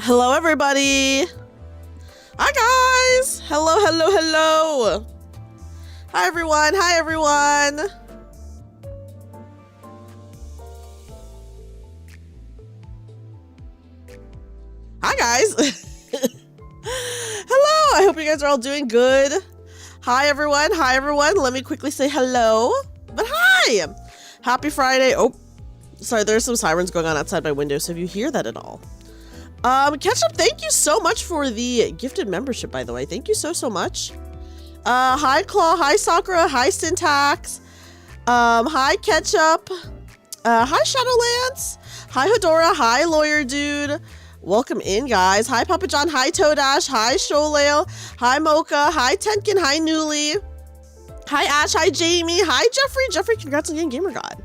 Hello, everybody. Hi, guys. Hello, hello, hello. Hi, everyone. Hi, everyone. Hi, guys. Hello. I hope you guys are all doing good. Hi, everyone. Hi, everyone. Let me quickly say hello. But hi. Happy Friday. Oh, sorry. There's some sirens going on outside my window. So if you hear that at all. Ketchup, thank you so much for the gifted membership, by the way. Thank you so much. Hi, Claw. Hi, Sakura. Hi, Syntax. Hi, Ketchup. Hi, Shadowlands. Hi, Hedora. Hi, Lawyer Dude. Welcome in, guys. Hi, Papa John. Hi, Toadash. Hi, Sholale. Hi, Mocha. Hi, Tenkin. Hi, Newly. Hi, Ash. Hi, Jamie. Hi, Jeffrey. Jeffrey, congrats on getting Gamer God.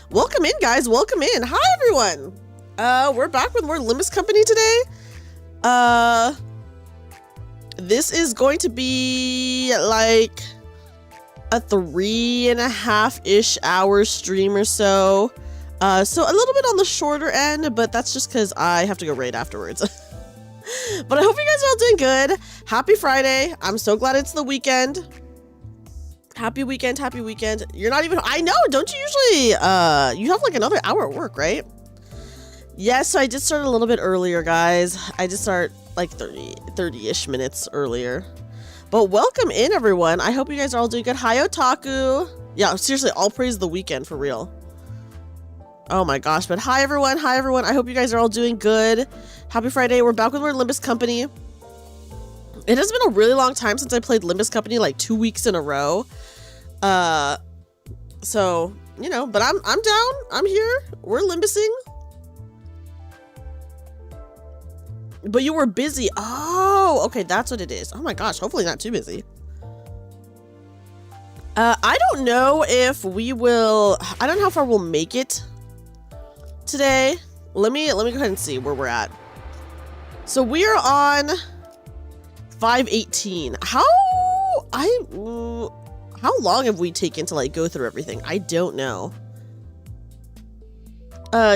Welcome in, guys. Welcome in. Hi, everyone. We're back with more Limbus Company today. This is going to be like a 3.5-ish hour stream or so. So a little bit on the shorter end, but that's just because I have to go raid afterwards. But I hope you guys are all doing good. Happy Friday. I'm so glad it's the weekend. Happy weekend, happy weekend. You're not even, I know, don't you usually, you have like another hour at work, right? Yes, so I did start a little bit earlier, guys. I did start like 30-ish minutes earlier. But welcome in, everyone. I hope you guys are all doing good. Hi, Otaku. Yeah, seriously, all praise the weekend, for real. Oh my gosh, but hi, everyone. Hi, everyone. I hope you guys are all doing good. Happy Friday. We're back with more Limbus Company. It has been a really long time since I played Limbus Company, like 2 weeks in a row. So, you know, but I'm down. I'm here. We're Limbusing. But you were busy. Oh, okay, that's what it is. Oh my gosh, hopefully not too busy. I don't know if we will, I don't know how far we'll make it today. Let me go ahead and see where we're at. So we are on 518. How long have we taken to like go through everything? I don't know.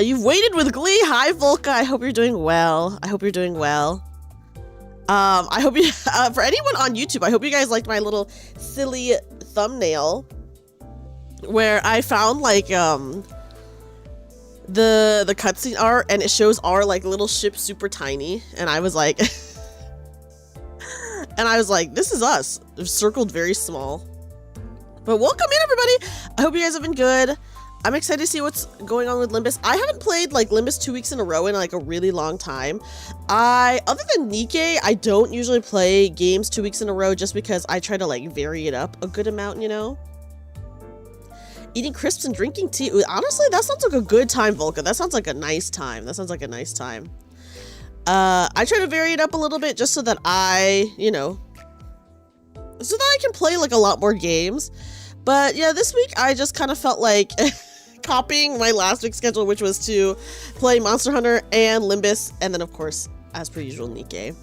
You've waited with glee. Hi, Volka. I hope you're doing well. I hope you're doing well. I hope you, for anyone on YouTube, I hope you guys liked my little silly thumbnail where I found like, the cutscene art and it shows our like little ship super tiny. And I was like, this is us. It was circled very small. But welcome in, everybody. I hope you guys have been good. I'm excited to see what's going on with Limbus. I haven't played like Limbus 2 weeks in a row in like a really long time. Other than Nikke, I don't usually play games 2 weeks in a row just because I try to like vary it up a good amount, you know? Eating crisps and drinking tea. Honestly, that sounds like a good time, Volka. That sounds like a nice time. That sounds like a nice time. I try to vary it up a little bit just so that I, you know, so that I can play like a lot more games. But yeah, this week I just kind of felt like copying my last week's schedule, which was to play Monster Hunter and Limbus, and then of course, as per usual, Nikke.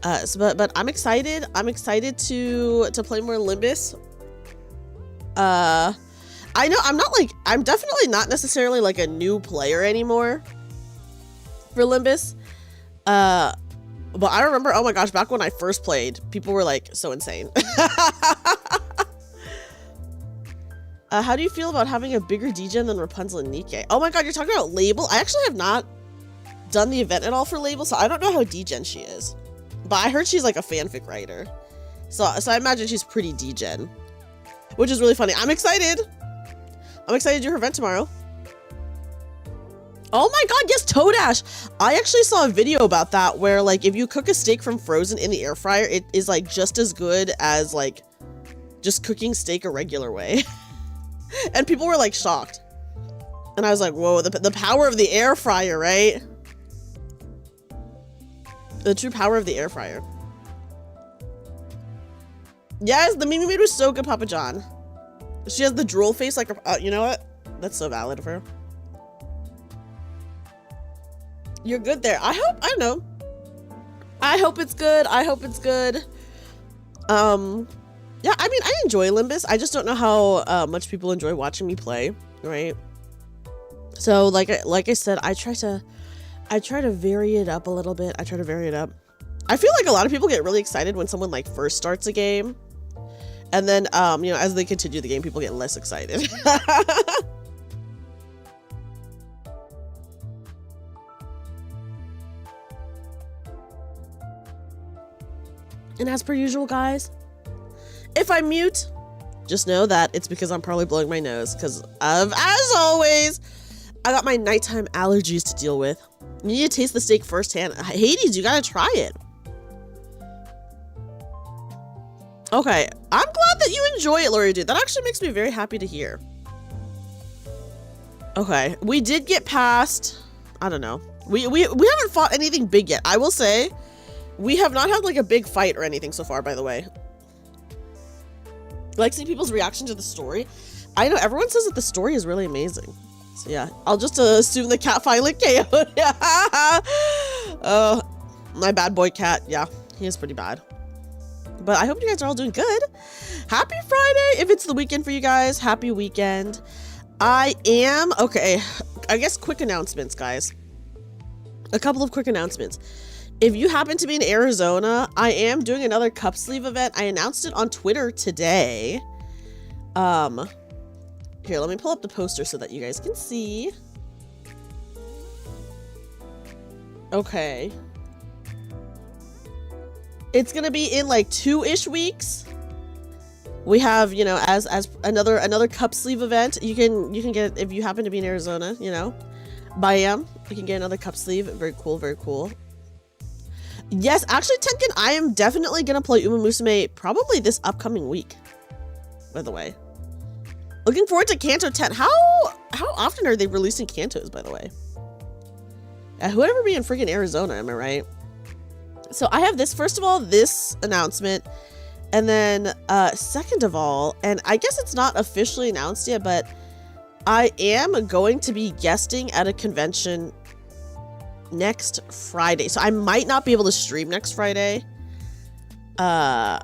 But I'm excited. I'm excited to play more Limbus. I know I'm definitely not necessarily like a new player anymore for Limbus. But I remember, oh my gosh, back when I first played, people were like so insane. How do you feel about having a bigger degen than Rapunzel and Nikke? Oh my god, you're talking about Label? I actually have not done the event at all for Label, so I don't know how degen she is. but I heard she's like a fanfic writer. So I imagine she's pretty degen, which is really funny. I'm excited. I'm excited to do her event tomorrow. Oh my god, yes, Toadash! I actually saw a video about that where, like, if you cook a steak from frozen in the air fryer, it is, like, just as good as, like, just cooking steak a regular way. And people were, like, shocked. And I was like, whoa, the power of the air fryer, right? The true power of the air fryer. Yes, the Mimi maid was so good, Papa John. She has the drool face, like, you know what? That's so valid of her. You're good there. I don't know. I hope it's good. I hope it's good. Yeah, I mean, I enjoy Limbus. I just don't know how much people enjoy watching me play, right? So, like I said, I try to vary it up a little bit. I try to vary it up. I feel like a lot of people get really excited when someone, like, first starts a game. And then, you know, as they continue the game, people get less excited. And as per usual, guys, if I mute, just know that it's because I'm probably blowing my nose. Because, as always, I got my nighttime allergies to deal with. You need to taste the steak firsthand. Hades, you gotta try it. Okay, I'm glad that you enjoy it, Lori Dude. That actually makes me very happy to hear. Okay, we did get past, I don't know. We haven't fought anything big yet. I will say, we have not had like a big fight or anything so far, by the way. I like seeing people's reaction to the story. I know everyone says that the story is really amazing. So yeah, I'll just assume the cat finally KO'd. Oh, my bad boy cat. Yeah, he is pretty bad. But I hope you guys are all doing good. Happy Friday. If it's the weekend for you guys, happy weekend. Okay, I guess quick announcements, guys. A couple of quick announcements. If you happen to be in Arizona, I am doing another cup sleeve event. I announced it on Twitter today. Here, let me pull up the poster so that you guys can see. Okay. It's gonna be in like 2-ish weeks. We have, you know, as another cup sleeve event. You can get, if you happen to be in Arizona, you know, you can get another cup sleeve. Very cool, very cool. Yes, actually, Tenkin, I am definitely gonna play Uma Musume probably this upcoming week. By the way, looking forward to Canto 10. How often are they releasing Cantos? By the way, who would ever be in freaking Arizona? Am I right? So I have this. First of all, this announcement, and then second of all, and I guess it's not officially announced yet, but I am going to be guesting at a convention next Friday. So I might not be able to stream next Friday. About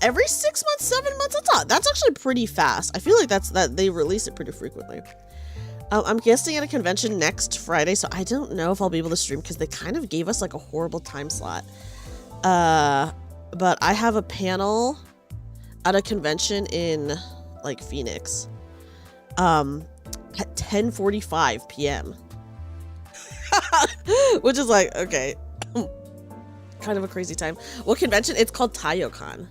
every 6 months, 7 months. That's actually pretty fast. I feel like that they release it pretty frequently. I'm guesting at a convention next Friday, so I don't know if I'll be able to stream because they kind of gave us like a horrible time slot. But I have a panel at a convention in like Phoenix at 10:45 p.m. Which is like, okay, kind of a crazy time. What convention? It's called TayoCon.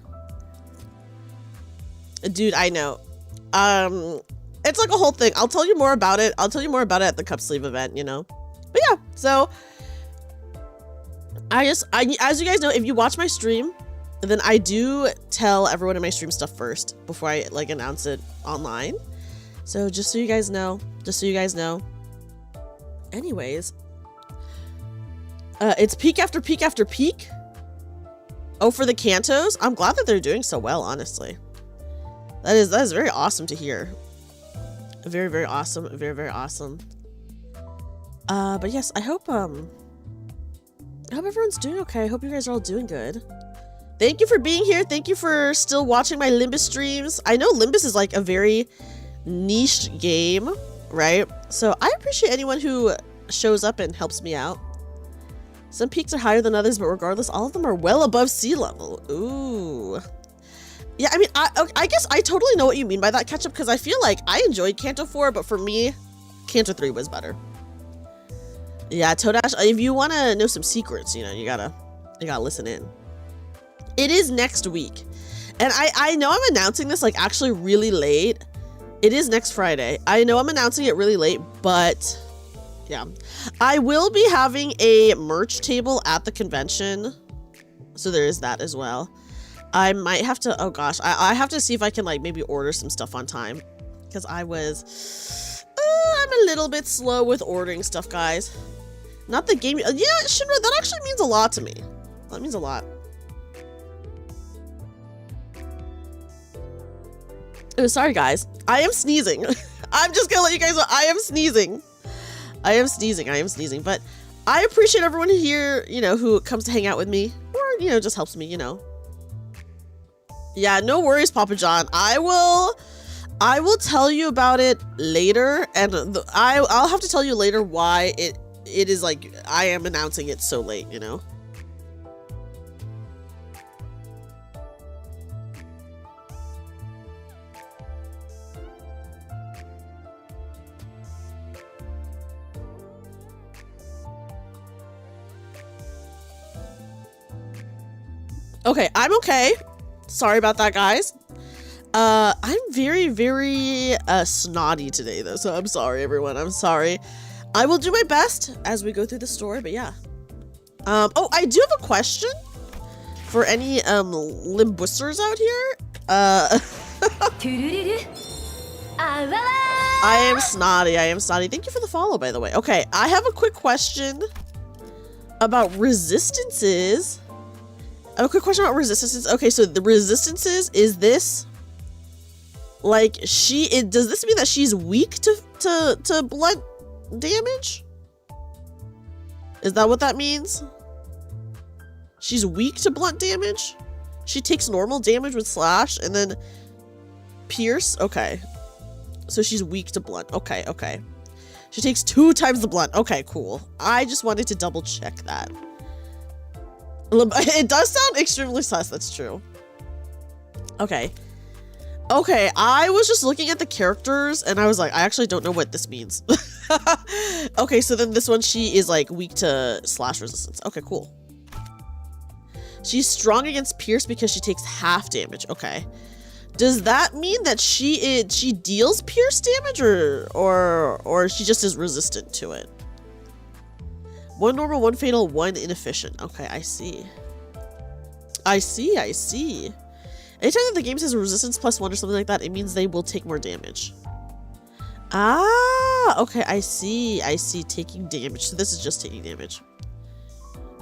Dude, I know. It's like a whole thing. I'll tell you more about it. I'll tell you more about it at the cup sleeve event, you know. But yeah, so as you guys know, if you watch my stream, then I do tell everyone in my stream stuff first before I like announce it online. So just so you guys know, Anyways, it's peak after peak after peak. Oh, for the Cantos, I'm glad that they're doing so well. Honestly, that is very awesome to hear. Very, very awesome. Very, very awesome. But yes, I hope everyone's doing okay. I hope you guys are all doing good. Thank you for being here. Thank you for still watching my Limbus streams. I know Limbus is like a very niche game, right? So I appreciate anyone who shows up and helps me out. Some peaks are higher than others, but regardless, all of them are well above sea level. Ooh. Yeah, I mean, I guess I totally know what you mean by that, Ketchup, because I feel like I enjoyed Canto 4, but for me, Canto 3 was better. Yeah, Toadash, if you want to know some secrets, you know, you gotta You gotta listen in. It is next week. And I know I'm announcing this like actually really late. It is next Friday. I know I'm announcing it really late, but yeah. I will be having a merch table at the convention. So there is that as well. I might have to, oh gosh, I have to see if I can like maybe order some stuff on time. Because I'm a little bit slow with ordering stuff, guys. Not the game, yeah, Shinra, that actually means a lot to me. That means a lot. Oh, sorry guys, I am sneezing. I'm just gonna let you guys know, I am sneezing. I am sneezing, but I appreciate everyone here, you know, who comes to hang out with me, or, you know, just helps me, you know. Yeah, no worries, Papa John. I will tell you about it later, and I'll have to tell you later why it is like, I am announcing it so late, you know. Okay, I'm okay. Sorry about that, guys. I'm very, very snotty today, though, so I'm sorry, everyone. I'm sorry. I will do my best as we go through the story, but yeah. Oh, I do have a question for any Limbusers out here. I am snotty. Thank you for the follow, by the way. Okay, I have a quick question about resistances. Okay, so the resistances, is this like does this mean that she's weak to blunt damage? Is that what that means? She's weak to blunt damage? She takes normal damage with slash and then pierce? Okay. So she's weak to blunt. Okay, okay. She takes 2 times the blunt. Okay, cool. I just wanted to double check that. It does sound extremely sus, that's true. Okay. Okay, I was just looking at the characters and I was like, I actually don't know what this means. Okay, so then this one, she is like weak to slash resistance. Okay, cool. She's strong against pierce because she takes half damage. Okay. Does that mean that she deals pierce damage or she just is resistant to it? 1 normal, 1 fatal, 1 inefficient. Okay, I see. I see. Anytime that the game says resistance +1 or something like that, it means they will take more damage. Ah, okay, I see. Taking damage. So this is just taking damage.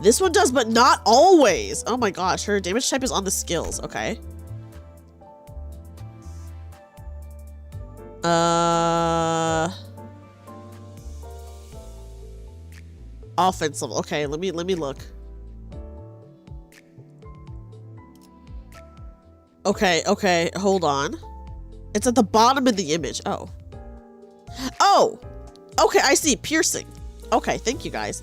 This one does, but not always. Oh my gosh, her damage type is on the skills. Okay. Offensive. Okay, let me look. Okay, hold on. It's at the bottom of the image. Oh. Oh! Okay, I see. Piercing. Okay, thank you, guys.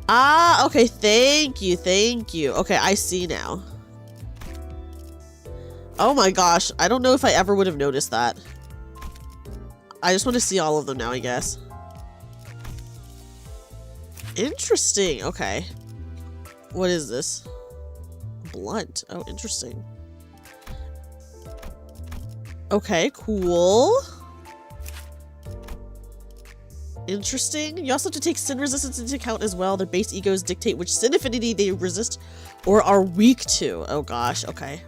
Ah, okay, thank you. Okay, I see now. Oh my gosh, I don't know if I ever would have noticed that. I just want to see all of them now, I guess. Interesting. Okay. What is this? Blunt. Oh, interesting. Okay, cool. Interesting. You also have to take sin resistance into account as well. Their base egos dictate which sin affinity they resist or are weak to. Oh gosh, okay.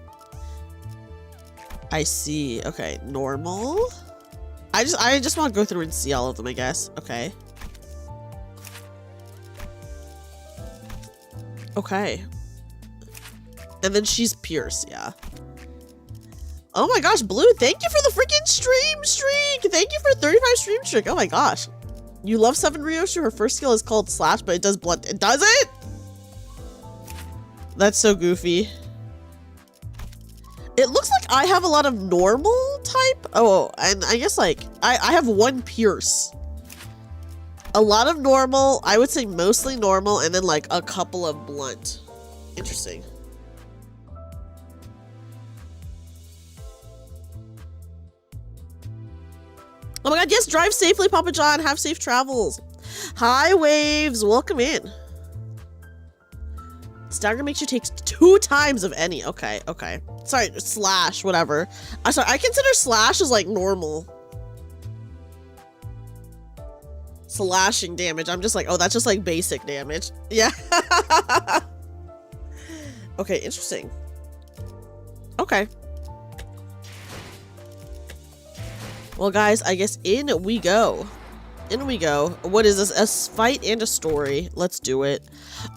I see. Okay, normal. I just want to go through and see all of them, I guess. Okay. Okay. And then she's Pierce, yeah. Oh my gosh, Blue, thank you for the freaking stream streak! Thank you for 35 stream streak. Oh my gosh. You love 7 Ryoshu. Her first skill is called Slash, but it does blunt. It does it? That's so goofy. It looks like I have a lot of normal type. Oh, and I guess like, I have 1 Pierce. A lot of normal, I would say mostly normal, and then like a couple of blunt. Interesting. Oh my god, yes, drive safely, Papa John. Have safe travels. Hi, Waves. Welcome in. Stagger makes you take 2 times of any. Okay, okay. Sorry, slash, whatever. I'm sorry, I consider slash as like normal. Slashing damage. I'm just like, oh, that's just like basic damage. Yeah. Okay, interesting. Okay. Well, guys, I guess in we go. In we go. What is this? A fight and a story. Let's do it.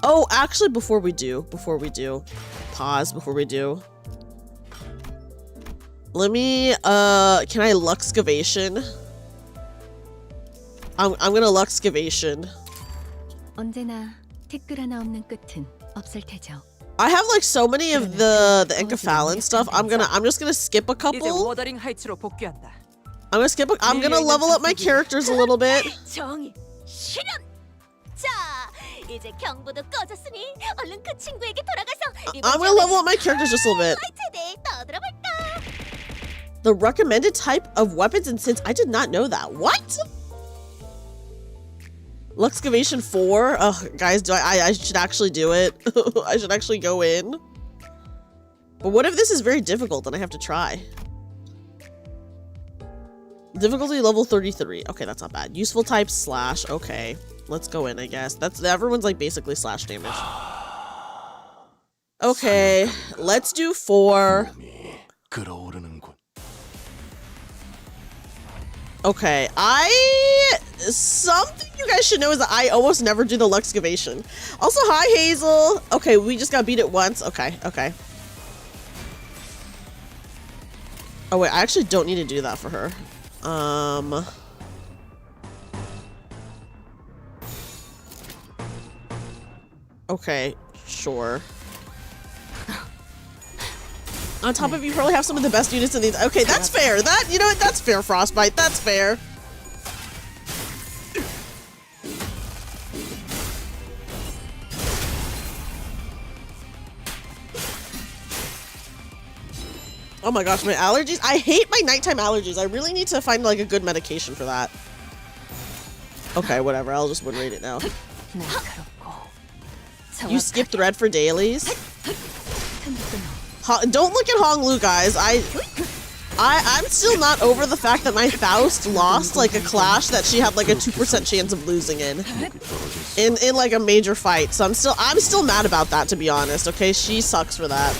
Oh, actually, before we do, pause before we do. Let me, can I Luxcavation? I'm gonna Luxcavation. 언제나 티끌 하나 없는 끝은 없을 테죠. I have like so many of the Encephalon stuff. I'm just gonna skip a couple. I'm gonna level up my characters a little bit. 정의, 실현. 자, 이제 경보도 꺼졌으니 얼른 그 친구에게 돌아가서 I'm gonna level up my characters just a little bit. 세대에 떠들어볼까? The recommended type of weapons and since I did not know that. What? Luxcavation 4? Ugh, guys, I should actually do it. I should actually go in. But what if this is very difficult and I have to try? Difficulty level 33. Okay, that's not bad. Useful type slash. Okay, let's go in, I guess. Everyone's like basically slash damage. Okay, let's do 4. Okay, something you guys should know is that I almost never do the Luxcavation. Also, hi Hazel. Okay, we just got beat it once. Okay, okay. Oh wait, I actually don't need to do that for her. Okay, sure. On top of you probably have some of the best units in these. Okay, that's fair. You know what? That's fair, Frostbite. That's fair. Oh my gosh, my allergies. I hate my nighttime allergies. I really need to find like a good medication for that. Okay, whatever. I'll just win rate it now. You skipped red for dailies? Don't look at Hong Lu, guys. I'm still not over the fact that my Faust lost like a clash that she had like a 2% chance of losing in like a major fight. So I'm still mad about that, to be honest. Okay, she sucks for that.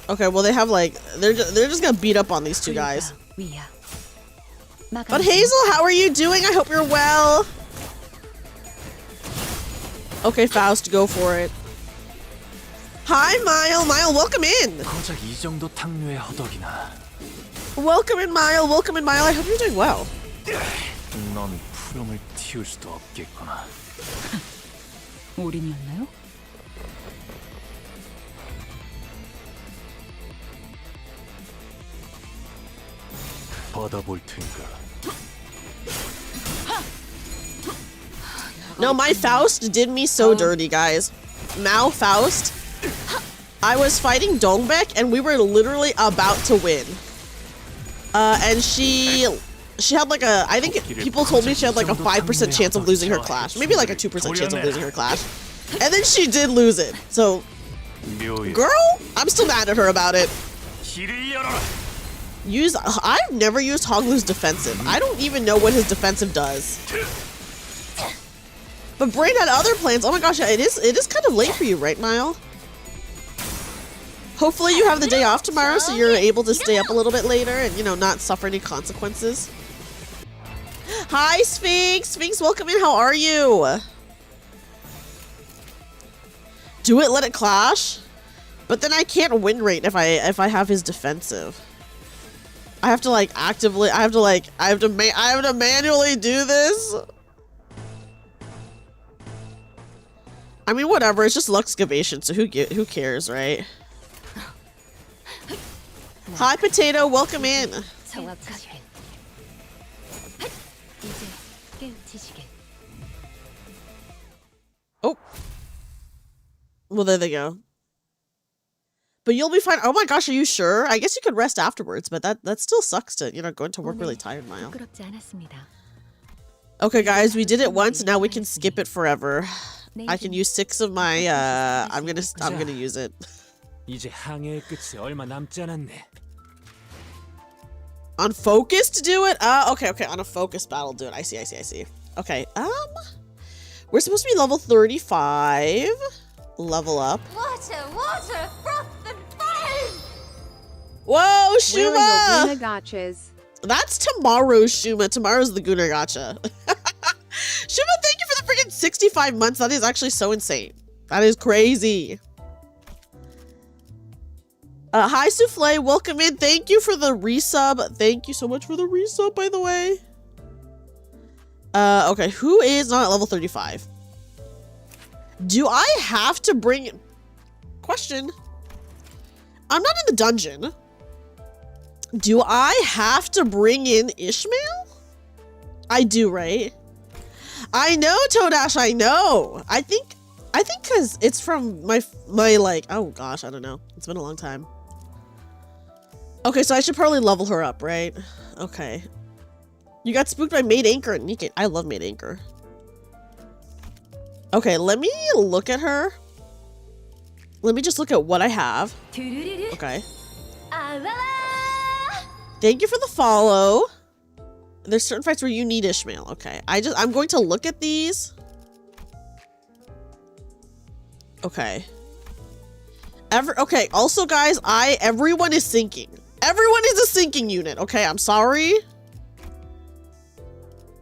Okay, well they have like they're just gonna beat up on these two guys. But Hazel, how are you doing? I hope you're well. Okay, Faust, go for it. Hi, Mile. Mile, welcome in. Welcome in, Mile. Welcome in, Mile. I hope you're doing well. 올인이었나요? No, my Faust did me so dirty, guys. Mao Faust. I was fighting Dongbek and we were literally about to win. And she had like a, I think people told me she had like a 5% chance of losing her clash. Maybe like a 2% chance of losing her clash. And then she did lose it. So, girl, I'm still mad at her about it. I've never used Honglu's defensive. I don't even know what his defensive does. But Brain had other plans. Oh my gosh, it is kind of late for you, right, Mile? Hopefully you have the day off tomorrow so you're able to stay up a little bit later and, you know, not suffer any consequences. Hi, Sphinx! Sphinx, welcome in. How are you? Do it, let it clash? But then I can't win rate if I have his defensive. I have to like actively, I have to manually do this. I mean, whatever. It's just Luxcavation, so who cares, right? Hi, Potato. Welcome in. Oh. Well, there they go. But you'll be fine. Oh my gosh, are you sure? I guess you could rest afterwards, but that still sucks to, you know, go into work really tired, Mile. Okay, guys, we did it once. Now we can skip it forever. I can use 6 of my. I'm gonna use it. 이제 항해의 끝이 얼마 남지 않았네. On focus to do it? Okay. On a focus battle, do it. I see. Okay. We're supposed to be level 35. Level up. Water, froth and foam! Whoa, Where Shuma! are your Guna gachas? That's tomorrow's Shuma. Tomorrow's the Guna Gacha. Shuma, thank you for the freaking 65 months. That is actually so insane. That is crazy. Hi, Souffle. Welcome in. Thank you for the resub. Thank you so much for the resub, by the way. Okay. Who is not at level 35? Do I have to bring... Question. I'm not in the dungeon. Do I have to bring in Ishmael? I do, right? I know, Toadash, I know. I think because it's from my like, oh gosh, I don't know. It's been a long time. Okay, so I should probably level her up, right? Okay. You got spooked by Maid Anchor and Nikkei. I love Maid Anchor. Okay, let me look at her. Let me just look at what I have. Okay. Thank you for the follow. There's certain fights where you need Ishmael. Okay. I'm going to look at these. Okay. Okay. Also, guys, everyone is sinking. Everyone is a sinking unit. Okay. I'm sorry.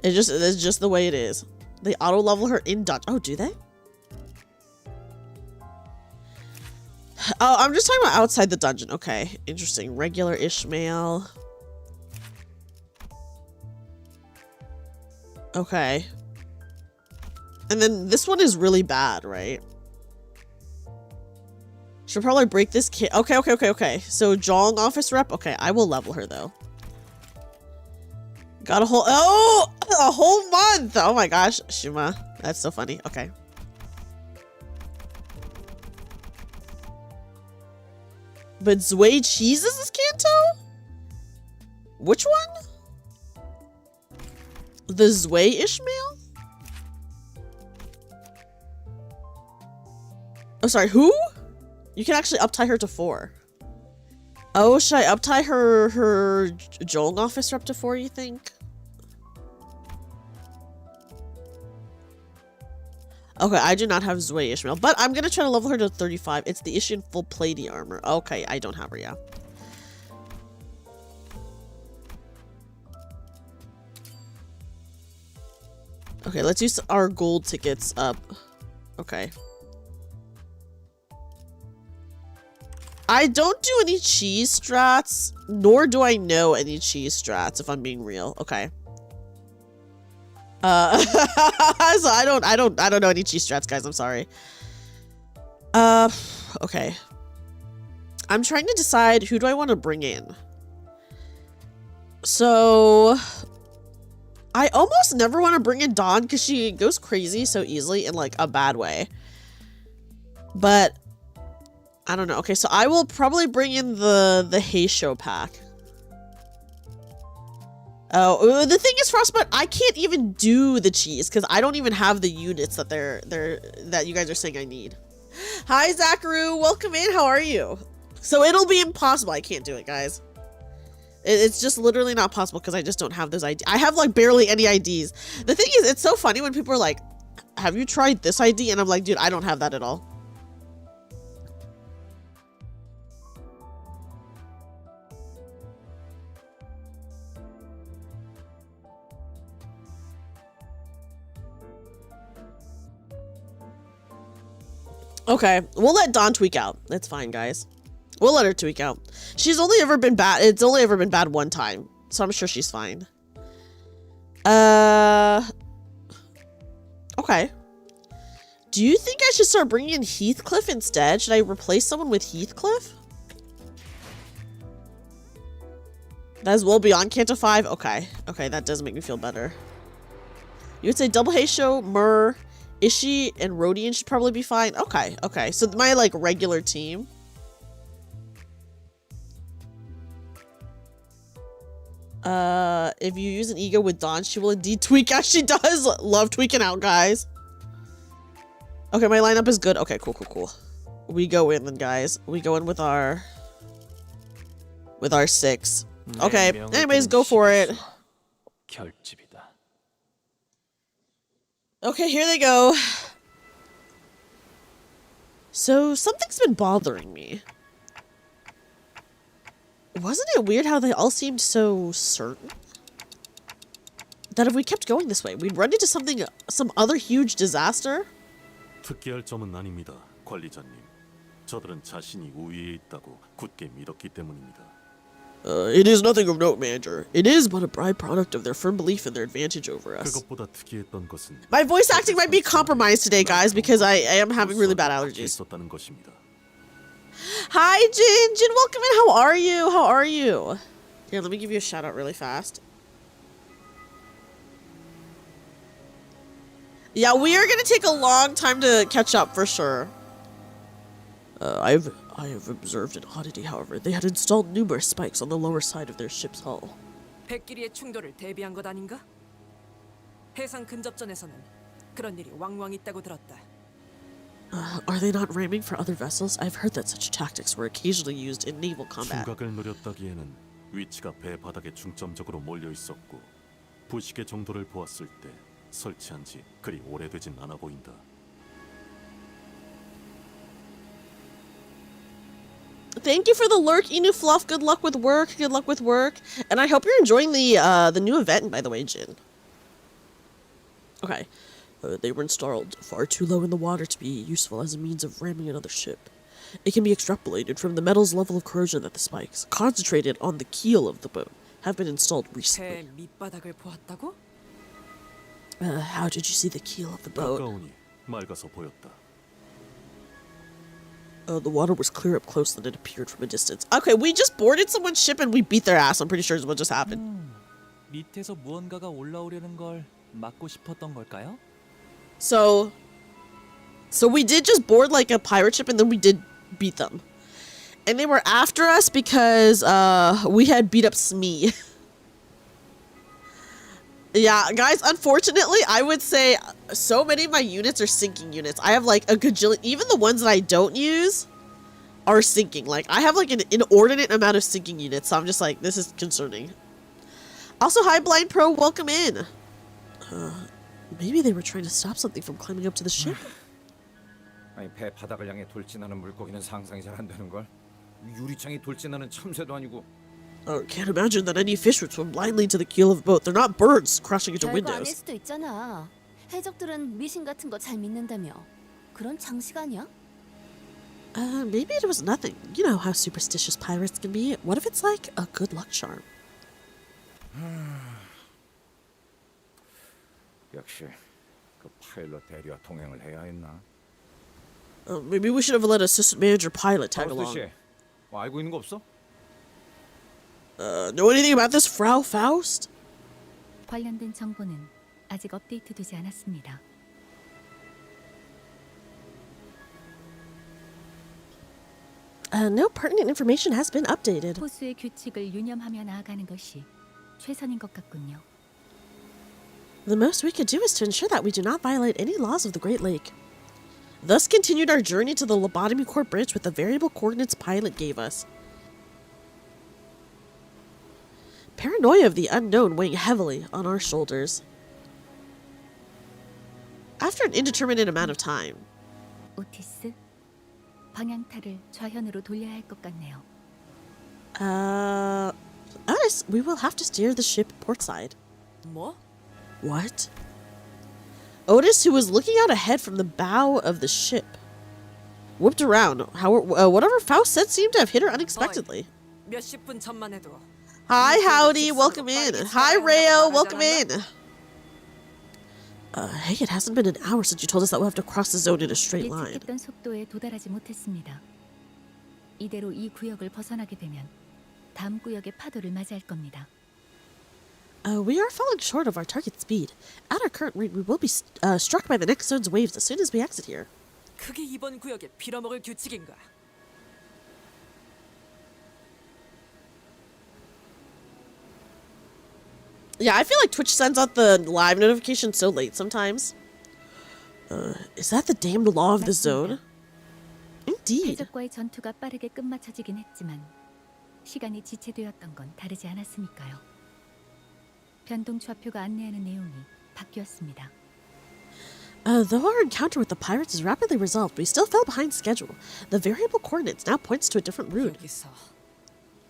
It's just the way it is. They auto level her in Dutch. Oh, do they? Oh, I'm just talking about outside the dungeon. Okay. Interesting. Regular Ishmael. Okay. And then this one is really bad, right? Should probably break this kit. Okay. So Jong office rep. Okay, I will level her though. Got a whole month. Oh my gosh, Shuma. That's so funny. Okay. But Zwei Cheeses is Canto? Which one? The Zwei Ishmael? Oh, sorry, who? You can actually uptie her to 4. Oh, should I uptie her Jong office rep to 4, you think? Okay, I do not have Zwei Ishmael, but I'm gonna try to level her to 35. It's the issue in full platy armor. Okay, I don't have her, yeah. Okay, let's use our gold tickets up. Okay. I don't do any cheese strats, nor do I know any cheese strats, if I'm being real. Okay. So I don't know any cheese strats, guys. I'm sorry. Okay. I'm trying to decide who do I want to bring in. So I almost never want to bring in Dawn because she goes crazy so easily in like a bad way. But I don't know. Okay, so I will probably bring in the Hey Show pack. Oh, the thing is, Frostbite, I can't even do the cheese because I don't even have the units that that you guys are saying I need. Hi, Zachary. Welcome in. How are you? So it'll be impossible. I can't do it, guys. It's just literally not possible because I just don't have those IDs. I have like barely any IDs. The thing is, it's so funny when people are like, have you tried this ID? And I'm like, dude, I don't have that at all. Okay, we'll let Dawn tweak out. That's fine, guys. We'll let her tweak out. She's only ever been bad. It's only ever been bad one time, so I'm sure she's fine. Okay. Do you think I should start bringing in Heathcliff instead? Should I replace someone with Heathcliff? That is well beyond Canto 5? Okay. Okay, that does make me feel better. You would say Double Hay Show, Myrrh, Ishi, and Rodian should probably be fine. Okay, okay. So my, like, regular team. If you use an ego with Dawn, she will indeed tweak as she does. Love tweaking out, guys. Okay, my lineup is good. Okay, cool. We go in then, guys. We go in with our 6. Okay, anyways, go for it. 결집이다. Okay, here they go. So, something's been bothering me. Wasn't it weird how they all seemed so certain? That if we kept going this way, we'd run into some other huge disaster? 특기할 점은 아닙니다, 관리자님. 저들은 자신이 우위에 있다고 굳게 믿었기 때문입니다. It is nothing of note, Manager. It is but a byproduct of their firm belief in their advantage over us. 그것보다 특이했던 것은 My voice acting might be compromised today, guys, because I am having really bad allergies. 있었다는 것입니다. Hi, Jin! Jin, welcome in! How are you? How are you? Here, let me give you a shout out really fast. Yeah, we are gonna take a long time to catch up for sure. I have observed an oddity, however. They had installed numerous spikes on the lower side of their ship's hull. 백끼리의 충돌을 대비한 것 아닌가? 해상 근접전에서는 그런 일이 왕왕 있다고 들었다. Are they not ramming for other vessels? I've heard that such tactics were occasionally used in naval combat. 충각을 노렸다기에는 위치가 배 바닥에 중점적으로 몰려 있었고 부식의 정도를 보았을 때 설치한 지 그리 오래되진 않아 보인다. Thank you for the lurk, Inu Fluff. Good luck with work. Good luck with work. And I hope you're enjoying the new event, by the way, Jin. Okay. They were installed far too low in the water to be useful as a means of ramming another ship. It can be extrapolated from the metal's level of corrosion that the spikes, concentrated on the keel of the boat, have been installed recently. 배 밑바닥을 보았다고? How did you see the keel of the boat? 가까우니 맑아서 보였다. The water was clear up close than it appeared from a distance. Okay, we just boarded someone's ship and we beat their ass. I'm pretty sure is what just happened. 밑에서 무언가가 올라오려는 걸 막고 싶었던 걸까요? So we did just board like a pirate ship and then we did beat them. And they were after us because we had beat up Smee. Yeah, guys, unfortunately, I would say so many of my units are sinking units. I have like a gajillion, even the ones that I don't use are sinking. Like, I have like an inordinate amount of sinking units, so I'm just like, this is concerning. Also, hi, Blind Pro, welcome in. Maybe they were trying to stop something from climbing up to the ship? 아니 배 바닥을 향해 돌진하는 물고기는 상상이 잘 안 되는 걸. 유리창이 돌진하는 참새도 아니고. Can't imagine that any fish would swim blindly to the keel of a boat. They're not birds crashing into 별거 아닐 windows. 수도 있잖아. 해적들은 미신 같은 거 잘 믿는다며. 그런 장식 아니야? Maybe it was nothing. You know how superstitious pirates can be. What if it's like a good luck charm? 역시 그 파일럿 대리와 동행을 해야 했나? Maybe we should have let assistant manager pilot tag 파우스트 along. 씨, 뭐 알고 있는 거 없어? Know anything about this, Frau Faust? 관련된 정보는 아직 업데이트되지 않았습니다. No pertinent information has been updated. 호수의 규칙을 유념하며 나아가는 것이 최선인 것 같군요. The most we could do is to ensure that we do not violate any laws of the Great Lake. Thus continued our journey to the Lobotomy Corp Bridge with the variable coordinates pilot gave us. Paranoia of the unknown weighing heavily on our shoulders. After an indeterminate amount of time. 오티스, 방향타를 좌현으로 돌려야 할 것 같네요. Us, we will have to steer the ship portside. 뭐? What? Otis, who was looking out ahead from the bow of the ship, whipped around. Whatever Faust said seemed to have hit her unexpectedly. 몇십 분 전만 해도. Hi, Howdy, welcome in. Hi, Rayo, welcome in. Hey, it hasn't been an hour since you told us that we'll have to cross the zone in a straight line. 예측했던 속도에 도달하지 못했습니다. 이대로 이 구역을 벗어나게 되면 다음 구역의 파도를 맞이할 겁니다. We are falling short of our target speed. At our current rate, we will be struck by the next zone's waves as soon as we exit here. 그게 이번 구역의 빌어먹을 규칙인가? Yeah, I feel like Twitch sends out the live notification so late sometimes. Is that the damned law of the zone? Indeed. 해적과의 전투가 빠르게 끝마쳐지긴 했지만 시간이 지체되었던 건 다르지 않았으니까요. 변동 좌표가 안내하는 내용이 바뀌었습니다. Though our encounter with the pirates is rapidly resolved, we still fell behind schedule. The variable coordinates now points to a different route. 여기서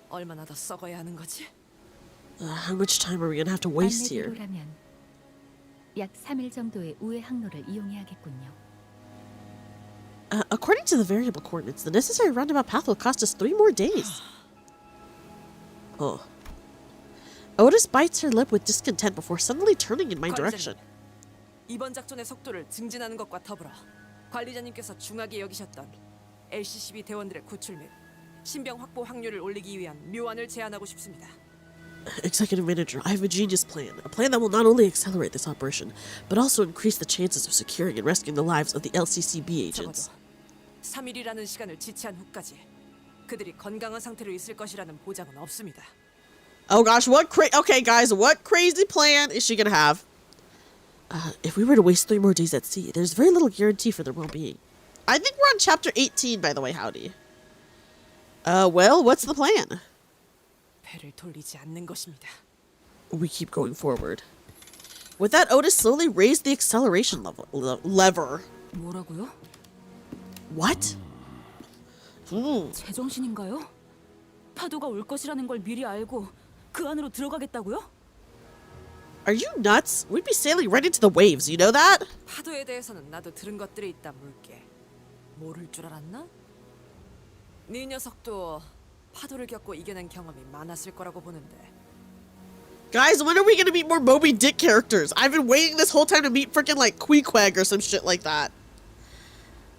얼마나 더 썩어야 하는 거지? How much time are we gonna have to waste here? 안내대로라면 약 3일 정도의 우회 항로를 이용해야겠군요. According to the variable coordinates, the necessary roundabout path will cost us 3 more days. Oh. Otis bites her lip with discontent before suddenly turning in my direction. 이번 작전의 속도를 증진하는 것과 더불어 관리자님께서 중하게 여기셨던 LCCB 대원들의 구출 및 신병 확보 확률을 올리기 위한 묘안을 제안하고 싶습니다. Executive Manager, I have a genius plan. A plan that will not only accelerate this operation, but also increase the chances of securing and rescuing the lives of the LCCB agents. 3일이라는 시간을 지체한 후까지 그들이 건강한 상태로 있을 것이라는 보장은 없습니다. Oh gosh, okay guys, what crazy plan is she gonna have? If we were to waste 3 more days at sea, there's very little guarantee for their well-being. I think we're on chapter 18, by the way, howdy. Well, what's the plan? 배를 돌리지 않는 것입니다. We keep going forward. With that, Otis slowly raised the acceleration lever. 뭐라고요? What? 제정신인가요? 파도가 올 것이라는 걸 미리 알고 그 안으로 들어가겠다고요? Are you nuts? We'd be sailing right into the waves, you know that? 파도에 대해서는 나도 들은 것들이 있다 물게. 모를 줄 알았나? 네 녀석도 파도를 겪고 이겨낸 경험이 많았을 거라고 보는데. Guys, when are we gonna meet more Moby Dick characters? I've been waiting this whole time to meet freaking like Queequeg or some shit like that.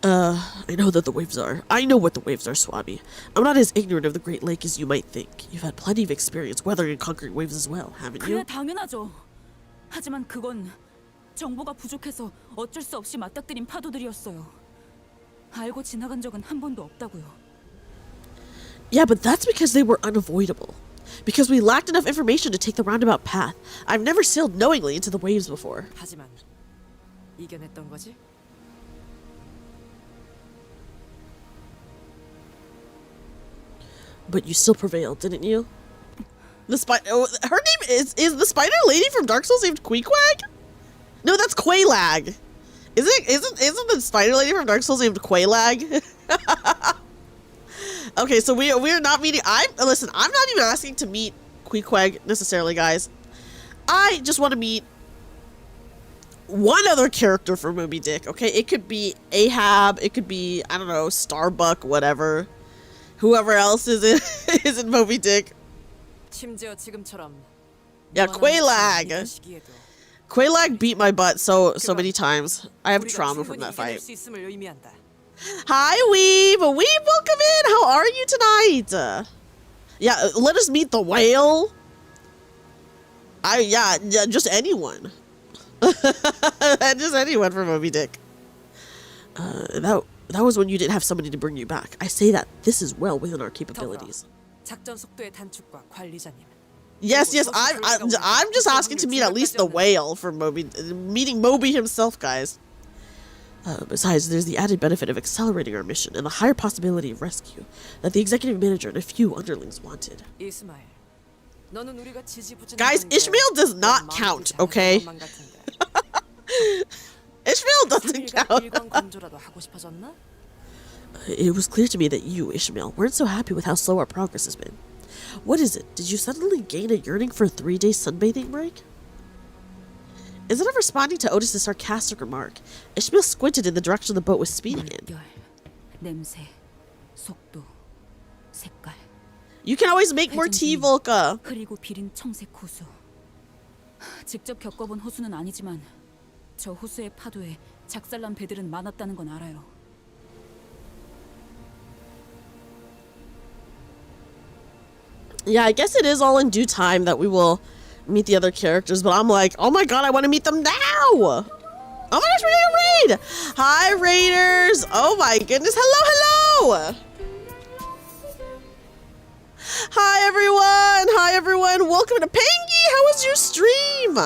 I know that the waves are. I know what the waves are, Swami. I'm not as ignorant of the Great Lake as you might think. You've had plenty of experience weathering and conquering waves as well, haven't you? 그래 당연하죠. 하지만 그건 정보가 부족해서 어쩔 수 없이 맞닥뜨린 파도들이었어요. 알고 지나간 적은 한 번도 없다고요. Yeah, but that's because they were unavoidable. Because we lacked enough information to take the roundabout path. I've never sailed knowingly into the waves before. 하지만 이겨냈던 거지? But you still prevailed, didn't you? The spider. Her name is the spider lady from Dark Souls named Queequeg? No, that's Quaylag. Isn't the spider lady from Dark Souls named Quaylag? Okay, so we are not meeting. Listen. I'm not even asking to meet Queequeg necessarily, guys. I just want to meet one other character from Moby Dick. Okay, it could be Ahab. It could be, I don't know, Starbuck, whatever. Whoever else is in Moby Dick. 심지어 지금처럼. Yeah, Quaylag. Quaylag beat my butt so many times. I have trauma from that fight. Hi, Weeb! Weeb, welcome in! How are you tonight? Yeah, let us meet the whale. Yeah, just anyone. Just anyone from Moby Dick. That was when you didn't have somebody to bring you back. I say that this is well within our capabilities. 작전 속도의 단축과 관리자님. Yes, I'm just asking to meet at least the whale from meeting Moby himself, guys. Besides, there's the added benefit of accelerating our mission and the higher possibility of rescue that the executive manager and a few underlings wanted. Guys, Ishmael does not count, okay? Ishmael doesn't count. It was clear to me that you, Ishmael, weren't so happy with how slow our progress has been. What is it? Did you suddenly gain a yearning for a 3-day sunbathing break? Instead of responding to Otis's sarcastic remark, Ishmael squinted in the direction the boat was speeding in. 냄새, 속도, 색깔. You can always make more tea, Volka. 흐리고 비린 청색 호수. 직접 겪어본 호수는 아니지만 저 호수의 파도에 작살난 배들은 많았다는 건 알아요. Yeah, I guess it is all in due time that we will meet the other characters, but I'm like, oh my god, I want to meet them now! Oh my gosh, we're gonna raid! Hi, raiders! Oh my goodness, hello! Hi everyone! Welcome to Pengi! how was your stream?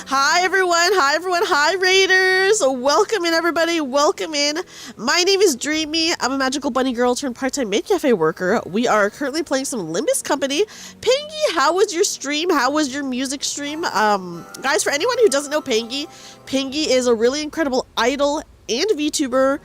Hi everyone, hi everyone, hi Raiders! Welcome in everybody, welcome in. My name is Dreamy. I'm a magical bunny girl turned part-time maid cafe worker. We are currently playing some Limbus Company. Pangy, how was your stream? How was your music stream? Guys, for anyone who doesn't know Pangy, Pangy is a really incredible idol and VTuber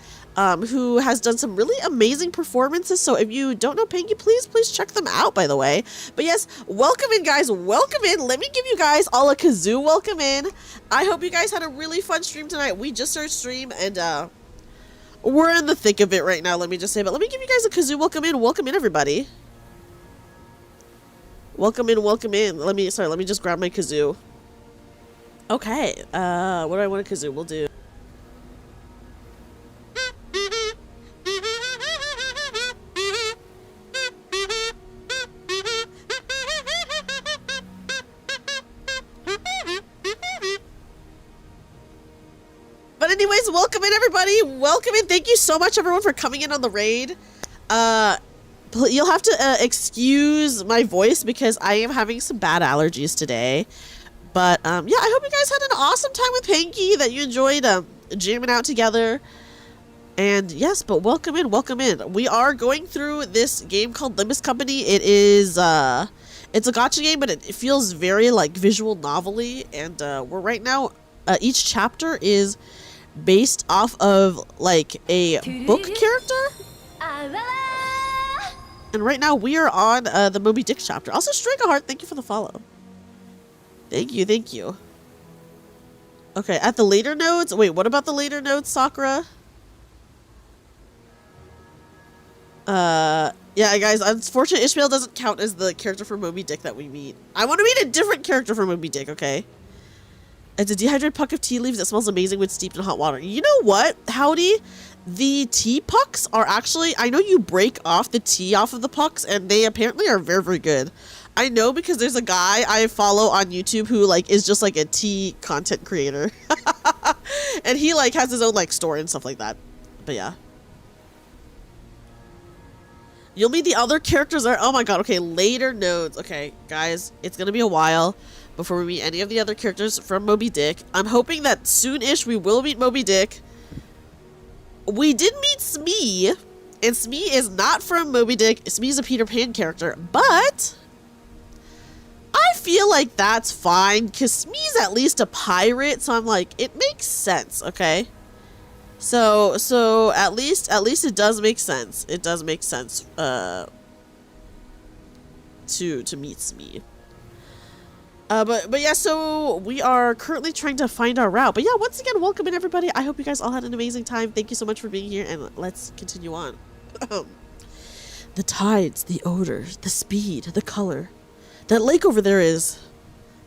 who has done some really amazing performances. So if you don't know Pangy, please check them out, by the way. But yes, welcome in, guys. Welcome in. Let me give you guys all a kazoo welcome in. I hope you guys had a really fun stream tonight. We just started stream and we're in the thick of it right now, let me just say. But let me give you guys a kazoo welcome in. Welcome in, everybody. Welcome in, welcome in. Let me just grab my kazoo. Okay, what do I want a kazoo? We'll do. But anyways, welcome in everybody. Welcome in. Thank you so much everyone for coming in on the raid. You'll have to excuse my voice because I am having some bad allergies today. But yeah, I hope you guys had an awesome time with Panky, that you enjoyed jamming out together. And yes, but welcome in, welcome in. We are going through this game called Limbus Company. It is it's a gacha game, but it feels very like visual novel-y. And we're right now each chapter is based off of like a book character. And right now we are on the Moby Dick chapter. Also, Strike a Heart, thank you for the follow. Thank you, thank you. Okay, at the later nodes. Wait, what about the later nodes, Sakura? Yeah, guys, unfortunately Ishmael doesn't count as the character from Moby Dick that we meet. I want to meet a different character from Moby Dick, okay? It's a dehydrated puck of tea leaves that smells amazing when steeped in hot water. You know what, Howdy? The tea pucks are actually, I know you break off the tea off of the pucks, and they apparently are very, very good. I know because there's a guy I follow on YouTube who like is just like a tea content creator. And he like has his own like store and stuff like that. But yeah. You'll meet the other characters there. Oh my god, okay, later nodes. Okay, guys, it's gonna be a while before we meet any of the other characters from Moby Dick. I'm hoping that soon-ish we will meet Moby Dick. We did meet Smee, and Smee is not from Moby Dick. Smee's a Peter Pan character, but I feel like that's fine because Smee's at least a pirate, so I'm like, it makes sense, okay? So at least it does make sense. It does make sense to meet Smee. But yeah, so we are currently trying to find our route. But yeah, once again, welcome in everybody. I hope you guys all had an amazing time. Thank you so much for being here, and let's continue on. The tides, the odors, the speed, the color. That lake over there is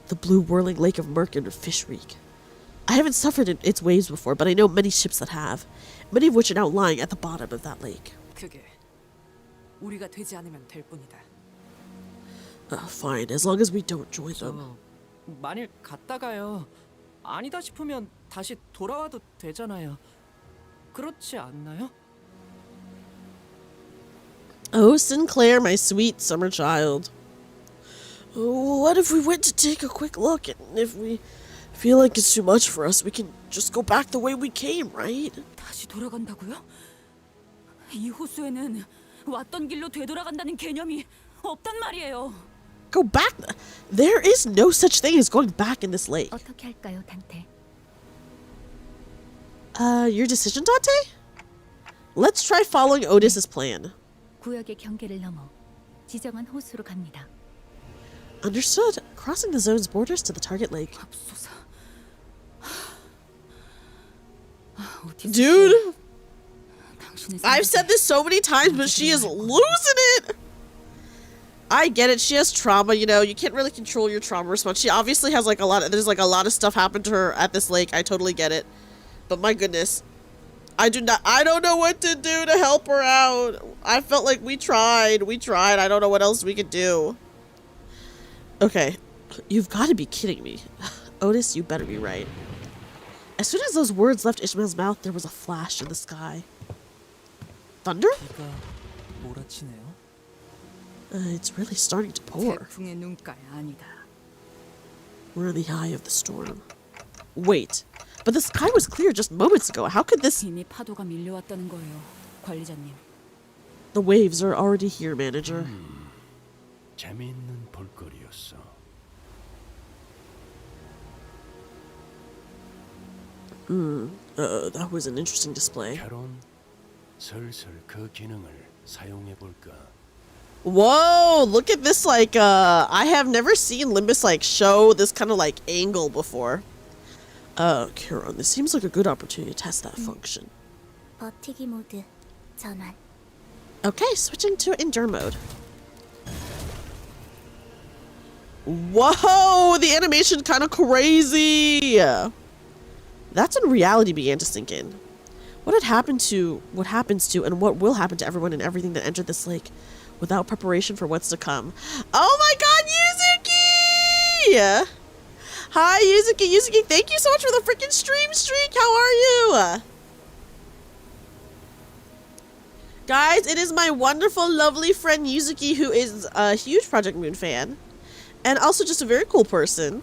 the blue whirling lake of Murk and Fish Reek. I haven't suffered in its waves before, but I know many ships that have, many of which are now lying at the bottom of that lake. 그게 우리가 되지 않으면 될 뿐이다. Fine, as long as we don't join them. 만일 갔다가요. 아니다 싶으면 다시 돌아와도 되잖아요. 그렇지 않나요? Oh, Sinclair, my sweet summer child. What if we went to take a quick look, and if we feel like it's too much for us, we can just go back the way we came, right? 다시 돌아간다고요? 이 호수에는 왔던 길로 되돌아간다는 개념이 없단 말이에요. Go back? There is no such thing as going back in this lake. 어떻게 할까요, 단테? Your decision, Dante? Let's try following Otis's plan. 구역의 경계를 넘어 지정한 호수로 갑니다. Understood. Crossing the zone's borders to the target lake. Dude! I've said this so many times, but she is losing it! I get it, she has trauma, you know, you can't really control your trauma response. She obviously has like a lot of stuff happened to her at this lake, I totally get it. But my goodness. I don't know what to do to help her out. I felt like we tried, I don't know what else we could do. Okay, you've got to be kidding me. Otis, you better be right. As soon as those words left Ishmael's mouth, there was a flash in the sky. Thunder? 비가 몰아치네요. It's really starting to pour. 태풍의 눈깔 아니다. We're in the eye of the storm. Wait, but the sky was clear just moments ago. How could this... 이미 파도가 밀려왔다는 거예요, 관리자님. The waves are already here, manager. 재미있는 볼거리였어. That was an interesting display. 결혼 슬슬 그 기능을 사용해 볼까? Whoa, look at this, like, I have never seen Limbus, like, show this kind of, like, angle before. Kieran, this seems like a good opportunity to test that function. 버티기 모드 전환. Okay, switching to endure mode. Whoa, the animation kind of crazy. That's when reality began to sink in. What had happened to, what happens to, and what will happen to everyone and everything that entered this lake without preparation for what's to come. Oh my god, Yuzuki! Hi, Yuzuki. Yuzuki, thank you so much for the freaking stream streak. How are you? Guys, it is my wonderful, lovely friend Yuzuki, who is a huge Project Moon fan. And also just a very cool person.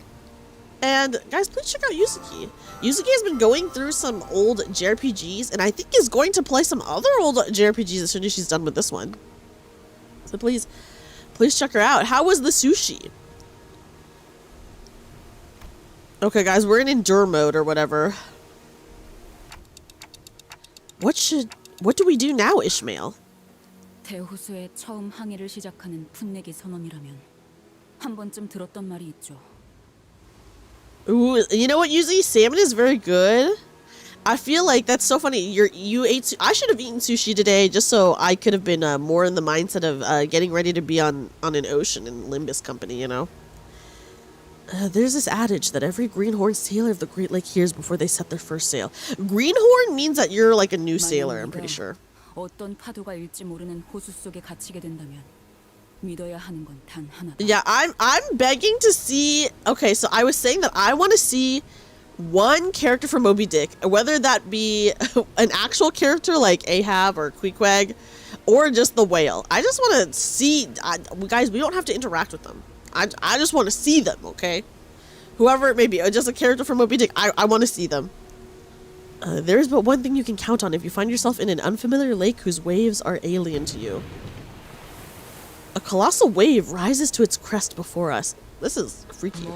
And guys, please check out Yuzuki. Yuzuki has been going through some old JRPGs, and I think is going to play some other old JRPGs as soon as she's done with this one. So please check her out. How was the sushi? Okay, guys, we're in endure mode or whatever. What do we do now, Ishmael? 대호수에 처음 항해를 시작하는 풋내기 선원이라면 한 번쯤 들었던 말이 있죠. Ooh, you know what? Usually salmon is very good. I feel like that's so funny. You ate. I should have eaten sushi today just so I could have been more in the mindset of getting ready to be on an ocean in Limbus company. You know. There's this adage that every greenhorn sailor of the Great Lake hears before they set their first sail. Greenhorn means that you're like a new sailor. I'm pretty sure. 어떤 파도가 일지 모르는 호수 속에 갇히게 된다면 믿어야 하는 건 단 하나다. Yeah, I'm begging to see. Okay, so I was saying that I want to see one character from Moby Dick, whether that be an actual character like Ahab or Queequeg, or just the whale. I just want to see. Guys, we don't have to interact with them. I just want to see them. Okay, whoever it may be, or just a character from Moby Dick. I want to see them. There is but one thing you can count on if you find yourself in an unfamiliar lake whose waves are alien to you. A colossal wave rises to its crest before us. This is freaky.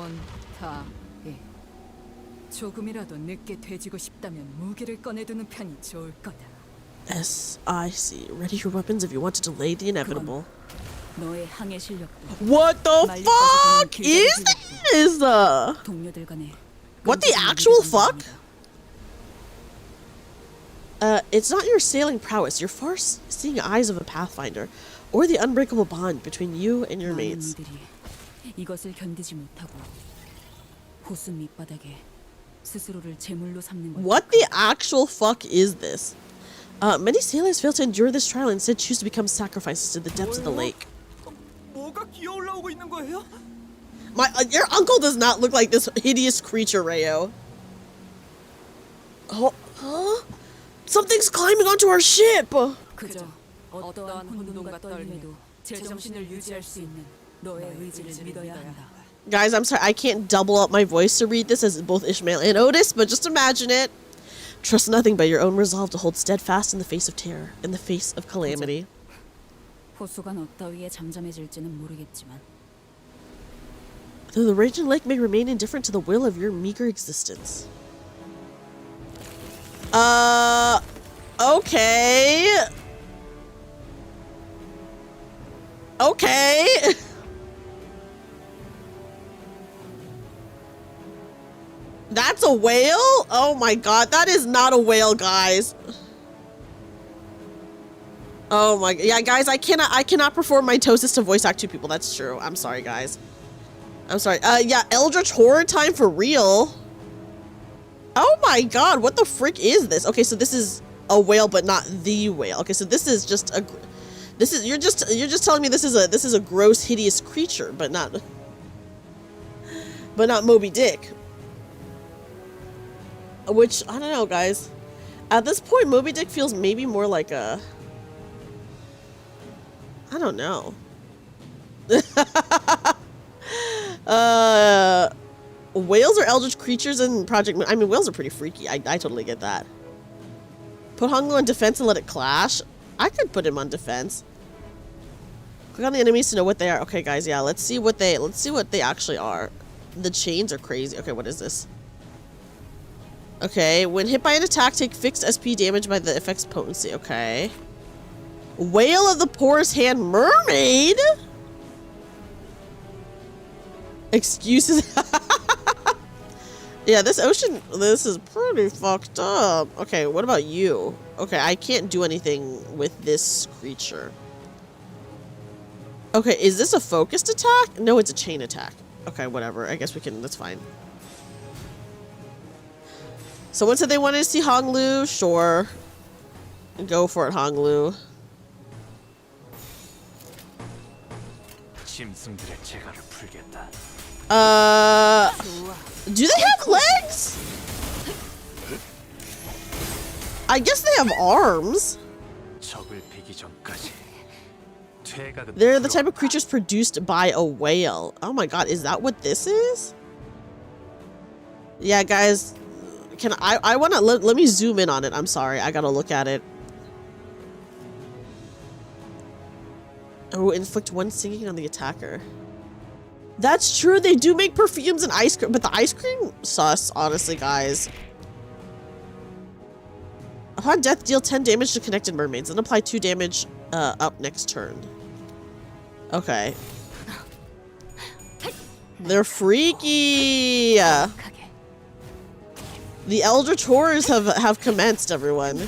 조금이라도 늦게 돼지고 싶다면 무기를 꺼내두는 편이 좋을 거다. Yes, I see. Ready your weapons if you want to delay the inevitable. 너의 항해 실력도 What the fuck is this? 동료들 간에 What the actual fuck? It's not your sailing prowess, your far-seeing eyes of a pathfinder, or the unbreakable bond between you and your mates. 이것을 견디지 못하고 호수 밑바닥에 스스로를 제물로 삼는 것. What the actual fuck is this? Many sailors fail to endure this trial and instead choose to become sacrifices to the depths of the lake. 뭐가 기어 올라오고 있는 거예요? Your uncle does not look like this hideous creature, Rayo. Oh, huh? Something's climbing onto our ship! 그저 어떠한 혼돈과 떨림에도 제정신을 유지할 수 있는 너의 의지를 믿어야 한다. Guys, I'm sorry, I can't double up my voice to read this as both Ishmael and Otis, but just imagine it. Trust nothing but your own resolve to hold steadfast in the face of terror, in the face of calamity. 호수가 너 따위에 잠잠해질지는 모르겠지만 Though the raging lake may remain indifferent to the will of your meager existence. Okay. Okay. That's a whale? Oh my god, that is not a whale, guys. Oh my, yeah, guys, I cannot perform mitosis to voice act two people. That's true. I'm sorry, guys. I'm sorry. Yeah, Eldritch Horror time for real. Oh my god, what the frick is this? Okay, so this is a whale, but not the whale. Okay, so this is just a, you're just telling me this is a gross, hideous creature, but not Moby Dick. Which, I don't know, guys. At this point, Moby Dick feels maybe more like a, I don't know. Whales are eldritch creatures in Project Moon. I mean, whales are pretty freaky. I totally get that. Put Honglu on defense and let it clash. I could put him on defense. Click on the enemies to know what they are. Okay, guys, yeah, let's see what they actually are. The chains are crazy. Okay, what is this? Okay, when hit by an attack, take fixed SP damage by the effect's potency. Okay. Whale of the Porous Hand Mermaid? Excuses. Yeah, this ocean, this is pretty fucked up. Okay, what about you? Okay, I can't do anything with this creature. Okay, is this a focused attack? No, it's a chain attack. Okay, whatever. I guess we can, that's fine. Someone said they wanted to see Honglu. Sure. Go for it, Honglu. Do they have legs? I guess they have arms. They're the type of creatures produced by a whale. Oh my god, is that what this is? Yeah, guys. Can I want to let me zoom in on it. I'm sorry. I got to look at it. Oh, inflict one stinging on the attacker. That's true. They do make perfumes and ice cream, but the ice cream sus, honestly, guys. Upon death, deal 10 damage to connected mermaids and apply 2 damage up next turn. Okay. They're freaky. The Elder Tours have commenced, everyone.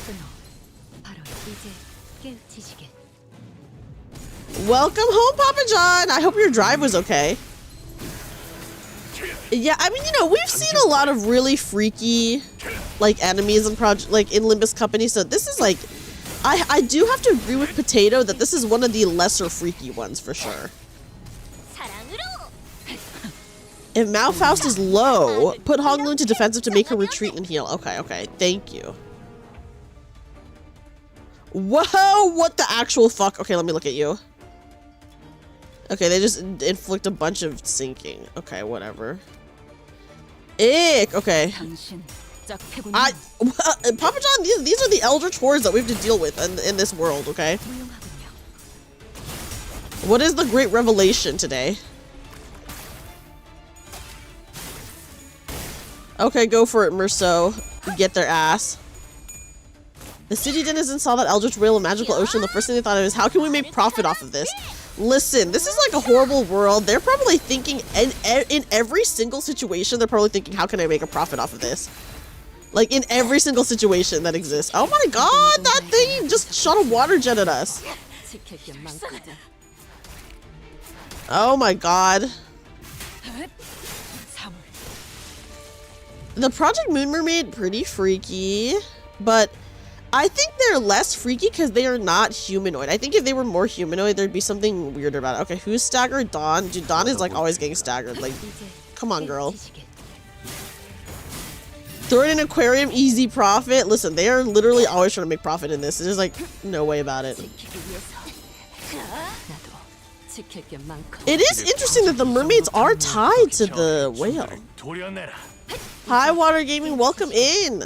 Welcome home, Papa John. I hope your drive was okay. Yeah, I mean, you know, we've seen a lot of really freaky, like, enemies in in Limbus Company. So this is like, I do have to agree with Potato that this is one of the lesser freaky ones for sure. If Malfaust is low, put Honglu into defensive to make her retreat and heal. Okay, okay, thank you. Whoa, what the actual fuck? Okay, let me look at you. Okay, they just inflict a bunch of sinking. Okay, whatever. Ick, okay. Papa John, these are the Elder Tours that we have to deal with in this world, okay? What is the great revelation today? Okay, go for it, Merceau. Get their ass. The city denizens saw that eldritch whale in magical ocean. The first thing they thought of is, how can we make profit off of this? Listen, this is like a horrible world. They're probably thinking, in every single situation, they're probably thinking, how can I make a profit off of this? Like, in every single situation that exists. Oh my god, that thing just shot a water jet at us. Oh my god. The Project Moon Mermaid, pretty freaky, but I think they're less freaky because they are not humanoid. I think if they were more humanoid, there'd be something weird about it. Okay, who's staggered? Dawn? Dude, Dawn is like always getting staggered. Like, come on, girl. Throw in an aquarium, easy profit. Listen, they are literally always trying to make profit in this. There's like no way about it. It is interesting that the mermaids are tied to the whale. Hi, Water Gaming, welcome in.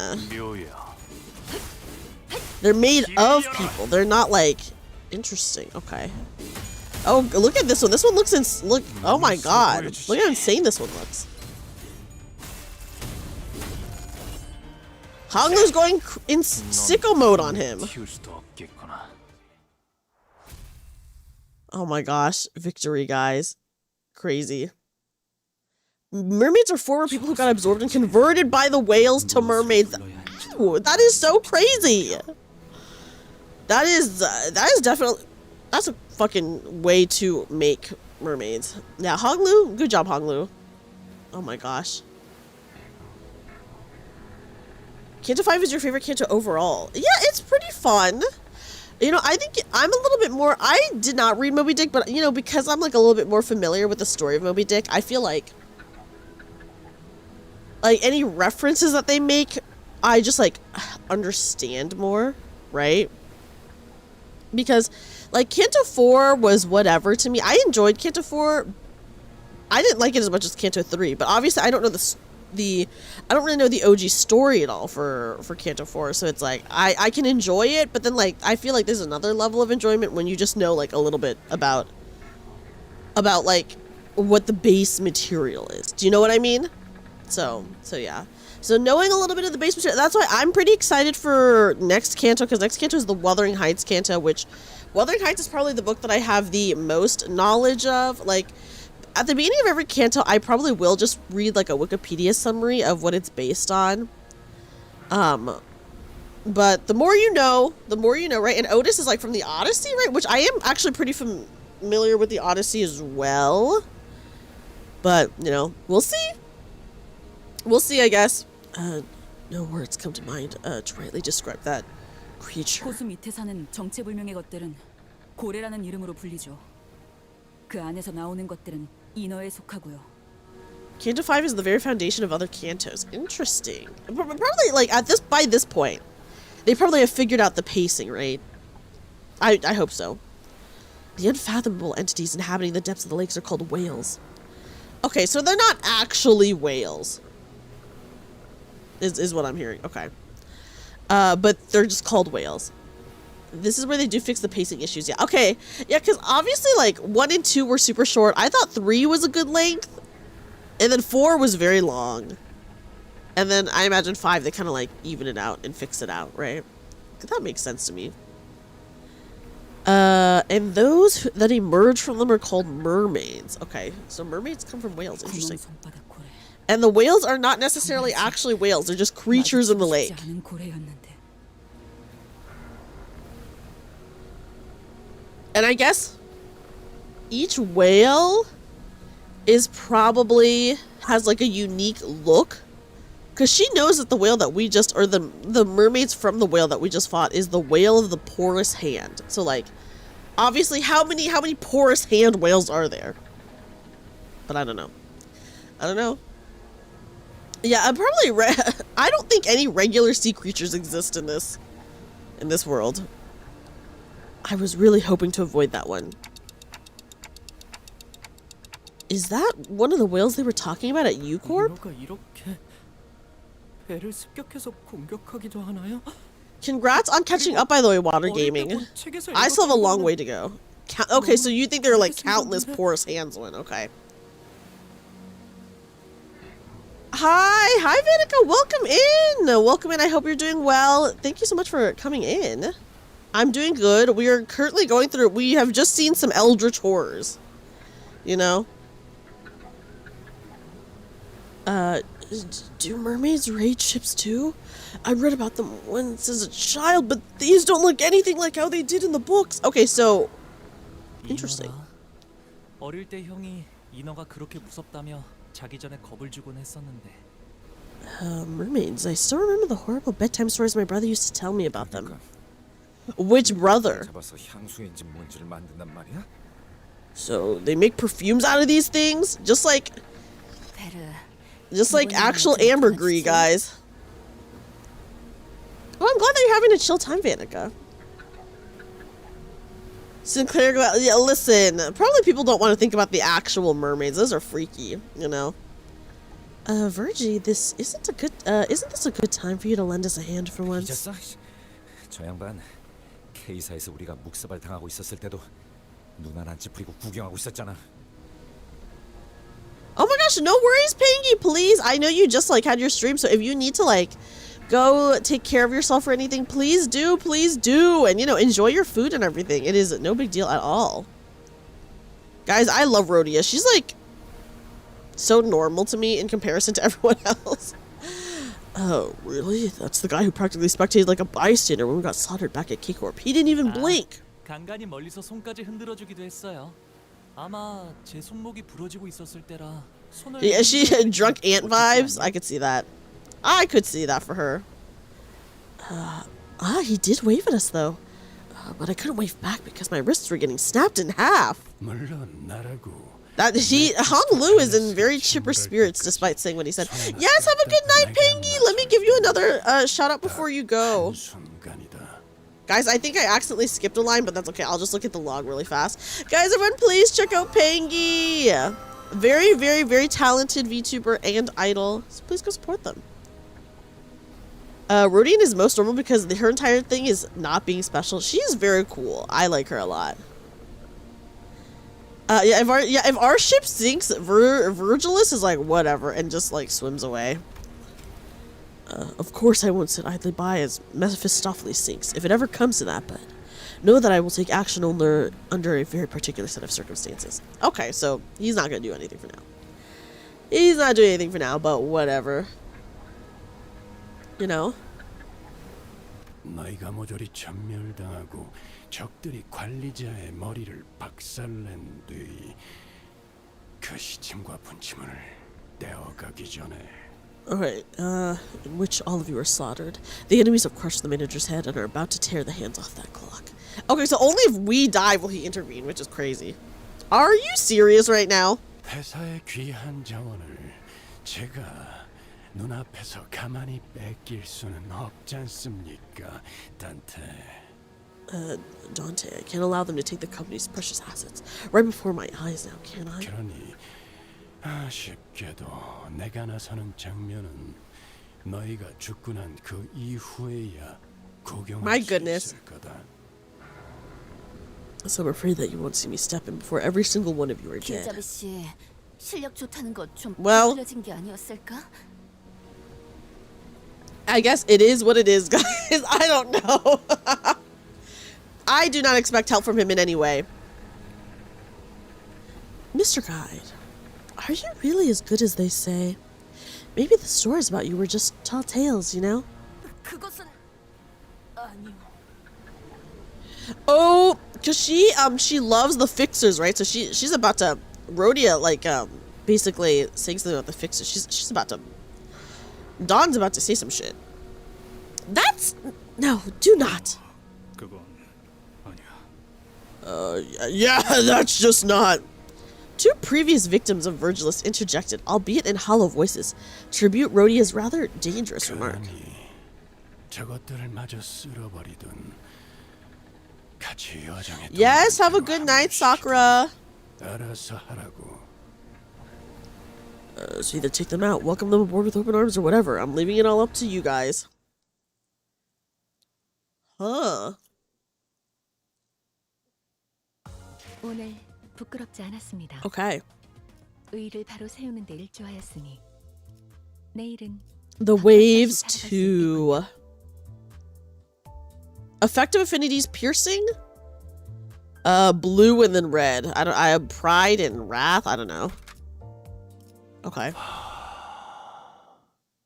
They're made of people. They're not like interesting. Okay. Oh, look at this one. This one looks look. Oh my god. Look how insane this one looks. Honglu's going in sicko mode on him. Oh my gosh. Victory, guys. Crazy. Mermaids are former people who got absorbed and converted by the whales to mermaids. Ow, that is so crazy. That is definitely, that's a fucking way to make mermaids. Yeah, Honglu, good job, Honglu. Oh my gosh. Canto 5 is your favorite Canto overall. Yeah, it's pretty fun. You know, I think I'm a little bit more, I did not read Moby Dick, but you know, because I'm like a little bit more familiar with the story of Moby Dick, I feel like any references that they make, I just like understand more, right? Because like Canto 4 was whatever to me. I enjoyed Canto 4, I didn't like it as much as Canto 3, but obviously I don't know I don't really know the OG story at all for Canto 4, so it's like I can enjoy it, but then like I feel like there's another level of enjoyment when you just know like a little bit about like what the base material is. Do you know what I mean? So yeah. So knowing a little bit of the base material, that's why I'm pretty excited for next Canto, because next Canto is the Wuthering Heights Canto, which Wuthering Heights is probably the book that I have the most knowledge of. Like, at the beginning of every Canto, I probably will just read like a Wikipedia summary of what it's based on. But the more you know, right? And Otis is like from the Odyssey, right? Which I am actually pretty familiar with the Odyssey as well. But, you know, we'll see. We'll see, I guess. No words come to mind to rightly describe that creature. 호수 밑에 사는 정체불명의 것들은 고래라는 이름으로 불리죠. 그 안에서 나오는 것들은 인어에 속하고요. Canto 5 is the very foundation of other cantos. Interesting. Probably, like, by this point, they probably have figured out the pacing, right? I hope so. The unfathomable entities inhabiting the depths of the lakes are called whales. Okay, so they're not actually whales. Is what I'm hearing. Okay. But they're just called whales. This is where they do fix the pacing issues. Yeah, okay. Yeah, because obviously, like, 1 and 2 were super short. I thought 3 was a good length. And then 4 was very long. And then I imagine 5, they kind of, like, even it out and fix it out, right? That makes sense to me. And those that emerge from them are called mermaids. Okay, so mermaids come from whales. Interesting. And the whales are not necessarily actually whales. They're just creatures in the lake. And I guess each whale is probably has like a unique look. Because she knows that the whale that we just, or the mermaids from the whale that we just fought is the whale of the porous hand. So like, obviously how many porous hand whales are there? But I don't know. Yeah, I'm probably I don't think any regular sea creatures exist in this world. I was really hoping to avoid that one. Is that one of the whales they were talking about at CORP? Congrats on catching up, by the way, Water Gaming. I still have a long way to go. Okay, so you think there are like countless porous hands one, okay. Hi Vanica, welcome in. I hope you're doing well. Thank you so much for coming in. I'm doing good. We are currently going through, we have just seen some eldritch horrors, you know. Do mermaids raid ships too? I read about them once as a child, but these don't look anything like how they did in the books. Okay, so interesting. 어릴 때 형이 인어가 그렇게 무섭다며 자기 전에 겁을 주곤 했었는데. Mermaids. I still remember the horrible bedtime stories my brother used to tell me about them. Which brother? So they make perfumes out of these things? Just like actual ambergris, guys. Oh, I'm glad that you're having a chill time, Vanica. Sinclair, yeah, listen. Probably people don't want to think about the actual mermaids. Those are freaky, you know. Virgie, isn't this a good time for you to lend us a hand for once? 저 양반 K사에서 우리가 묵사발 당하고 있었을 때도 눈 안 찌푸리고 구경하고 있었잖아. Oh my gosh, no worries, Pangy, please. I know you just like had your stream, so if you need to like go take care of yourself or anything, please do. And you know, enjoy your food and everything. It is no big deal at all. Guys, I love Rhodia. She's like so normal to me in comparison to everyone else. Oh, really? That's the guy who practically spectated like a bystander when we got slaughtered back at CORP. He didn't even blink. 간간히 멀리서 손까지 흔들어주기도 했어요. 아마 제 손목이 부러지고 있었을 때라 손을. Yeah, she had drunk ant vibes. I could see that. I could see that for her. He did wave at us though. But I couldn't wave back because my wrists were getting snapped in half. 물론 나라고. Hong Lu is in very chipper spirits despite saying what he said. Yes, have a good night, Pangy. Let me give you another shout out before you go. Guys, I think I accidentally skipped a line, but that's okay. I'll just look at the log really fast. Guys, everyone, please check out Pangy. Very, very, very talented VTuber and idol. So please go support them. Rodian is most normal because her entire thing is not being special. She is very cool. I like her a lot. If our ship sinks, Virgilus is like whatever and just like swims away. Of course I won't sit idly by as Mephistopheles sinks, if it ever comes to that, but know that I will take action under a very particular set of circumstances. Okay, so he's not gonna do anything for now. He's not doing anything for now, but whatever. You know? 너희가 모조리 전멸당하고 적들이 관리자의 머리를 박살낸 뒤 그 시침과 분침을 떼어가기 전에 Alright, in which all of you are slaughtered. The enemies have crushed the manager's head and are about to tear the hands off that clock. Okay, so only if we die will he intervene, which is crazy. Are you serious right now? 회사의 귀한 자원을 제가 눈앞에서 가만히 뺏길 수는 없지 않습니까, 단테? Dante, I can't allow them to take the company's precious assets right before my eyes now, can I? 그러니 아쉽게도 내가 나서는 장면은 너희가 죽고 난 그 이후에야 My 구경할 수 goodness. 있을 거다. So I'm afraid that you won't see me step in before every single one of you are dead. 김자비 씨, 실력 좋다는 거 좀 Well. 부풀려진 게 아니었을까? I guess it is what it is, guys. I don't know. I do not expect help from him in any way. Mr. Guide, are you really as good as they say? Maybe the stories about you were just tall tales, you know? 그것은 아니요. Oh, cause she loves the fixers, right? So she's about to Rhodia basically saying something about the fixers. She's about to Dawn's about to say some shit. That's no, do not. 그건 아니야. Yeah, that's just not. Two previous victims of Virgilus interjected, albeit in hollow voices, to tribute Rhodia's rather dangerous remark. 그러니 저것들을 마저 쓸어버리든 같이 여정에 Yes, have a good night, Sakura. 알아서 하라고. So either take them out, welcome them aboard with open arms, or whatever. I'm leaving it all up to you guys. Huh. 오늘 부끄럽지 않았습니다. Okay. 의를 바로 세우는 데 일조하였으니 내일은 The waves too. Effective affinities piercing? Blue and then red. I have pride and wrath. I don't know. Okay.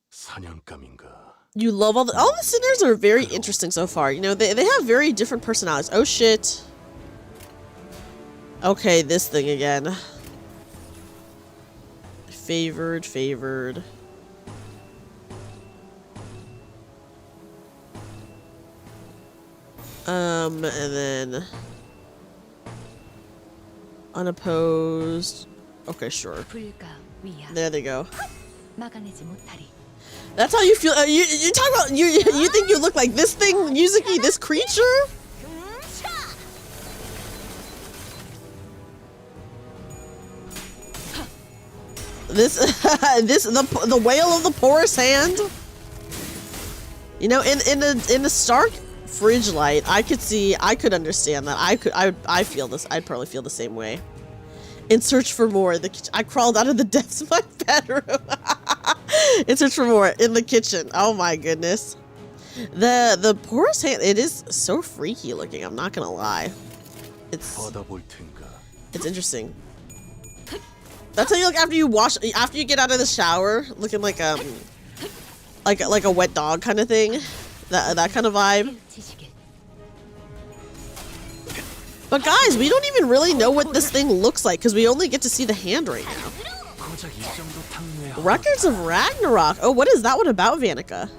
사냥감인가? You love all the sinners are very interesting so far. You know, they have very different personalities. Oh shit. Okay, this thing again. Favored. And then unopposed. Okay, sure. 불가 위야 There they go. 막아내지 못하리. That's how you feel. You talk about you think you look like this thing, Yuzuki, this creature? This the whale of the porous hand. You know, in the stark fridge light, I could understand that. I feel this. I'd probably feel the same way. In search for more, I crawled out of the depths of my bedroom. In search for more in the kitchen. Oh my goodness. The porous hand, it is so freaky looking, I'm not gonna lie. It's interesting. That's how you look after you get out of the shower, looking like a wet dog kind of thing. That kind of vibe. But guys, we don't even really know what this thing looks like because we only get to see the hand right now. Records of Ragnarok. Oh, what is that one about, Vanica?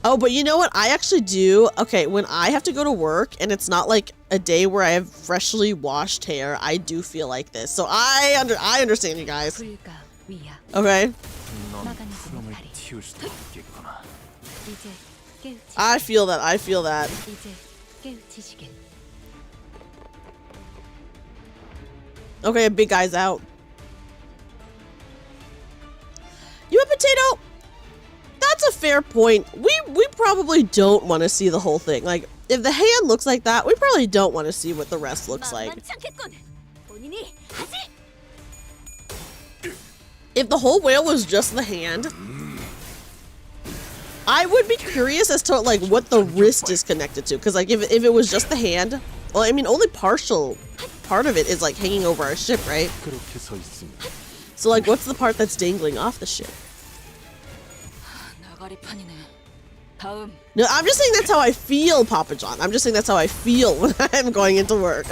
Oh, but you know what? I actually do. Okay, when I have to go to work and it's not like a day where I have freshly washed hair, I do feel like this. So I understand you guys. Okay. I feel that. Okay, a big guy's out. Potato, that's a fair point. We probably don't want to see the whole thing. Like, if the hand looks like that, we probably don't want to see what the rest looks like. If the whole whale was just the hand, I would be curious as to like what the wrist is connected to. Because like if it was just the hand, well, I mean only partial part of it is like hanging over our ship, right? So like what's the part that's dangling off the ship? No, I'm just saying that's how I feel, Papa John. I'm just saying that's how I feel when I'm going into work.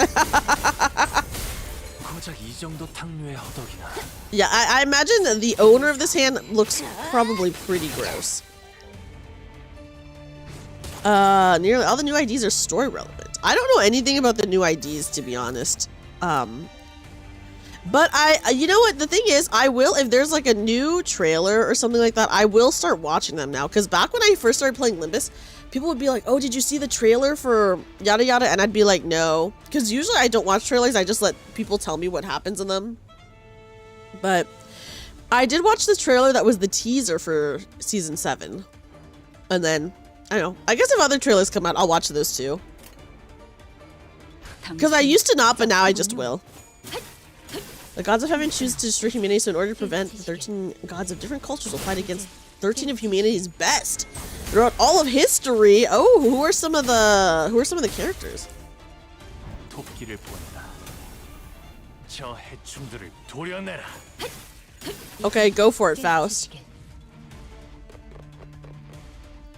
Yeah, I imagine the owner of this hand looks probably pretty gross. Nearly all the new IDs are story relevant. I don't know anything about the new IDs, to be honest. But you know what, the thing is, I will, if there's like a new trailer or something like that, I will start watching them now. Because back when I first started playing Limbus, people would be like, oh, did you see the trailer for yada yada? And I'd be like, no. Because usually I don't watch trailers, I just let people tell me what happens in them. But I did watch the trailer that was the teaser for Season 7. And then, I don't know, I guess if other trailers come out, I'll watch those too. Because I used to not, but now I just will. The gods of heaven choose to destroy humanity, so in order to prevent the 13 gods of different cultures will fight against 13 of humanity's best throughout all of history. Oh, who are some of the characters? Okay, go for it, Faust.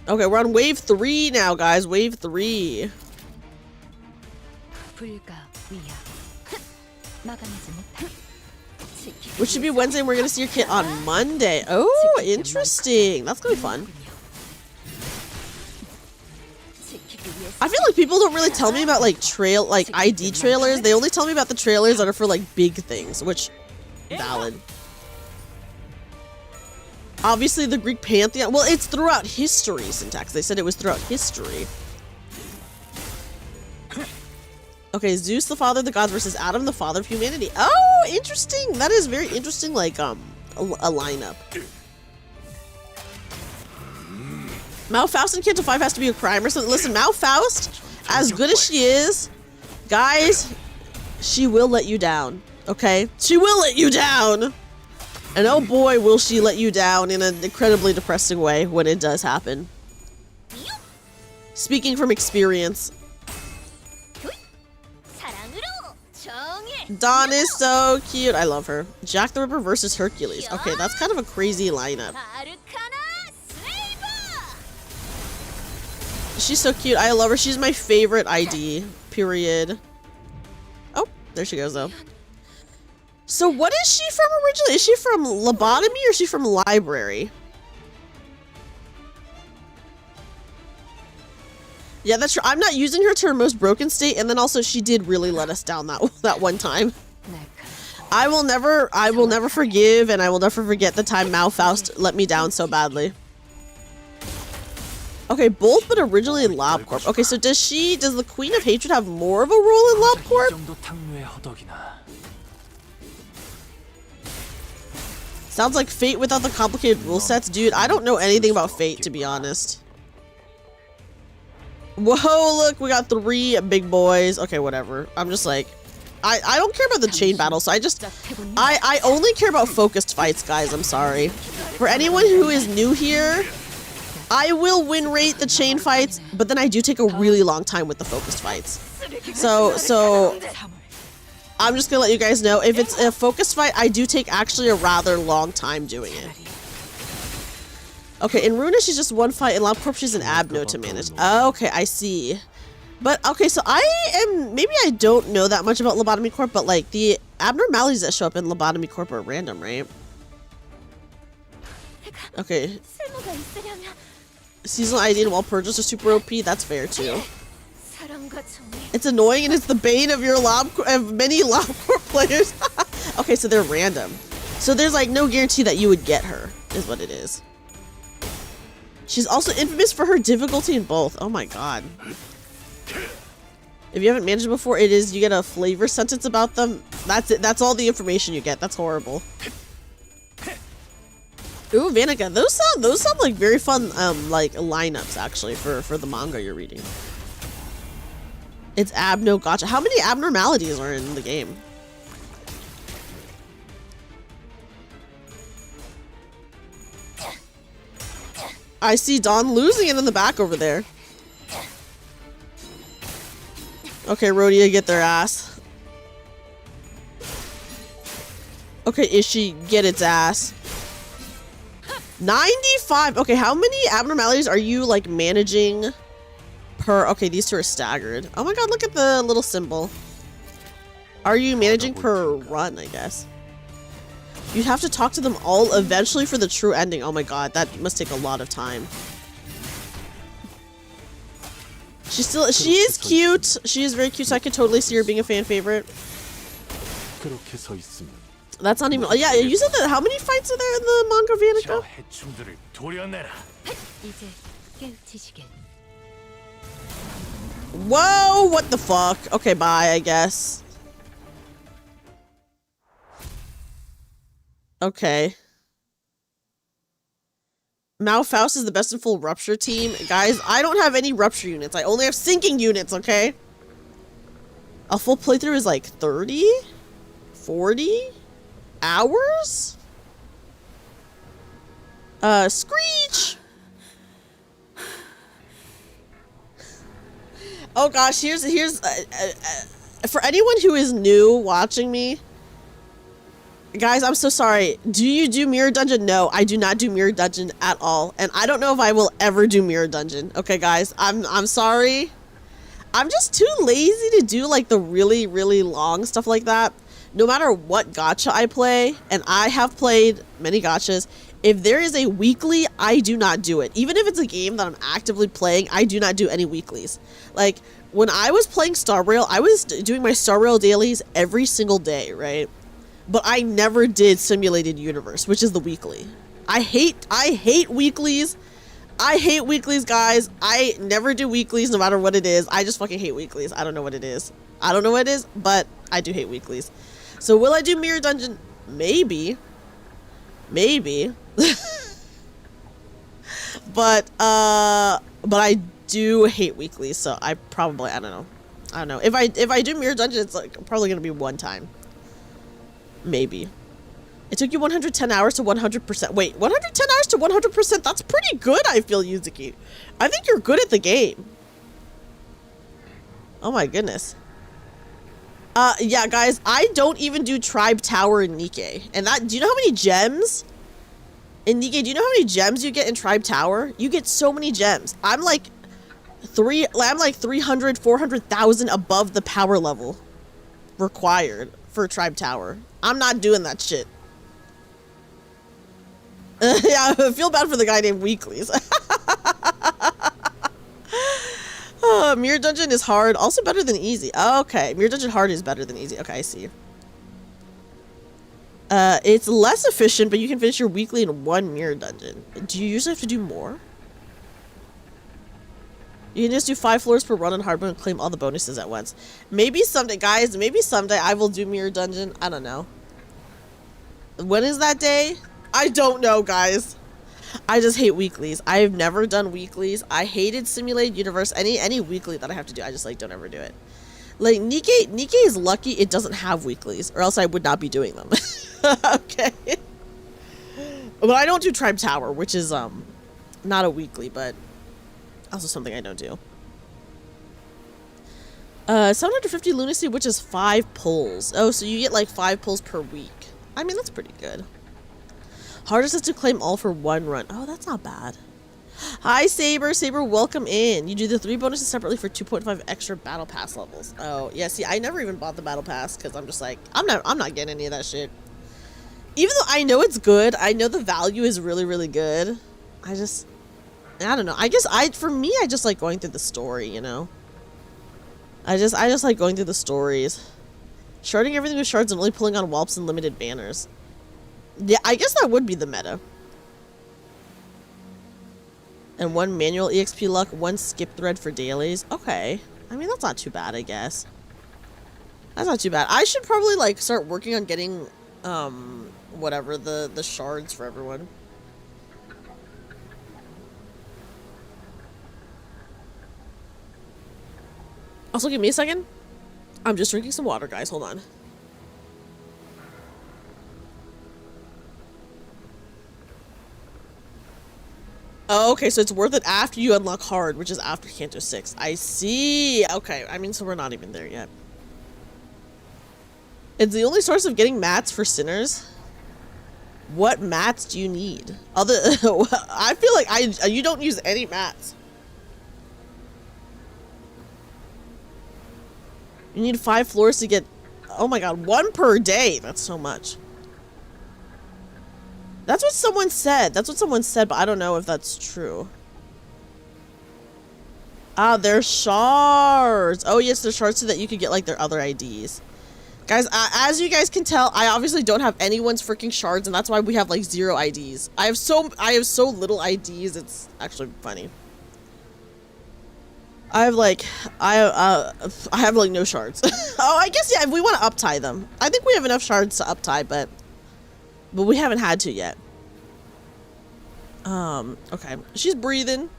Okay, we're on wave 3 now, guys. Wave 3. Which should be Wednesday, and we're gonna see your kit on Monday. Oh, interesting. That's gonna be fun. I feel like people don't really tell me about like ID trailers. They only tell me about the trailers that are for like big things, which valid. Obviously the Greek pantheon. Well, it's throughout history, Syntax. They said it was throughout history. Okay, Zeus the father of the gods versus Adam the father of humanity. Oh, interesting. That is very interesting, like, a lineup. Malfaust in Canto 5 has to be a crime or something. Listen, Malfaust, as good as she is, guys, she will let you down, okay? She will let you down! And oh boy, will she let you down in an incredibly depressing way when it does happen. Speaking from experience. Dawn is so cute. I love her. Jack the Ripper versus Hercules. Okay, that's kind of a crazy lineup. She's so cute. I love her. She's my favorite ID. Period. Oh, there she goes, though. So what is she from originally? Is she from Lobotomy or is she from Library? Yeah, that's true. I'm not using her to her most broken state, and then also she did really let us down that one time. I will never forgive, and I will never forget the time Malfaust let me down so badly. Okay, both but originally in LabCorp. Okay, so does the Queen of Hatred have more of a role in LabCorp? Sounds like Fate without the complicated rule sets. Dude, I don't know anything about Fate, to be honest. Whoa, look, we got 3 big boys. Okay, whatever. I'm just like, I don't care about the chain battle, so I only care about focused fights, guys. I'm sorry. For anyone who is new here, I will win rate the chain fights, but then I do take a really long time with the focused fights. So I'm just gonna let you guys know, if it's a focused fight, I do take actually a rather long time doing it. Okay, in Runa, she's just one fight. In LabCorp, she's an Abno to manage. Okay, I see. But, okay, so maybe I don't know that much about Lobotomy Corp, but, like, the abnormalities that show up in Lobotomy Corp are random, right? Okay. Seasonal ID and wall purges are super OP. That's fair, too. It's annoying, and it's the bane of many LabCorp players. Okay, so they're random. So there's, like, no guarantee that you would get her, is what it is. She's also infamous for her difficulty in both. Oh my god. If you haven't managed it before, you get a flavor sentence about them. That's it. That's all the information you get. That's horrible. Ooh, Vanica. Those sound like very fun like lineups actually for the manga you're reading. It's abno gacha. How many abnormalities are in the game? I see Dawn losing it in the back over there. Okay, Rhodia, get their ass. Okay, Ishi, get its ass. 95. Okay, how many abnormalities are you like managing per? Okay, these two are staggered. Oh my god, look at the little symbol. Are you managing per run, I guess? You'd have to talk to them all eventually for the true ending. Oh my god, that must take a lot of time. She is cute. She is very cute, so I could totally see her being a fan favorite. That's not even, yeah, you said that. How many fights are there in the manga, Vanica? 이제 깨우치시길. Whoa, what the fuck? Okay, bye, I guess. Okay. Mao Faust is the best in full rupture team. Guys, I don't have any rupture units. I only have sinking units, okay? A full playthrough is like 30? 40 hours? Screech! Oh gosh, here's for anyone who is new watching me, guys, I'm so sorry. Do you do Mirror Dungeon? No, I do not do Mirror Dungeon at all. And I don't know if I will ever do Mirror Dungeon. Okay, guys, I'm sorry. I'm just too lazy to do like the really, really long stuff like that. No matter what gacha I play, and I have played many gachas, if there is a weekly, I do not do it. Even if it's a game that I'm actively playing, I do not do any weeklies. Like, when I was playing Star Rail, I was doing my Star Rail dailies every single day, right? But I never did Simulated Universe, which is the weekly. I hate weeklies. I hate weeklies, guys. I never do weeklies no matter what it is. I just fucking hate weeklies. I don't know what it is. I don't know what it is, but I do hate weeklies. So will I do Mirror Dungeon? Maybe. Maybe. But I do hate weeklies, so I don't know. I don't know. If I do Mirror Dungeon, it's like probably gonna be one time. Maybe. It took you 110 hours to 100%. Wait, 110 hours to 100%? That's pretty good, I feel, Yuzuki. I think you're good at the game. Oh my goodness. Yeah, guys, I don't even do Tribe Tower in Nikkei. And that, do you know how many gems? In Nikkei, do you know how many gems you get in Tribe Tower? You get so many gems. I'm like 300, 400,000 above the power level required for Tribe Tower. I'm not doing that shit. Yeah, I feel bad for the guy named Weeklies. Mirror Dungeon is hard. Also better than easy. Okay, Mirror Dungeon hard is better than easy. Okay, I see. It's less efficient, but you can finish your weekly in one Mirror Dungeon. Do you usually have to do more? You can just do 5 floors per run on hard mode and claim all the bonuses at once. Maybe someday, guys, maybe someday I will do Mirror Dungeon. I don't know. When is that day? I don't know, guys. I just hate weeklies. I've never done weeklies. I hated Simulated Universe. Any weekly that I have to do, I just like don't ever do it. Like Nikkei is lucky it doesn't have weeklies, or else I would not be doing them. Okay. But I don't do Tribe Tower, which is not a weekly, but also something I don't do. 750 lunacy, which is 5 pulls. Oh, so you get like 5 pulls per week. I mean, that's pretty good. Hardest is to claim all for 1 run. Oh, that's not bad. Hi, Saber. Saber, welcome in. You do the 3 bonuses separately for 2.5 extra battle pass levels. Oh, yeah. See, I never even bought the battle pass because I'm just like, I'm not getting any of that shit. Even though I know it's good, I know the value is really, really good. I don't know. I guess for me, I just like going through the story, you know? I just like going through the stories. Sharding everything with shards and only pulling on whelps and limited banners. Yeah, I guess that would be the meta. And 1 manual EXP luck, 1 skip thread for dailies. Okay. I mean, that's not too bad, I guess. That's not too bad. I should probably, like, start working on getting, whatever, the shards for everyone. Also, give me a second. I'm just drinking some water, guys. Hold on. Oh, okay, so it's worth it after you unlock hard, which is after Canto 6. I see. Okay, I mean, so we're not even there yet. It's the only source of getting mats for sinners. What mats do you need? Other, I feel like you don't use any mats. You need 5 floors to get, oh my god, 1 per day. That's so much. That's what someone said. That's what someone said, but I don't know if that's true. Ah, they're shards. Oh yes, they're shards so that you could get like their other IDs. Guys, as you guys can tell, I obviously don't have anyone's freaking shards, and that's why we have like 0 IDs. I have so little IDs. It's actually funny. I have like no shards. Oh, I guess yeah. If we want to uptie them, I think we have enough shards to uptie, but we haven't had to yet. Okay, she's breathing.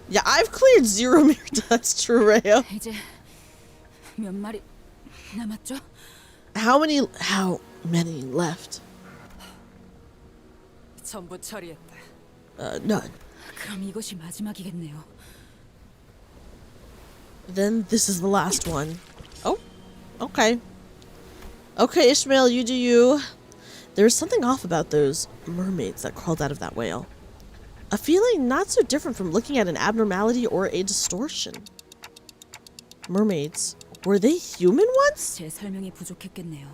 Yeah, I've cleared 0 mirror. That's true, Rayo. 이제 몇 마리 남았죠? How many left? 전부 처리했다. None. 그럼 이것이 마지막이겠네요. Then this is the last one. Oh, okay. Okay, Ishmael, you do you. There's something off about those mermaids that crawled out of that whale. A feeling not so different from looking at an abnormality or a distortion. Mermaids. Were they human once? 제 설명이 부족했겠네요.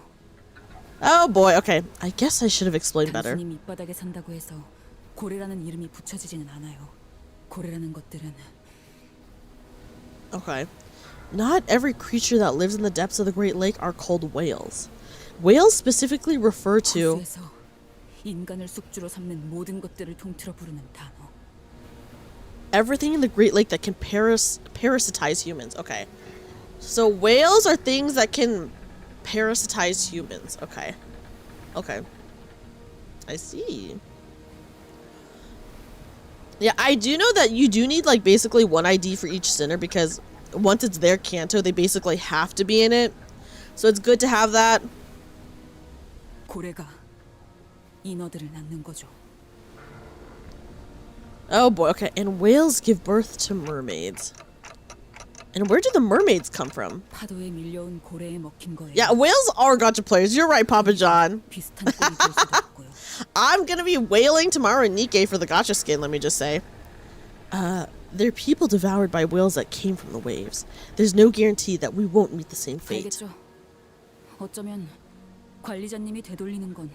Oh boy, okay. I guess I should have explained better. 단순히 밑바닥에 산다고 해서 고래라는 이름이 붙여지지는 않아요. 고래라는 것들은 Okay. Not every creature that lives in the depths of the Great Lake are called whales. Whales specifically refer to... 호수에서 인간을 숙주로 삼는 모든 것들을 통틀어 부르는 단어. Everything in the Great Lake that can parasitize humans. Okay. So whales are things that can parasitize humans. Okay. Okay. I see. Yeah, I do know that you do need like basically 1 ID for each sinner because once it's their Canto, they basically have to be in it. So it's good to have that. 고래가 인어들을 낳는 거죠. Oh boy, okay. And whales give birth to mermaids. And where do the mermaids come from? 파도에 밀려온 고래에 먹힌 거예요. Yeah, whales are gacha players. You're right, Papa John. 비슷한 꼴이 될 수도 있고요. I'm gonna be whaling tomorrow in Nikkei for the gacha skin, let me just say. They're people devoured by whales that came from the waves. There's no guarantee that we won't meet the same fate. 알겠죠. 어쩌면 관리자님이 되돌리는 건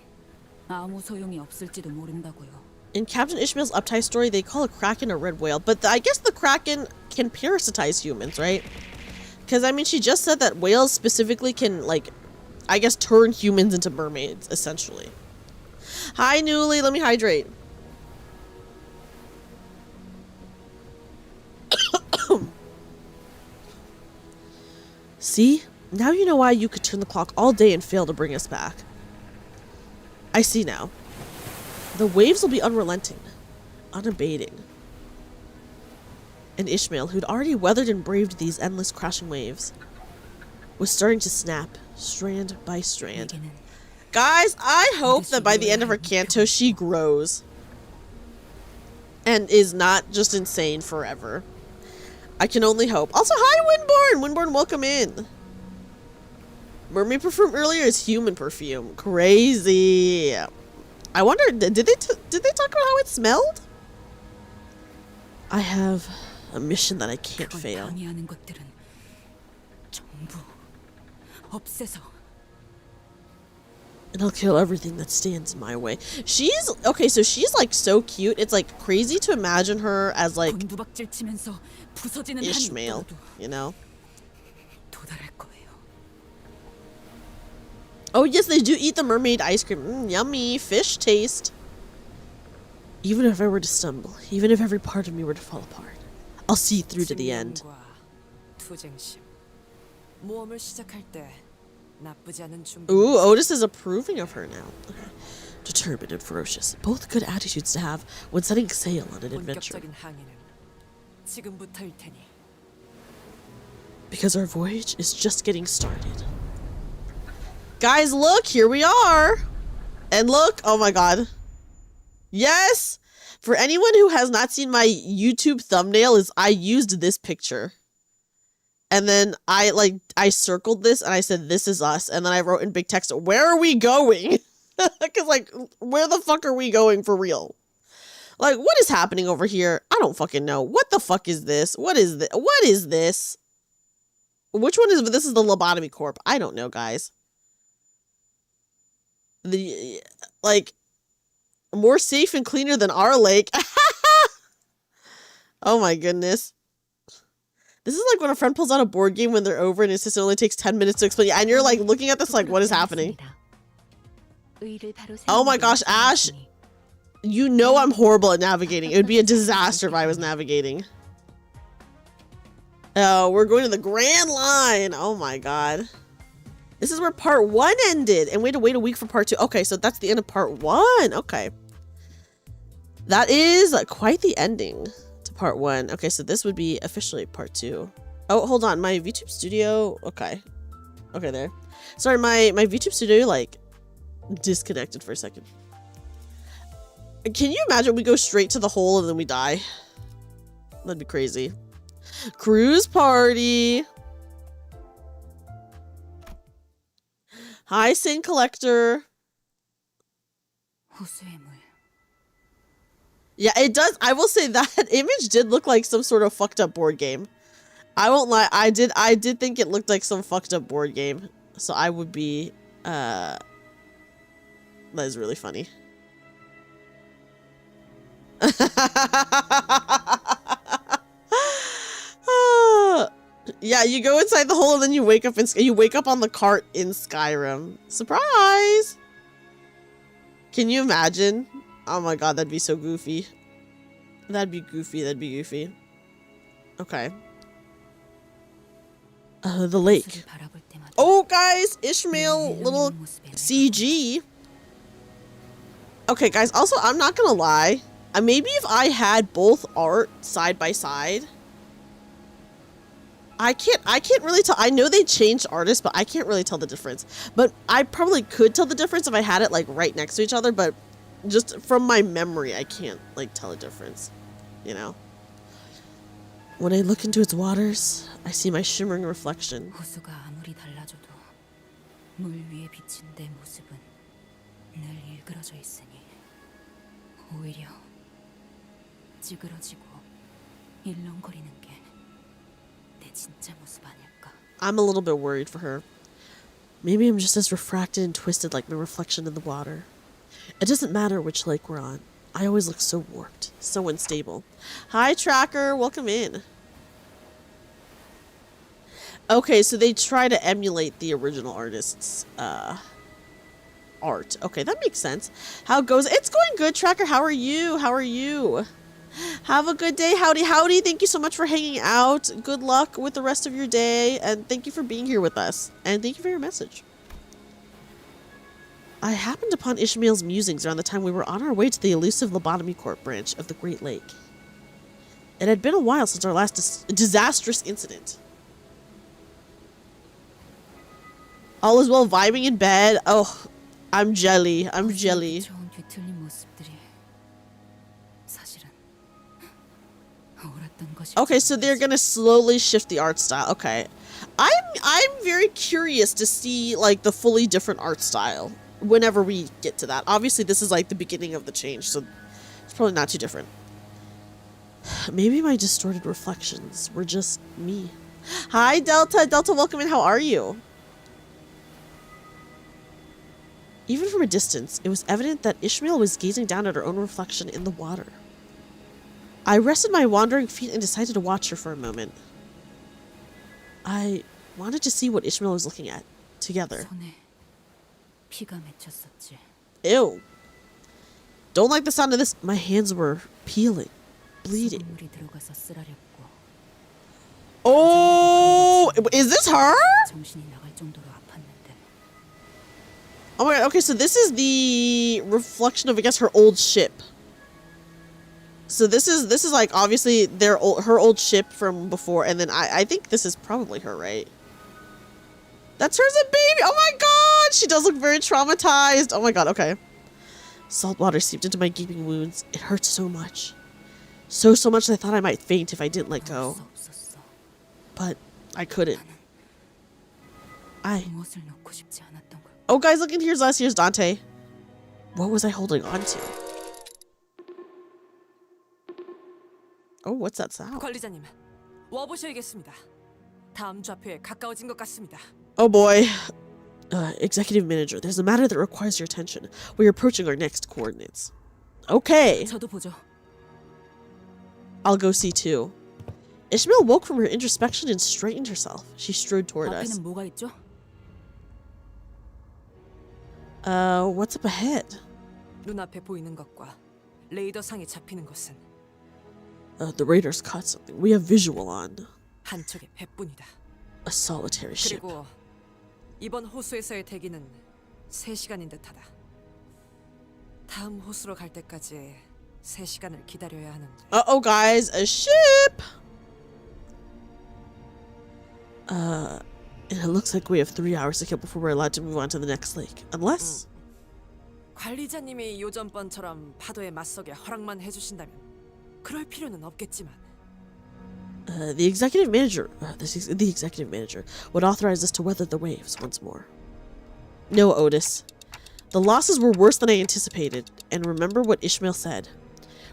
아무 소용이 없을지도 모른다고요. In Captain Ishmael's uptie story, they call a kraken a red whale, but I guess the kraken can parasitize humans, right? Because, I mean, she just said that whales specifically can, like, I guess turn humans into mermaids, essentially. Hi, Newly, let me hydrate. See? Now you know why you could turn the clock all day and fail to bring us back. I see now. The waves will be unrelenting, unabating. And Ishmael, who'd already weathered and braved these endless crashing waves, was starting to snap, strand by strand. Guys, I hope that by the end of her Canto, she grows. And is not just insane forever. I can only hope. Also, hi, Winborn! Winborn, welcome in. Mermaid perfume earlier is human perfume. Crazy. I wonder, did they talk about how it smelled? I have a mission that I can't fail. 방해하는 것들은 전부 없애서. And I'll kill everything that stands in my way. She's, okay, so she's like so cute. It's like crazy to imagine her as like 곤두박질 치면서 부서지는 한이 Ishmael, 있더라도 you know? 도달할 거예요. Oh yes, they do eat the mermaid ice cream. Yummy fish taste. Even if I were to stumble, even if every part of me were to fall apart, I'll see through to the end. 집념과 투쟁심. 모험을 시작할 때 나쁘지 않은 준비. Ooh, Otis is approving of her now. Okay. Determined and ferocious, both good attitudes to have when setting sail on an adventure. 본격적인 항해는 지금부터일 테니. Because our voyage is just getting started. Guys, look, here we are. And look, oh my god. Yes! For anyone who has not seen my YouTube thumbnail, is I used this picture. And then I circled this and I said, this is us. And then I wrote in big text, where are we going? Because, like, where the fuck are we going for real? Like, what is happening over here? I don't fucking know. What the fuck is this? What is this? What is this? Which one is this? Is the Lobotomy Corp? I don't know, guys. The, like, more safe and cleaner than our lake. Oh my goodness. This is like when a friend pulls out a board game when they're over and it only takes 10 minutes to explain. And you're like looking at this like, what is happening? Oh my gosh, Ash. You know I'm horrible at navigating. It would be a disaster if I was navigating. Oh, we're going to the Grand Line. Oh my god. This is where part 1 ended. And we had to wait a week for part 2. Okay, so that's the end of part 1. Okay. That is quite the ending to part 1. Okay, so this would be officially part 2. Oh, hold on. My VTube studio. Okay. Okay, there. Sorry, my VTube studio, like, disconnected for a second. Can you imagine we go straight to the hole and then we die? That'd be crazy. Cruise party. Hi, Saint Collector. Yeah, it does. I will say that image did look like some sort of fucked up board game. I won't lie. I did think it looked like some fucked up board game. So I would be, that is really funny. Yeah, you go inside the hole and then you wake up on the cart in Skyrim. Surprise! Can you imagine? Oh my god, that'd be so goofy. That'd be goofy. That'd be goofy. Okay. The lake. Oh, guys, Ishmael, little CG. Okay, guys. Also, I'm not gonna lie. Maybe if I had both art side by side. I can't really tell. I know they changed artists, but I can't really tell the difference. But I probably could tell the difference if I had it like right next to each other, but just from my memory, I can't like tell a difference, you know? When I look into its waters, I see my shimmering reflection. I'm a little bit worried for her. Maybe I'm just as refracted and twisted like my reflection in the water. It doesn't matter which lake we're on. I always look so warped, so unstable. Hi, Tracker. Welcome in. Okay, so they try to emulate the original artist's art. Okay, that makes sense. How it goes? It's going good, Tracker. How are you? How are you? Have a good day. Howdy, howdy. Thank you so much for hanging out. Good luck with the rest of your day. And thank you for being here with us. And thank you for your message. I happened upon Ishmael's musings around the time we were on our way to the elusive Lobotomy Corp branch of the Great Lake. It had been a while since our last disastrous incident. All is well, vibing in bed. Oh, I'm jelly. I'm jelly. Okay, so they're gonna slowly shift the art style. Okay, I'm very curious to see like the fully different art style whenever we get to that. Obviously, this is like the beginning of the change, so it's probably not too different. Maybe my distorted reflections were just me. Hi, Delta. Delta, welcome in. How are you? Even from a distance, it was evident that Ishmael was gazing down at her own reflection in the water. I rested my wandering feet and decided to watch her for a moment. I wanted to see what Ishmael was looking at, together. Ew. Don't like the sound of this. My hands were peeling, bleeding. Oh, is this her? Oh my god, okay, so this is the reflection of, I guess, her old ship. So this is like obviously her old ship from before, and then I think this is probably her, right? That's her as a baby. Oh my god, she does look very traumatized. Oh my god. Okay. Salt water seeped into my gaping wounds. It hurts so much, so much that I thought I might faint if I didn't let go. But I couldn't. Oh guys, look, and here's last year's Dante. What was I holding on to? Oh, what's that sound? 관리자님, 와보셔야겠습니다. 다음 좌표에 가까워진 것 같습니다. Oh boy. Executive manager, there's a matter that requires your attention. We're approaching our next coordinates. Okay. 저도 보죠. I'll go see too. Ishmael woke from her introspection and straightened herself. She strode toward us. 앞에는 뭐가 있죠? What's up ahead? 눈앞에 보이는 것과 레이더 상에 잡히는 것은 The raiders caught something. We have visual on. 한쪽의 배뿐이다. A solitary ship. 그리고 이번 호수에서의 대기는 3시간인 듯하다. 다음 호수로 갈 때까지 3시간을 기다려야 하는데. Uh-oh, guys. A ship! And it looks like we have 3 hours to kill before we're allowed to move on to the next lake. Unless... 관리자님이 요전번처럼 파도에 맞서게 허락만 해주신다면 그럴 필요는 없겠지만. The executive manager would authorize us to weather the waves once more. No, Otis. The losses were worse than I anticipated, and remember what Ishmael said.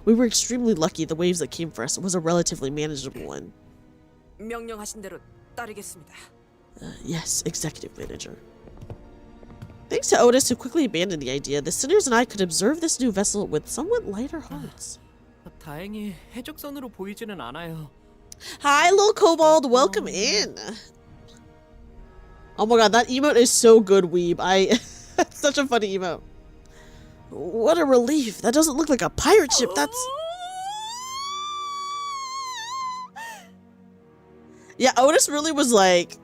We were extremely lucky the waves that came for us was a relatively manageable one. 명령하신 대로 따르겠습니다. Yes, executive manager. Thanks to Otis, who quickly abandoned the idea, the sinners and I could observe this new vessel with somewhat lighter hearts. 다행히 해적선으로 보이지는 않아요. Hi, little kobold. Welcome in. Oh my god, that emote is so good, weeb. That's such a funny emote. What a relief. That doesn't look like a pirate ship. That's... Yeah, Otis really was like,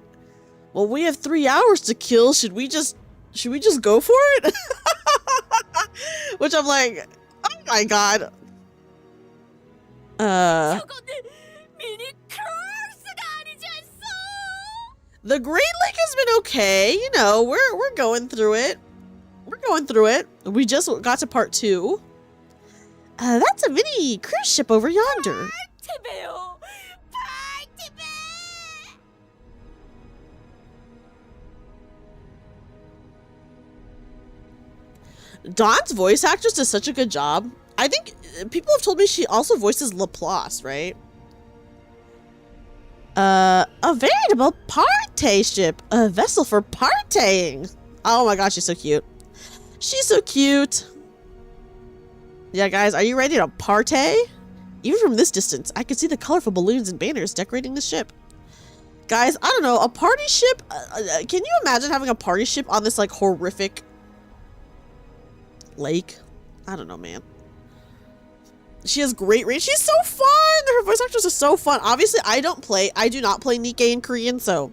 well, we have 3 hours to kill. Should we just go for it? Which I'm like, oh my god. The Great Lake has been okay. You know, we're going through it. We're going through it. We just got to part 2. That's a mini cruise ship over yonder. Dawn's voice actress does such a good job. I think people have told me she also voices Laplace, right? A veritable party ship. A vessel for partying. Oh my gosh, she's so cute. She's so cute. Yeah, guys, are you ready to party? Even from this distance, I can see the colorful balloons and banners decorating the ship. Guys, I don't know, a party ship? Can you imagine having a party ship on this, like, horrific lake? I don't know, man. She has great range. She's so fun. Her voice actress is so fun. Obviously, I do not play Nikkei in Korean, so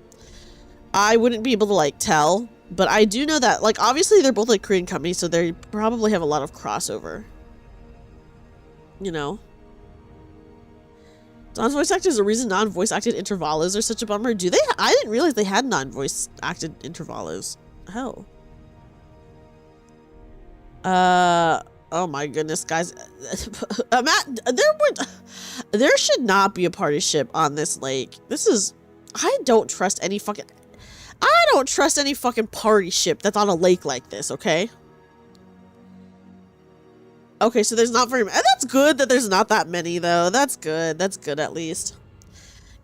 I wouldn't be able to, like, tell. But I do know that, like, obviously they're both, like, Korean companies, so they probably have a lot of crossover. You know? Non-voice actors, the reason non-voice acted intervalos are such a bummer. Do they? I didn't realize they had non-voice acted intervalos. Hell. Oh my goodness, guys. Matt, there should not be a party ship on this lake. I don't trust any fucking party ship that's on a lake like this, okay? Okay, so there's not very many. That's good that there's not that many, though. That's good. That's good, at least.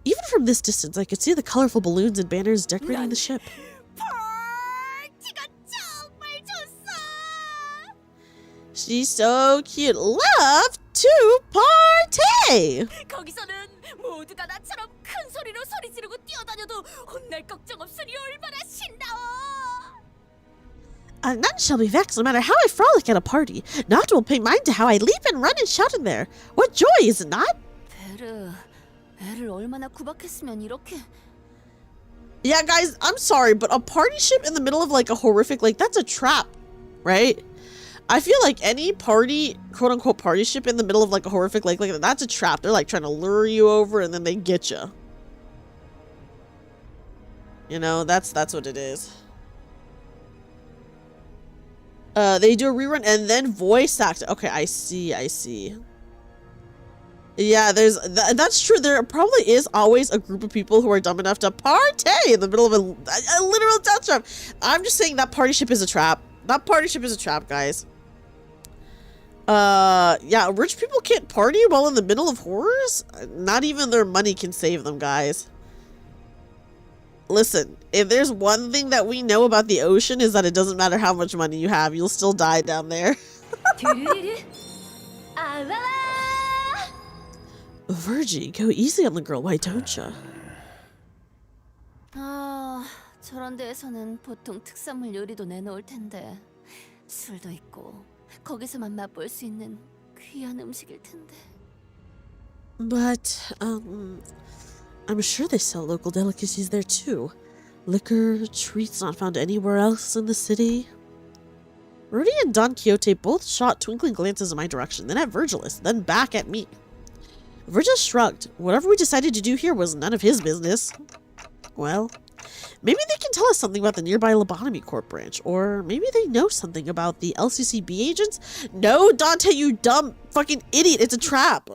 Even from this distance, I could see the colorful balloons and banners decorating the ship. She's so cute. Love to party! 거기서는 모두가 나처럼 큰 소리로 소리 지르고 뛰어다녀도 혼날 걱정 없으니 얼마나 신나워! None shall be vexed, no matter how I frolic at a party. Not will pay mind to how I leap and run and shout in there. What joy, is it not? 베르, 애를 얼마나 구박했으면 이렇게... Yeah, guys, I'm sorry, but a party ship in the middle of, like, a horrific, like, that's a trap, right? I feel like any party, quote unquote party ship in the middle of like a horrific lake like that, that's a trap. They're like trying to lure you over and then they get you. You know, that's what it is. They do a rerun and then voice act. Okay, I see. Yeah, that's true. There probably is always a group of people who are dumb enough to party in the middle of a literal death trap. I'm just saying that party ship is a trap. That party ship is a trap, guys. Yeah, rich people can't party while in the middle of horrors? Not even their money can save them, guys. Listen, if there's one thing that we know about the ocean is that it doesn't matter how much money you have, you'll still die down there. Virgie, go easy on the girl, why don't ya? 아, 저런 데에서는 보통 특산물 요리도 내놓을 텐데 술도 있고 거기서만 맛볼 수 있는 귀한 음식일 텐데. But, I'm sure they sell local delicacies there too. Liquor, treats not found anywhere else in the city. Rudy and Don Quixote both shot twinkling glances in my direction, then at Virgilus, then back at me. Virgil shrugged. Whatever we decided to do here was none of his business. Well, maybe they can tell us something about the nearby Lobotomy Corp branch, or maybe they know something about the LCCB agents? No, Dante, you dumb fucking idiot, it's a trap.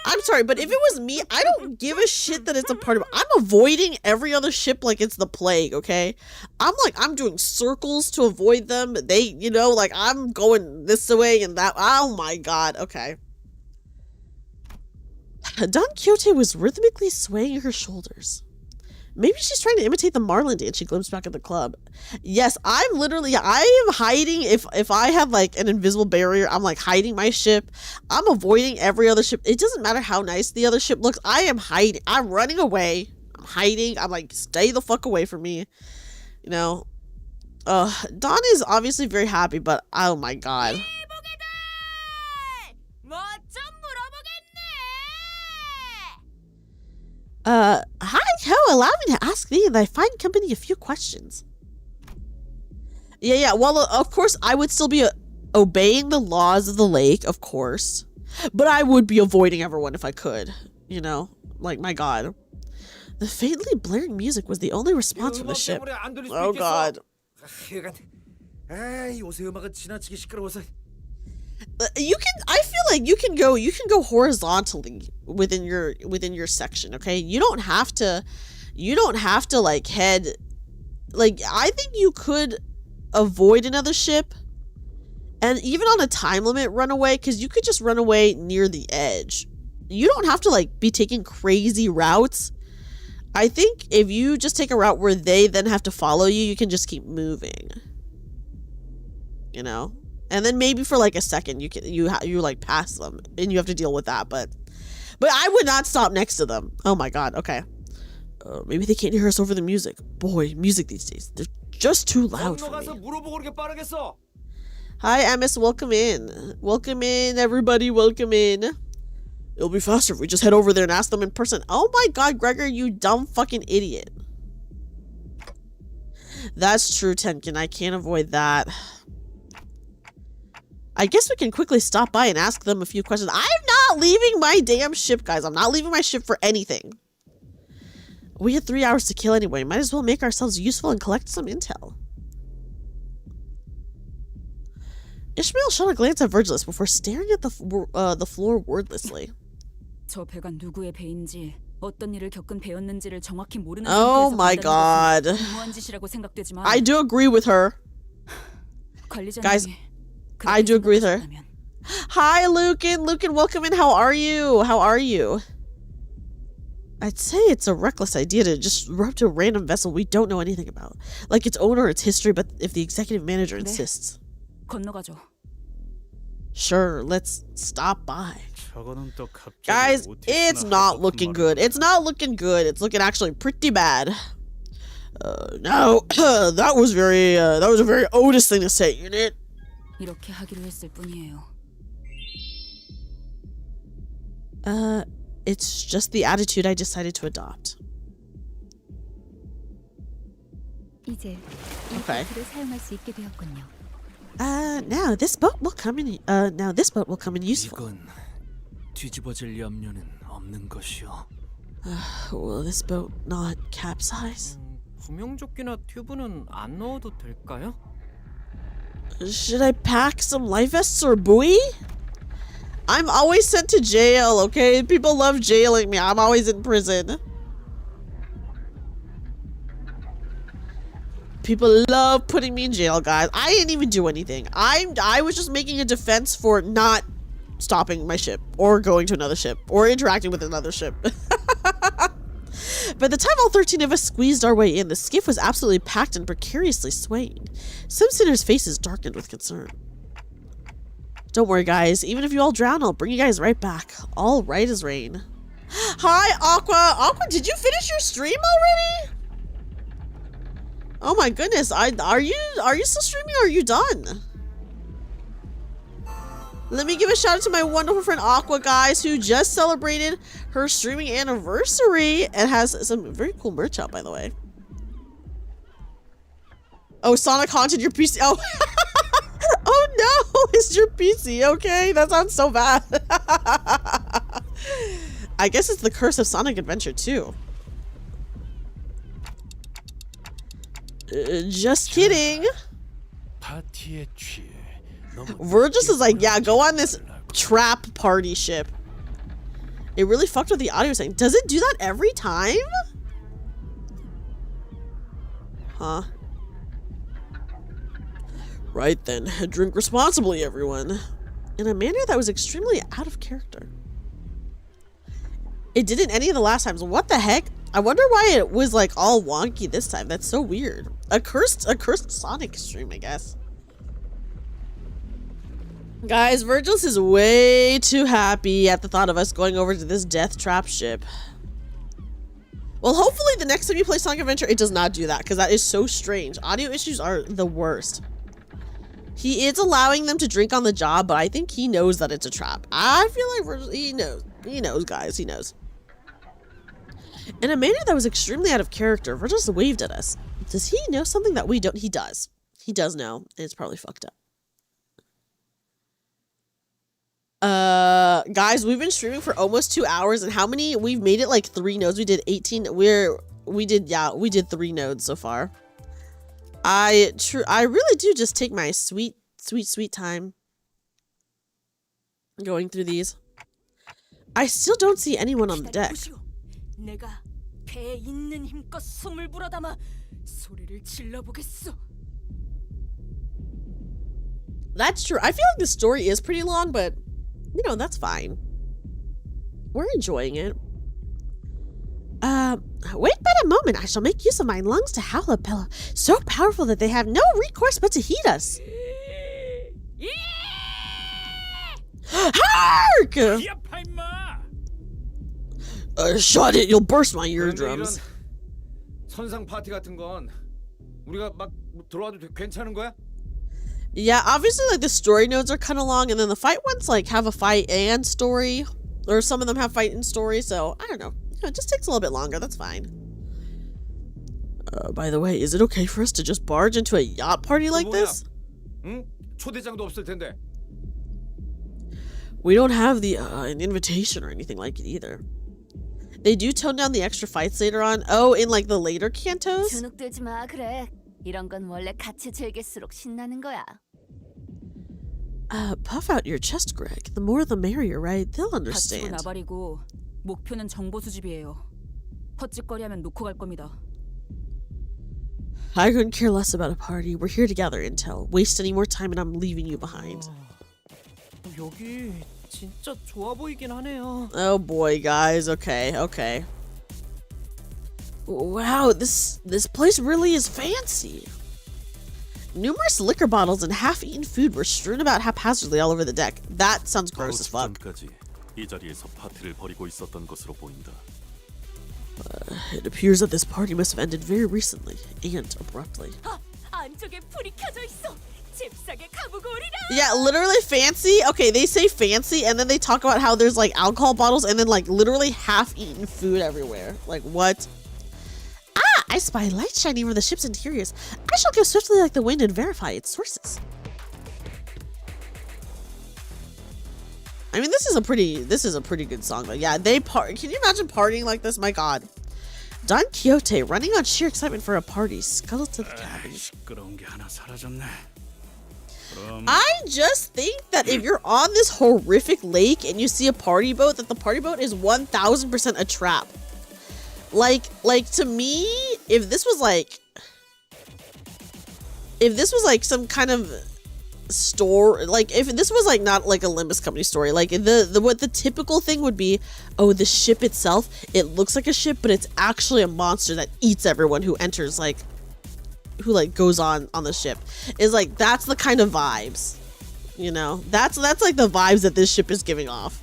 I'm sorry, but if it was me, I don't give a shit that it's a part of it. I'm avoiding every other ship like it's the plague, okay? I'm doing circles to avoid them. They, you know, like I'm going this way and that. Oh my god, okay. Don Quixote was rhythmically swaying her shoulders. Maybe she's trying to imitate the Marlin dance she glimpsed back at the club. Yes, I am hiding. If I have like an invisible barrier, I'm like hiding my ship. I'm avoiding every other ship. It doesn't matter how nice the other ship looks. I am hiding. I'm running away. I'm hiding. I'm like, stay the fuck away from me. You know? Don is obviously very happy, but oh my god. Hi, allow me to ask thee thy fine company a few questions. Yeah, well, of course, I would still be obeying the laws of the lake, of course. But I would be avoiding everyone if I could, you know? Like, my god. The faintly blaring music was the only response from the ship. Oh god. I feel like you can go horizontally within your section, okay? You don't have to like head, like, I think you could avoid another ship and even on a time limit run away, because you could just run away near the edge. You don't have to like be taking crazy routes. I think if you just take a route where they then have to follow you, you can just keep moving, you know? And then maybe for like a second you like pass them and you have to deal with that, but I would not stop next to them. Oh my god. Okay. Maybe they can't hear us over the music. Boy, music these days, they're just too loud for me. Hi, Amos. Welcome in. Welcome in, everybody. Welcome in. It'll be faster if we just head over there and ask them in person. Oh my god, Gregor, you dumb fucking idiot. That's true, Tenkin. I can't avoid that. I guess we can quickly stop by and ask them a few questions. I'm not leaving my damn ship, guys. I'm not leaving my ship for anything. We had 3 hours to kill anyway. Might as well make ourselves useful and collect some intel. Ishmael shot a glance at Virgilus before staring at the floor wordlessly. 저 배가 누구의 배인지 어떤 일을 겪은 배였는지를 정확히 모르는 Oh my god. 무모한 짓이라고 생각되지만 I do agree with her. Guys, I do agree with her. Hi, Lucan. Lucan, welcome in. How are you? How are you? I'd say it's a reckless idea to just row to a random vessel we don't know anything about. Like its owner or its history, but if the executive manager insists. 건너가죠. Sure, let's stop by. Guys, it's not looking good. It's not looking good. It's looking actually pretty bad. No, that was a very Otis thing to say, unit. 이렇게 하기로 했을 뿐이에요. It's just the attitude I decided to adopt. 이제 이 Okay. 보트를 사용할 수 있게 되었군요. Now this boat will come in useful. 이건 뒤집어질 염려는 없는 것이오. Will this boat not capsize? 구명조끼나 튜브는 안 넣어도 될까요? Should I pack some life vests or buoy? I'm always sent to jail, okay? People love jailing me. I'm always in prison. People love putting me in jail, guys. I didn't even do anything. I was just making a defense for not stopping my ship or going to another ship or interacting with another ship. By the time all 13 of us squeezed our way in, the skiff was absolutely packed and precariously swaying. Some sinners' faces darkened with concern. Don't worry, guys. Even if you all drown, I'll bring you guys right back. All right as rain. Hi, Aqua. Aqua, did you finish your stream already? Oh my goodness. Are you still streaming or are you done? Let me give a shout out to my wonderful friend Aqua, guys, who just celebrated her streaming anniversary and has some very cool merch out, by the way. Oh, Sonic haunted your PC. Oh, oh no, it's your PC. Okay, that sounds so bad. I guess it's the curse of Sonic Adventure 2. Just kidding. 파티에 취해 너무 Virgis is like, yeah, go on this trap party ship. It really fucked with the audio saying. Does it do that every time? Huh. Right then, drink responsibly, everyone. In a manner that was extremely out of character. It didn't any of the last times. What the heck? I wonder why it was like all wonky this time. That's so weird. A cursed Sonic stream, I guess. Guys, Virgil's is way too happy at the thought of us going over to this death trap ship. Well, hopefully the next time you play Sonic Adventure, it does not do that, because that is so strange. Audio issues are the worst. He is allowing them to drink on the job, but I think he knows that it's a trap. I feel like Virgil, he knows. He knows, guys. He knows. In a manner that was extremely out of character, Virgil waved at us. Does he know something that we don't? He does. He does know, and it's probably fucked up. Guys, we've been streaming for almost 2 hours, and how many? We've made it like 3 nodes. We did 18. We did 3 nodes so far. I really do just take my sweet time going through these. I still don't see anyone on the deck. 내가 배에 있는 힘껏 숨을 불어담아 소리를 질러보겠어. That's true. I feel like the story is pretty long, but you know, that's fine. We're enjoying it. Wait but a moment. I shall make use of my lungs to howl a bellow so powerful that they have no recourse but to heed us. Hark! Shut it, you'll burst my eardrums. 선상 파티 같은 건 우리가 막 들어와도 괜찮은 거야? Yeah, obviously like the story nodes are kind of long, and then the fight ones like have a fight and story, or some of them have fight and story, so I don't know. It just takes a little bit longer, that's fine. By the way, is it okay for us to just barge into a yacht party like this? 응? 초대장도 없을 텐데. We don't have an invitation or anything like it either. They do tone down the extra fights later on. Oh, in like the later cantos? 주눅 들지 마, 그래. 이런 건 원래 같이 즐길수록 신나는 거야. Puff out your chest, Greg. The more the merrier, right? They'll 다치고 understand. 나발이고 목표는 정보 수집이에요. 헛짓거리하면 놓고 갈 겁니다. I couldn't care less about a party. We're here to gather intel. Waste any more time and I'm leaving you behind. 여기 진짜 좋아 보이긴 하네요. Oh boy, guys. Okay. Wow, this place really is fancy. Numerous liquor bottles and half-eaten food were strewn about haphazardly all over the deck. That sounds gross as fuck. 전까지 이 자리에서 파티를 벌이고 있었던 것으로 보인다. It appears that this party must have ended very recently and abruptly. 안쪽에 불이 켜져 있어. 잽싸게 가보고 오리라. Yeah, literally fancy. Okay, they say fancy and then they talk about how there's like alcohol bottles and then like literally half-eaten food everywhere. Like what? I spy light shining over the ship's interiors. I shall go swiftly like the wind and verify its sources. I mean, this is a pretty good song, though. Yeah, can you imagine partying like this? My God. Don Quixote, running on sheer excitement for a party, scuttled to the cabin. I just think that if you're on this horrific lake and you see a party boat, that the party boat is 1000% a trap. Like to me, if this was like some kind of store, like if this was like not like a Limbus company story, like what the typical thing would be, oh, the ship itself, it looks like a ship, but it's actually a monster that eats everyone who enters, like who like goes on the ship. Is like, that's the kind of vibes, you know, that's like the vibes that this ship is giving off.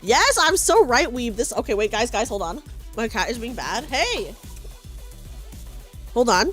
Yes, I'm so right, Weeb. This, okay, wait, guys, hold on. My cat is being bad. Hey, hold on.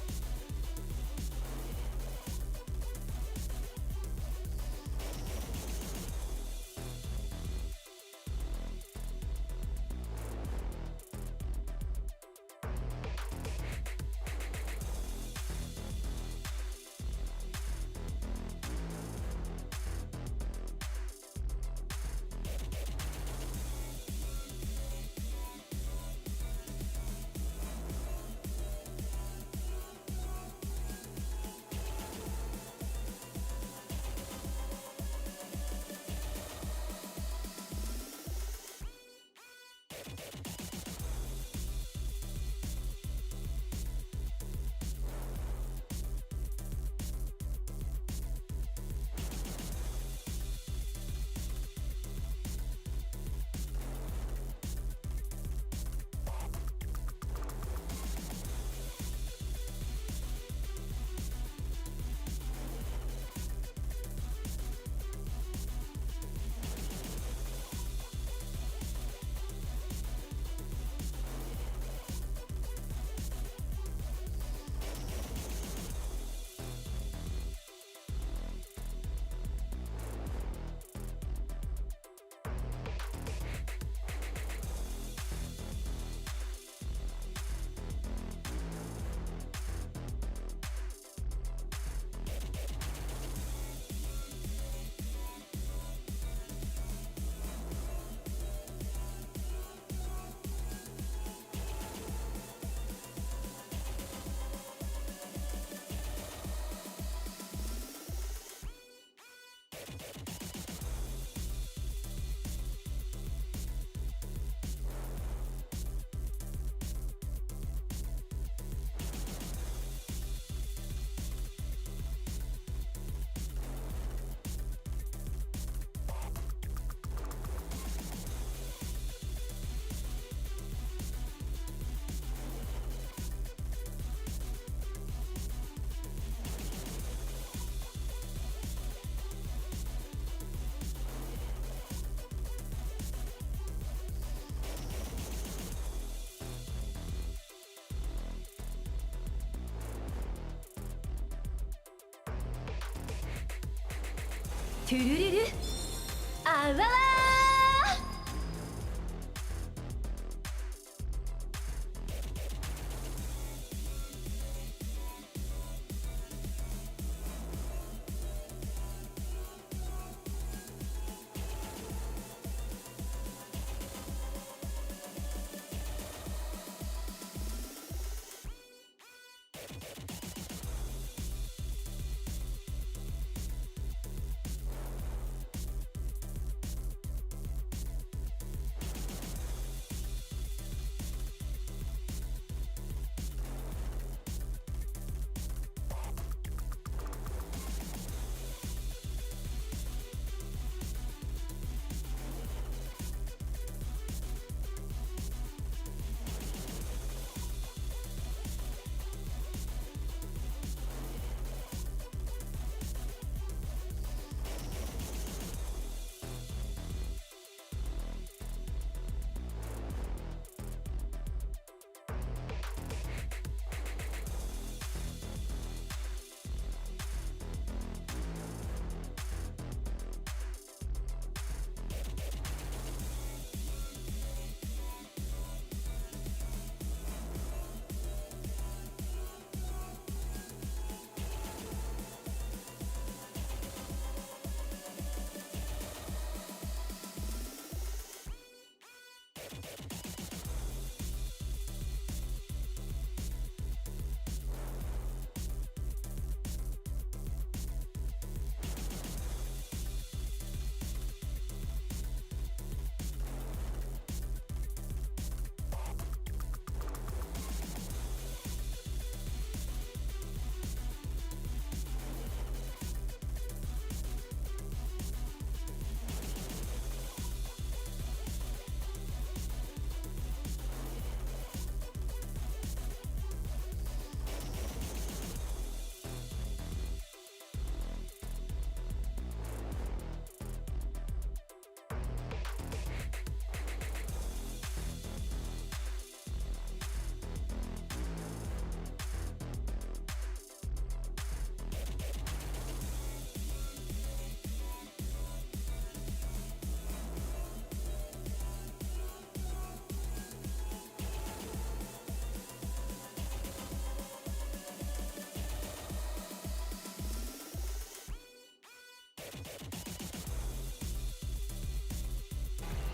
두루루루 아와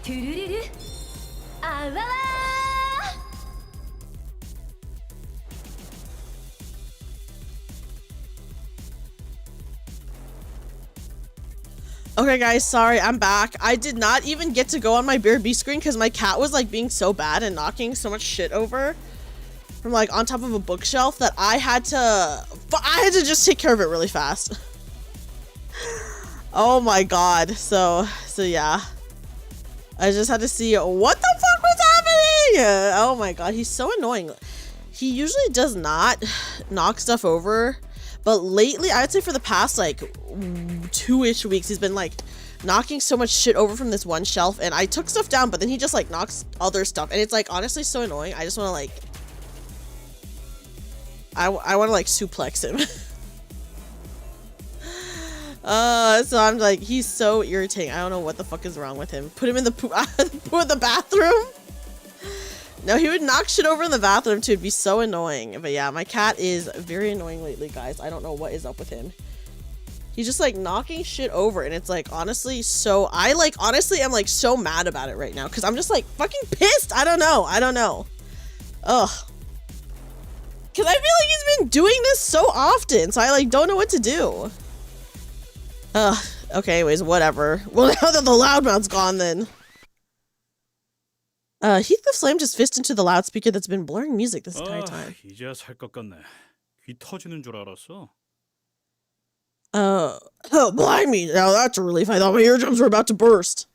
두루루루. 아와와. Okay guys, sorry, I'm back. I did not even get to go on my BRB screen because my cat was like being so bad and knocking so much shit over from like on top of a bookshelf that I had to just take care of it really fast. Oh my god. So yeah. I just had to see what the fuck was happening. Oh my god, he's so annoying. He usually does not knock stuff over. But lately, I would say for the past like 2-ish weeks, he's been like knocking so much shit over from this one shelf. And I took stuff down, but then he just like knocks other stuff. And it's like honestly so annoying. I just want to like, I want to like suplex him. So I'm like, he's so irritating. I don't know what the fuck is wrong with him. Put him in the the bathroom. No, he would knock shit over in the bathroom too. It'd be so annoying. But yeah, my cat is very annoying lately, guys. I don't know what is up with him. He's just like knocking shit over, and it's like honestly so I like honestly am like so mad about it right now because I'm just like fucking pissed. I don't know. Ugh. Because I feel like he's been doing this so often, so I like don't know what to do. Ugh. Okay, anyways, whatever. Well, now that the loudmouth's gone, then. Heathcliff slammed his fist into the loudspeaker that's been blurring music this entire time. 이제야 살 것 같네. 귀 터지는 줄 알았어. Oh, blimey! Now that's a relief. I thought my eardrums were about to burst.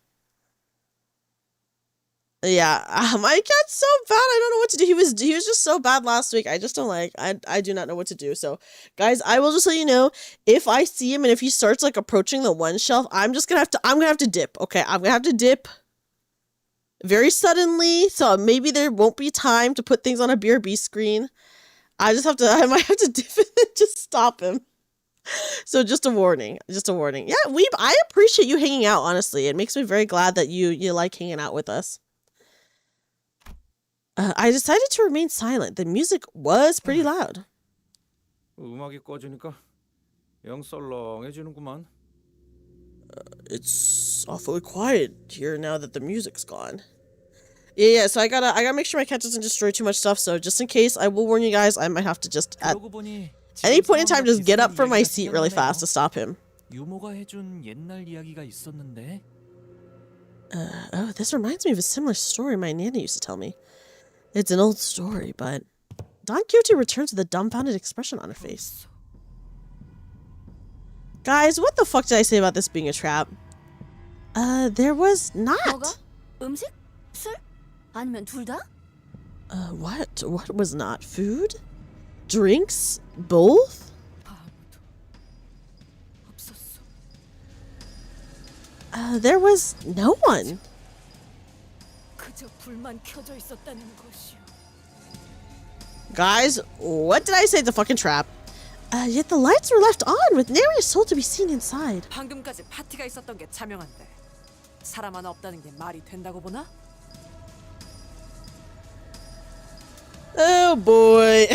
Yeah, my cat's so bad. I don't know what to do. He was just so bad last week. I just don't like. I do not know what to do. So, guys, I will just let you know if I see him and if he starts like approaching the one shelf, I'm gonna have to dip. Okay, I'm gonna have to dip. Very suddenly, so maybe there won't be time to put things on a BRB screen. I might have to dip it and just stop him. So just a warning. Yeah, Weeb, I appreciate you hanging out, honestly. It makes me very glad that you like hanging out with us. I decided to remain silent. The music was pretty loud. 음악이 꺼지니까 영 썰렁해지는구만. It's awfully quiet here now that the music's gone. Yeah, so I gotta make sure my cat doesn't destroy too much stuff, so just in case, I will warn you guys, I might have to just, at any point in time, just get up from my seat really fast to stop him. 유모가 해준 옛날 이야기가 있었는데. Oh, this reminds me of a similar story my nana used to tell me. It's an old story, but... Don Quixote returns with a dumbfounded expression on her face. Guys, what the fuck did I say about this being a trap? There was not. 뭐가? 음식? 술? 아니면 둘 다? What? What was not? Food? Drinks? Both? 아무도 없었어. There was no one. 그저 불만 켜져 있었다는 것이요. Guys, what did I say? It's a fucking trap. Yet the lights were left on with nary a soul to be seen inside. 방금까지 파티가 있었던 게 자명한데 사람 하나 없다는 게 말이 된다고 보나? Oh boy.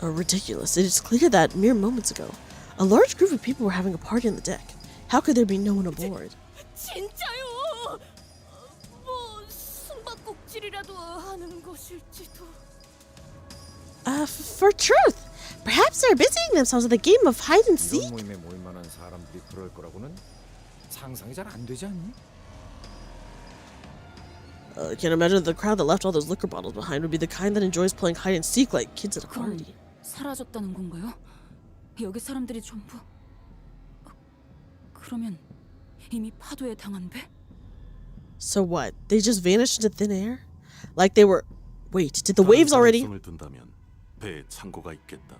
Ridiculous. It is clear that mere moments ago, a large group of people were having a party on the deck. How could there be no one aboard? 진짜요? 뭐 숨바꼭질이라도 하는 것일지도. For truth. Perhaps they're busying themselves with a game of hide and seek. 이런 모임에 모일 만한 사람들이 그럴 거라고는 상상이 잘 안 되지 않니? I can't imagine the crowd that left all those liquor bottles behind would be the kind that enjoys playing hide and seek like kids at a party. 사라졌다는 건가요? 여기 사람들이 전부. 그러면 이미 파도에 당한 배? So what? They just vanished into thin air? Like they were... Wait, did the waves already... 배에 창고가 있겠다.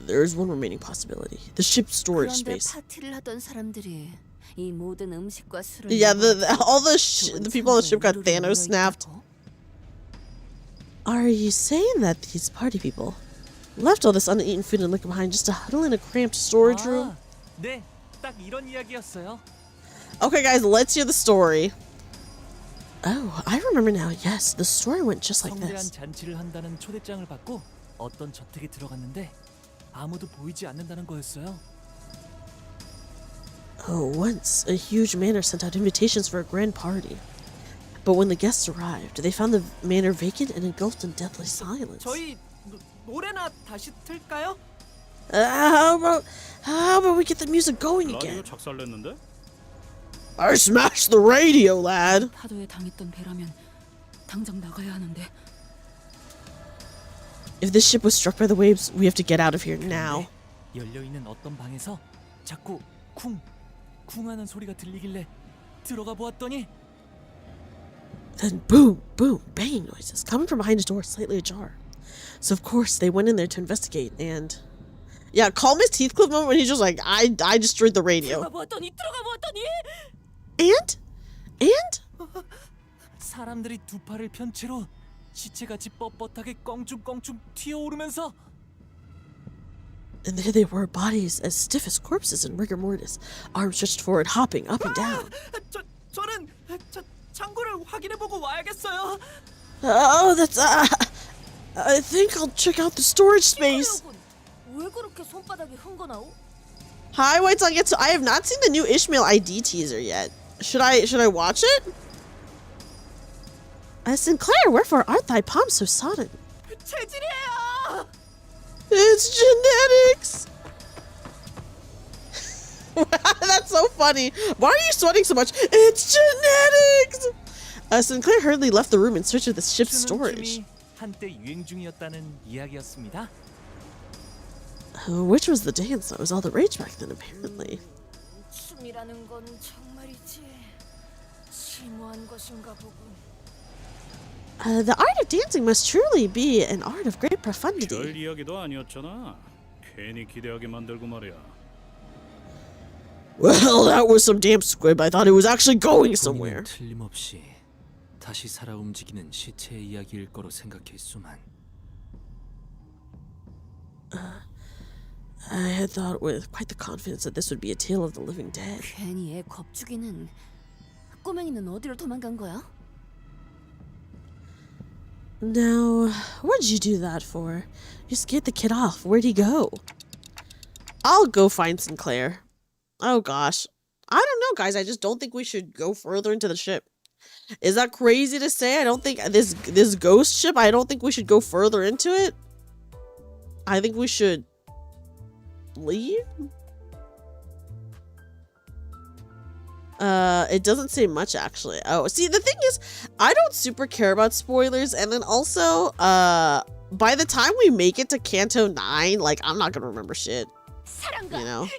There is one remaining possibility. The ship's storage 그런데 space. 파티를 하던 사람들이 이 모든 음식과 술을 Yeah, all the people on the ship got Thanos snapped. Are you saying that these party people left all this uneaten food and liquor behind just to huddle in a cramped storage room? 네, 딱 이런 이야기였어요. Okay, guys, let's hear the story. Oh, I remember now. Yes, the story went just like 성대한 this. 잔치를 한다는 초대장을 받고 어떤 저택에 들어갔는데 아무도 보이지 않는다는 거였어요. Oh, once a huge manor sent out invitations for a grand party. But when the guests arrived, they found the manor vacant and engulfed in deathly silence. 저희 노래나 다시 틀까요? How about we get the music going 라디오 again? 작살냈는데? I smashed the radio, lad. 파도에 당했던 배라면 당장 나가야 하는데. If this ship was struck by the waves, we have to get out of here now. 열려 있는 어떤 방에서 자꾸 쿵하는 소리가 들리길래 들어가 보았더니 Then boom, boom, banging noises coming from behind a door slightly ajar. So of course they went in there to investigate and... Yeah, call Miss Heathcliff moment when he's just like, I destroyed the radio. 들어가 보았더니 And? 사람들이 두 팔을 편 채로 시체같이 뻣뻣하게 껑충껑충 튀어오르면서 And there they were, bodies as stiff as corpses in rigor mortis, arms stretched forward, hopping up and down. 저는 창고를 확인해보고 와야겠어요. Oh, that's, I think I'll check out the storage space. 왜 그렇게 손바닥이 흥건하오? Hi, White Song. I have not seen the new Ishmael ID teaser yet. Should I watch it? Sinclair, wherefore art thy palms so sodden? 체질이에요. It's genetics. That's so funny. Why are you sweating so much? It's genetics. Sinclair hurriedly left the room in search of the ship's storage. 춤이 한때 유행 중이었다는 이야기였습니다. Which was the dance that was all the rage back then, apparently. 춤이라는 건 정말이지 심오한 것인가 보군. The art of dancing must truly be an art of great profundity. 별 이야기도 아니었잖아. 괜히 기대하게 만들고 말이야. Well, that was some damn squib. I thought it was actually going somewhere. 틀림없이 다시 살아 움직이는 시체의 이야기일 거로 생각했수만. I had thought with quite the confidence that this would be a tale of the living dead. 괜히 애 겁주기는. 꼬맹이는 어디로 도망간 거야? Now, what'd you do that for? You scared the kid off. Where'd he go? I'll go find Sinclair. Oh gosh. I don't know, guys. I just don't think we should go further into the ship. Is that crazy to say? I don't think this ghost ship, I don't think we should go further into it. I think we should leave? It doesn't say much actually. Oh, see, the thing is, I don't super care about spoilers, and then also, by the time we make it to Canto 9, like, I'm not gonna remember shit. You know?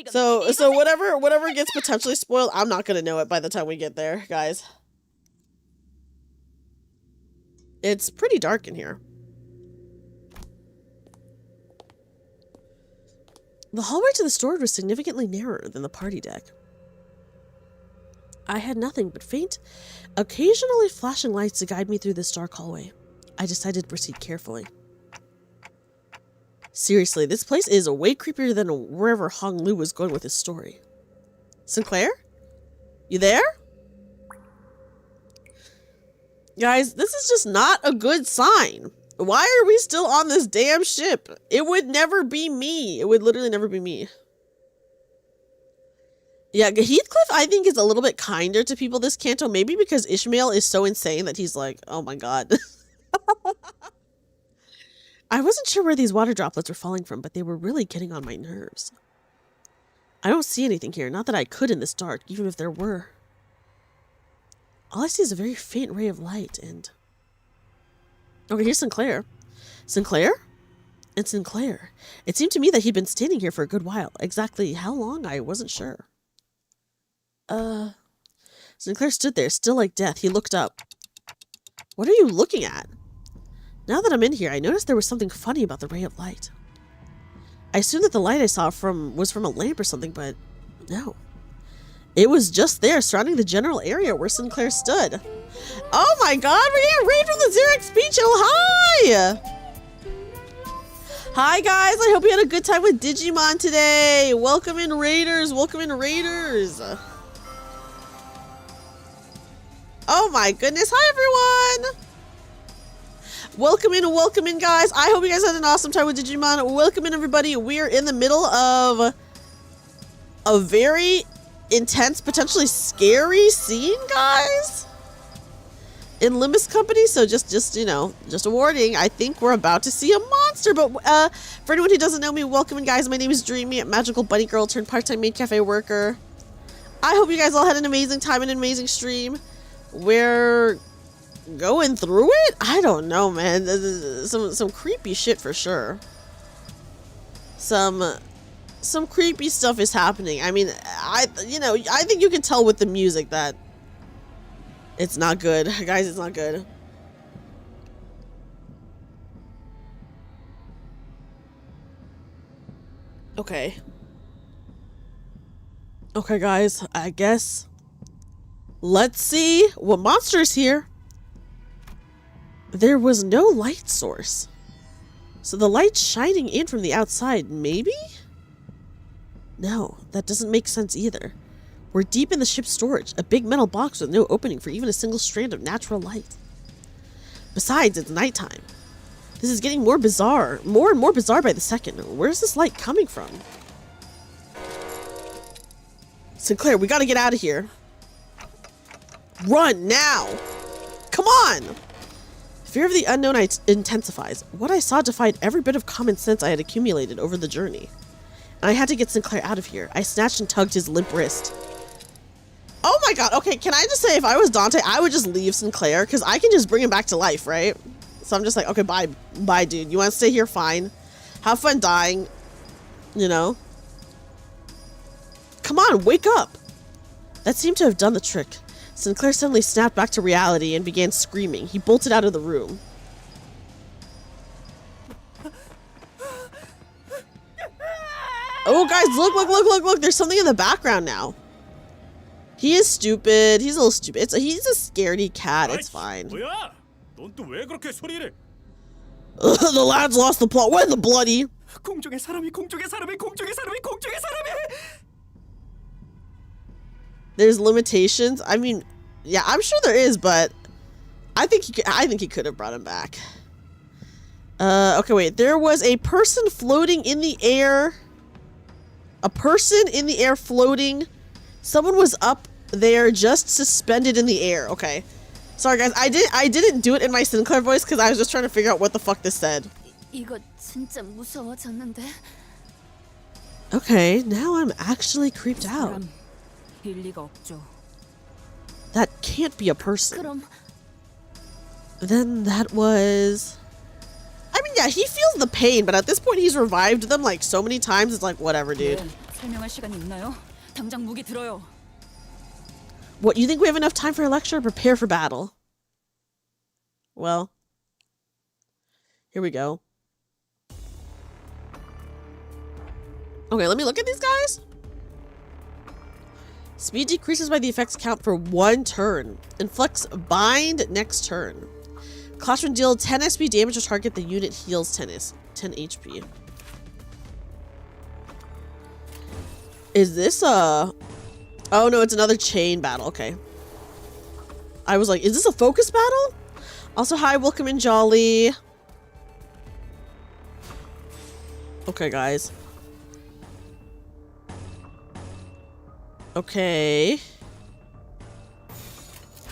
So whatever gets potentially spoiled, I'm not gonna know it by the time we get there, guys. It's pretty dark in here. The hallway to the storage was significantly narrower than the party deck. I had nothing but faint, occasionally flashing lights to guide me through this dark hallway. I decided to proceed carefully. Seriously, this place is way creepier than wherever Hong Lu was going with his story. Sinclair? You there? Guys, this is just not a good sign. Why are we still on this damn ship? It would never be me. It would literally never be me. Yeah, Heathcliff, I think, is a little bit kinder to people this Canto. Maybe because Ishmael is so insane that he's like, oh my god. I wasn't sure where these water droplets were falling from, but they were really getting on my nerves. I don't see anything here. Not that I could in this dark, even if there were. All I see is a very faint ray of light, and... Okay, here's Sinclair. Sinclair? And Sinclair. It seemed to me that he'd been standing here for a good while. Exactly how long, I wasn't sure. Sinclair stood there, still like death. He looked up. What are you looking at? Now that I'm in here, I noticed there was something funny about the ray of light. I assumed that the light I saw was from a lamp or something, but no. It was just there, surrounding the general area where Sinclair stood. Oh my god, we're getting raid from the Xerax Beach. Oh, hi! Hi, guys. I hope you had a good time with Digimon today. Welcome in, Raiders. Welcome in, Raiders. Oh my goodness. Hi, everyone. Welcome in, guys. I hope you guys had an awesome time with Digimon. Welcome in, everybody. We are in the middle of a very intense, potentially scary scene, guys, in Limbus Company. So just you know, just a warning. I think we're about to see a monster. But for anyone who doesn't know me, welcome, guys. My name is Dreamy, magical bunny girl turned part-time maid cafe worker. I hope you guys all had an amazing time and an amazing stream. We're going through it. I don't know, man. Some creepy shit for sure. Some creepy stuff is happening. I mean, I think you can tell with the music that it's not good. Guys, it's not good. Okay. Okay, guys, I guess let's see what monster is here. There was no light source. So the light's shining in from the outside, maybe? No, that doesn't make sense either. We're deep in the ship's storage, a big metal box with no opening for even a single strand of natural light. Besides, it's nighttime. This is getting more bizarre, more and more bizarre by the second. Where's this light coming from? Sinclair, we gotta get out of here. Run now! Come on! Fear of the unknown intensifies. What I saw defied every bit of common sense I had accumulated over the journey. And I had to get Sinclair out of here. I snatched and tugged his limp wrist. Oh my god, okay, can I just say, if I was Dante, I would just leave Sinclair, because I can just bring him back to life, right? So I'm just like, okay, bye, dude. You want to stay here? Fine. Have fun dying. You know? Come on, wake up! That seemed to have done the trick. Sinclair suddenly snapped back to reality and began screaming. He bolted out of the room. Oh, guys, look. There's something in the background now. He is stupid. He's a little stupid. He's a scaredy cat. It's fine. The lads lost the plot. When the bloody? There's limitations. I mean, yeah, I'm sure there is, but I think he could have brought him back. Okay, wait. There was a person floating in the air. A person in the air floating. Someone was up there just suspended in the air. Okay. Sorry, guys. I didn't do it in my Sinclair voice because I was just trying to figure out what the fuck this said. 이거 진짜 무서워졌는데. Okay, now I'm actually creeped out. That can't be a person. 그럼 Then that was... I mean, yeah, he feels the pain, but at this point he's revived them like so many times, it's like, whatever, dude. 설명할 시간이 있나요? 당장 무기 들어요. What, you think we have enough time for a lecture? Prepare for battle. Well, here we go. Okay, let me look at these guys. Speed decreases by the effects count for 1 turn. Inflicts bind next turn. Classroom deal 10 SP damage to target. The unit heals 10 HP. Is this a... Oh no, it's another chain battle. Okay. I was like, is this a focus battle? Also, hi, welcome in, Jolly. Okay, guys. Okay.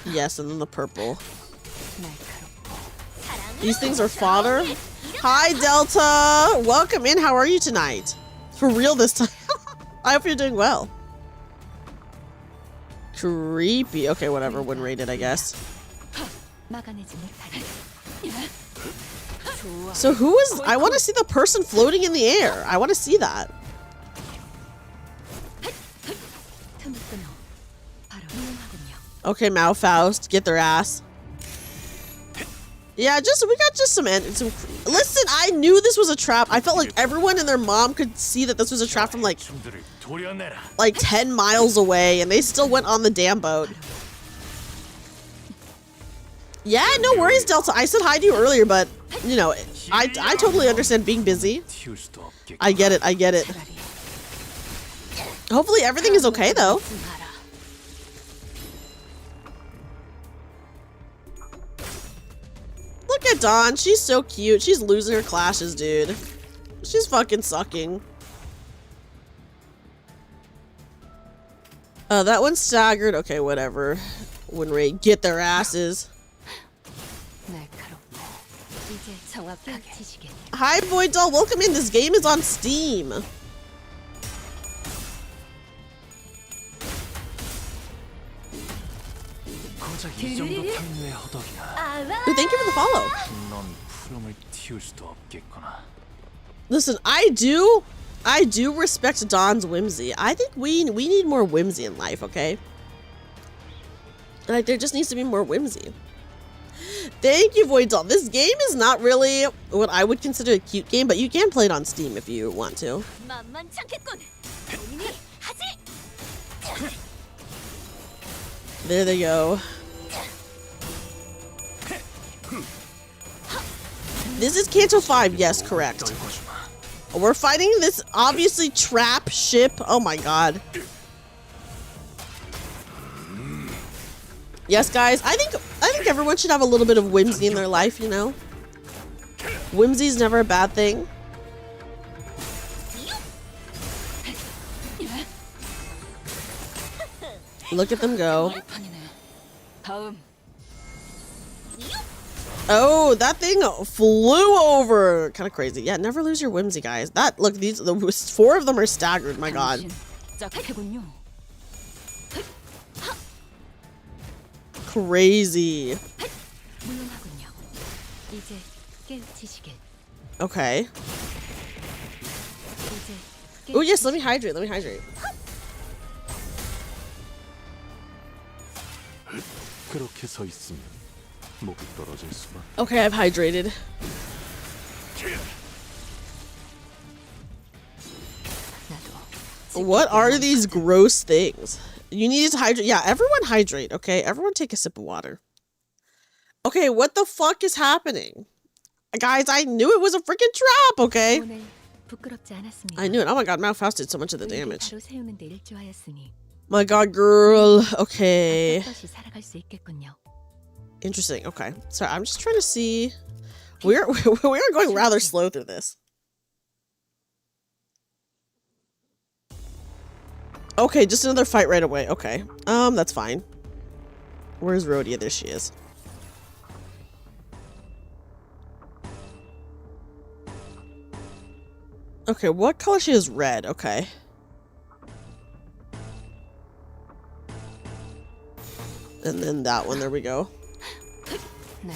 Yes, and then the purple. These things are fodder. Hi, Delta. Welcome in. How are you tonight? For real this time. I hope you're doing well. Creepy. Okay, whatever. When rated, I guess. So who is... I want to see the person floating in the air. I want to see that. Okay, Malfaust, get their ass. Yeah, we got just some. Listen, I knew this was a trap. I felt like everyone and their mom could see that this was a trap from like 10 miles away, and they still went on the damn boat. Yeah, no worries, Delta. I said hi to you earlier, but you know, I totally understand being busy. I get it. I get it. Hopefully everything is okay though. Look at Dawn. She's so cute. She's losing her clashes, dude. She's fucking sucking. That one's staggered. Okay, whatever. When Ray get their asses. 날카롭고 이제 정확하게. Hi, Void Doll. Welcome in. This game is on Steam. 고작 이 정도 탕류의 허덕이나. Ooh, thank you for the follow. 넌 푸름을 틔울 수도 없겠구나. Listen, I do respect Don's whimsy. I think we need more whimsy in life, okay? Like, there just needs to be more whimsy. Thank you, Void Doll. This game is not really what I would consider a cute game, but you can play it on Steam if you want to. There they go. This is Canto 5, yes, correct. We're fighting this obviously trap ship. Oh my god. Yes, guys, I think everyone should have a little bit of whimsy in their life, you know? Whimsy is never a bad thing. Look at them go. Oh, that thing flew over. Kind of crazy. Yeah, never lose your whimsy, guys. That, look, the 4 of them are staggered, my god. Crazy. Okay. Oh, yes, let me hydrate. Let me hydrate. 그렇게 서 있으면 목이 떨어질 수만. Okay, I've hydrated. What are these gross things? You need to hydrate. Yeah, everyone hydrate, okay? Everyone take a sip of water. Okay, what the fuck is happening? Guys, I knew it was a freaking trap, okay? I knew it. Oh my god, Malfaust did so much of the damage. My god, girl. Okay. Interesting. Okay. Sorry, I'm just trying to see. We are going rather slow through this. Okay, just another fight right away. Okay. That's fine. Where's Rhodia? There she is. Okay, what color she is? Red. Okay. And then that one. There we go.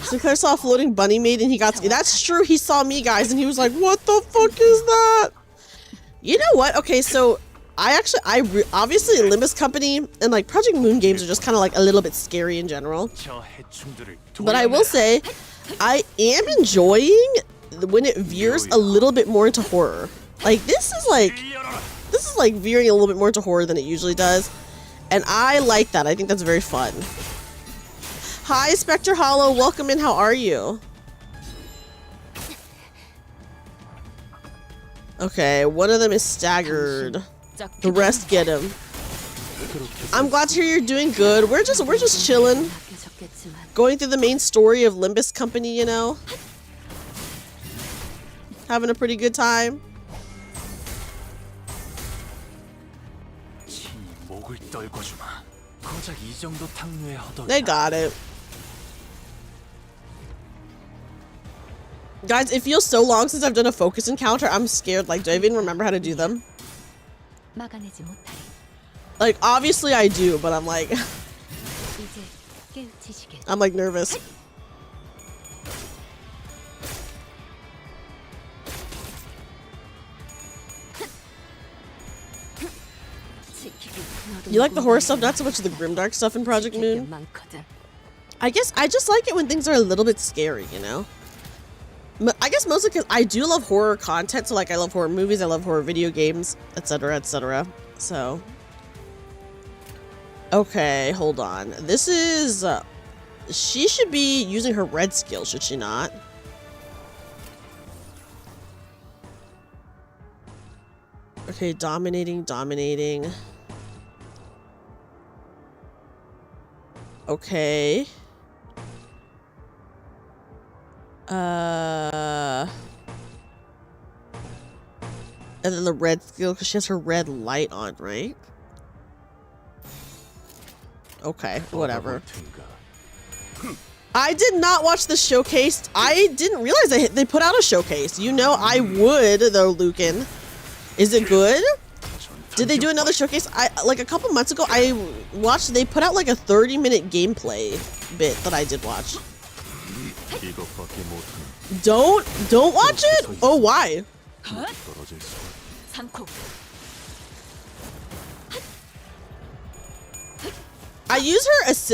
Sinclair saw a floating bunny maid and he got... That's true. He saw me, guys, and he was like, what the fuck is that? You know what? Okay, so... obviously Limbus Company and like Project Moon games are just kind of like a little bit scary in general. But I will say, I am enjoying when it veers a little bit more into horror. Like this is like veering a little bit more into horror than it usually does. And I like that. I think that's very fun. Hi, Spectre Hollow. Welcome in. How are you? Okay, one of them is staggered. The rest get him. I'm glad to hear you're doing good. We're just chilling. Going through the main story of Limbus Company, you know. Having a pretty good time. They got it. Guys, it feels so long since I've done a focus encounter. I'm scared. Like, do I even remember how to do them? Like, obviously I do, but I'm like... I'm like nervous. You like the horror stuff, not so much the grimdark stuff in Project Moon? I guess I just like it when things are a little bit scary, you know? I guess mostly because I do love horror content, so like I love horror movies, I love horror video games, etc, etc. So... Okay, hold on. This is... she should be using her red skill, should she not? Okay, dominating. Okay. And then the red skill, because she has her red light on, right? Okay, whatever. 텐가. I did not watch the showcase. I didn't realize they put out a showcase. You know I would, though, Lucan. Is it good? Did they do another showcase? Like a couple months ago, I watched, they put out like a 30-minute gameplay bit that I did watch. 이것밖에 못하는 Don't watch it? Oh, why? 떨어질 수. 3코. I use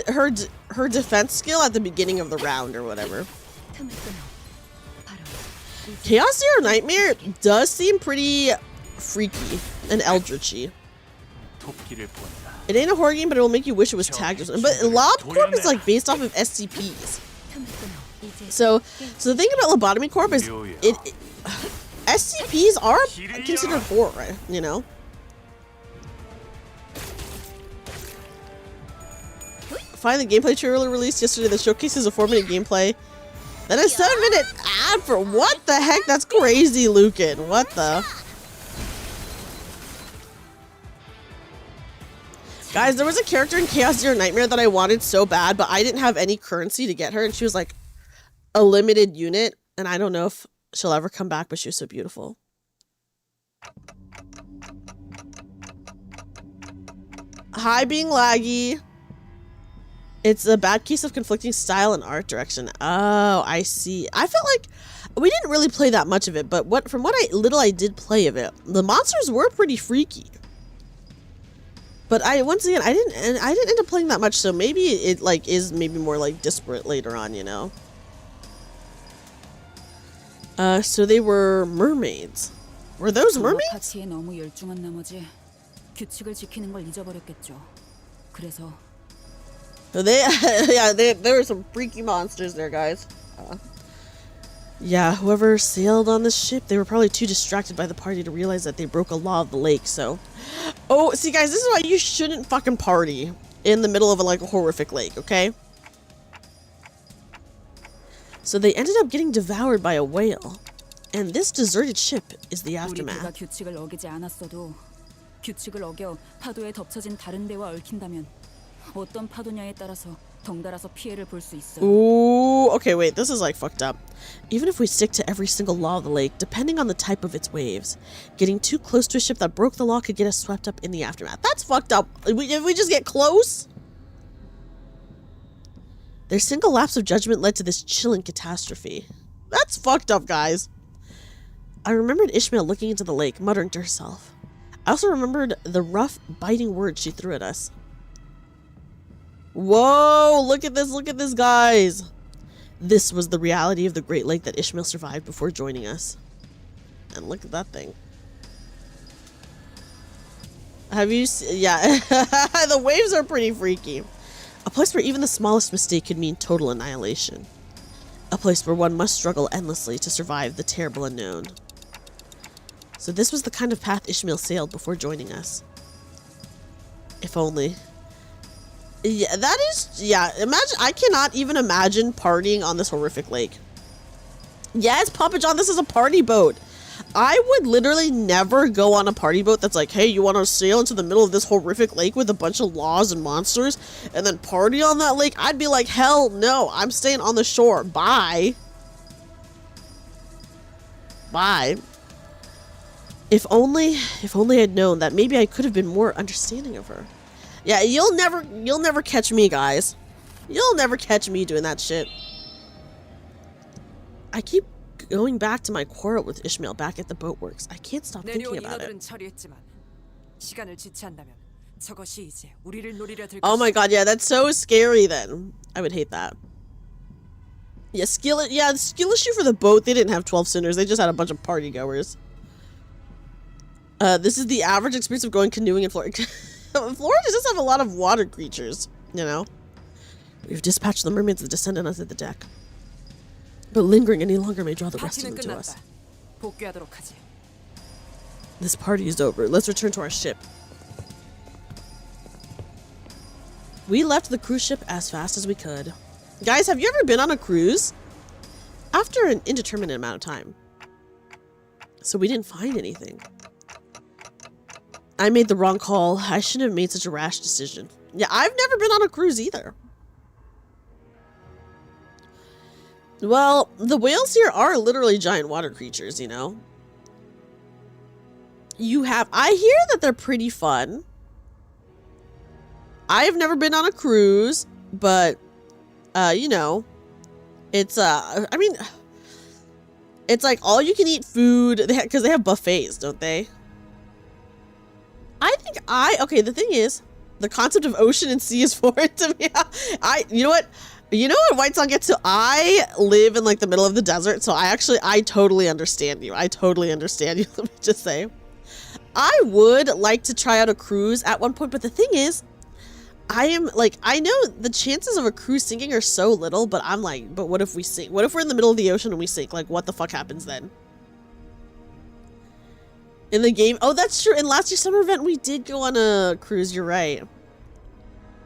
her defense skill at the beginning of the round or whatever. 틈을 끊어. 바로 Chaos Zero Nightmare does seem pretty freaky and eldritchy. 토끼를 본다. It ain't a horror game, but it will make you wish it was tagged or something. But LobCorp is like based off of SCPs. 틈을 끊어. 이제 So the thing about Lobotomy Corp is SCPs are considered horror, you know? Finally, the gameplay trailer released yesterday that showcases a 4-minute gameplay. Then a 7-minute ad for what the heck? That's crazy, Lucan. What the? Guys, there was a character in Chaos Zero Nightmare that I wanted so bad, but I didn't have any currency to get her, and she was like a limited unit, and I don't know if she'll ever come back, but she was so beautiful. Hi, being laggy. It's a bad case of conflicting style and art direction. Oh, I see. I felt like we didn't really play that much of it, but from what I did play of it, the monsters were pretty freaky. But once again, I didn't end up playing that much, so maybe it like is maybe more like disparate later on, you know. So they were mermaids. Were those mermaids? 파티에 너무 열중한 나머지 규칙을 지키는 걸 잊어버렸겠죠. 그래서 There were some freaky monsters there, guys. Yeah, whoever sailed on this ship, they were probably too distracted by the party to realize that they broke a law of the lake, so... Oh, see guys, this is why you shouldn't fucking party in the middle of a horrific lake, okay? So they ended up getting devoured by a whale. And this deserted ship is the 우리 배가 aftermath. 규칙을 어기지 않았어도 규칙을 어겨 파도에 덮쳐진 다른 배와 얽힌다면 어떤 파도냐에 따라서 덩달아서 피해를 볼 수 있어. Ooh, okay, wait, this is like fucked up. Even if we stick to every single law of the lake, depending on the type of its waves, getting too close to a ship that broke the law could get us swept up in the aftermath. That's fucked up. If we just get close? Their single lapse of judgment led to this chilling catastrophe. That's fucked up, guys. I remembered Ishmael looking into the lake, muttering to herself. I also remembered the rough, biting words she threw at us. Whoa, look at this, guys. This was the reality of the Great Lake that Ishmael survived before joining us. And look at that thing. Have you seen? Yeah, the waves are pretty freaky. A place where even the smallest mistake could mean total annihilation. A place where one must struggle endlessly to survive the terrible unknown. So this was the kind of path Ishmael sailed before joining us. If only. Yeah, imagine, I cannot even imagine partying on this horrific lake. Yes, Papa John, this is a party boat. I would literally never go on a party boat that's like, hey, you want to sail into the middle of this horrific lake with a bunch of laws and monsters and then party on that lake? I'd be like, hell no, I'm staying on the shore. Bye. Bye. If only I'd known that maybe I could have been more understanding of her. Yeah, you'll never catch me, guys. You'll never catch me doing that shit. I keep going back to my quarrel with Ishmael back at the boatworks. I can't stop thinking about it. Oh my god, yeah, that's so scary then. I would hate that. Yeah, skill issue for the boat. They didn't have 12 sinners. They just had a bunch of party goers. This is the average experience of going canoeing in Florida. Florida does have a lot of water creatures, you know. We've dispatched the mermaids that descended onto the deck. But lingering any longer may draw the rest of them to us. This party is over. Let's return to our ship. We left the cruise ship as fast as we could. Guys, have you ever been on a cruise? After an indeterminate amount of time. So we didn't find anything. I made the wrong call. I shouldn't have made such a rash decision. Yeah, I've never been on a cruise either. Well, the whales here are literally giant water creatures, you know? I hear that they're pretty fun. I've never been on a cruise, but, you know, it's, I mean, it's like all you can eat food, because they have buffets, don't they? Okay, the thing is, the concept of ocean and sea is foreign to me. You know what? You know what White Song gets to? I live in like the middle of the desert, so I totally understand you. I totally understand you, let me just say. I would like to try out a cruise at one point, but the thing is, I know the chances of a cruise sinking are so little, but I'm like, but what if we sink? What if we're in the middle of the ocean and we sink? Like, what the fuck happens then? In the game? Oh, that's true. In last year's summer event, we did go on a cruise. You're right.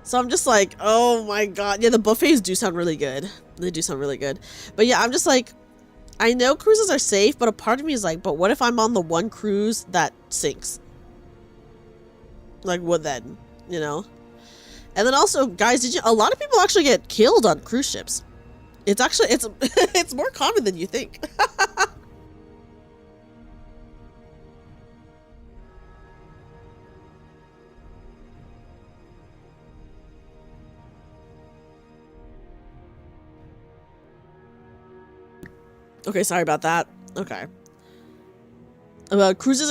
So I'm just like, oh my god. Yeah, the buffets do sound really good. They do sound really good. But yeah, I'm just like, I know cruises are safe, but a part of me is like, but what if I'm on the one cruise that sinks? Like, what then? You know? And then also, guys, a lot of people actually get killed on cruise ships. It's actually, it's more common than you think. Okay, sorry about that. Okay. Cruises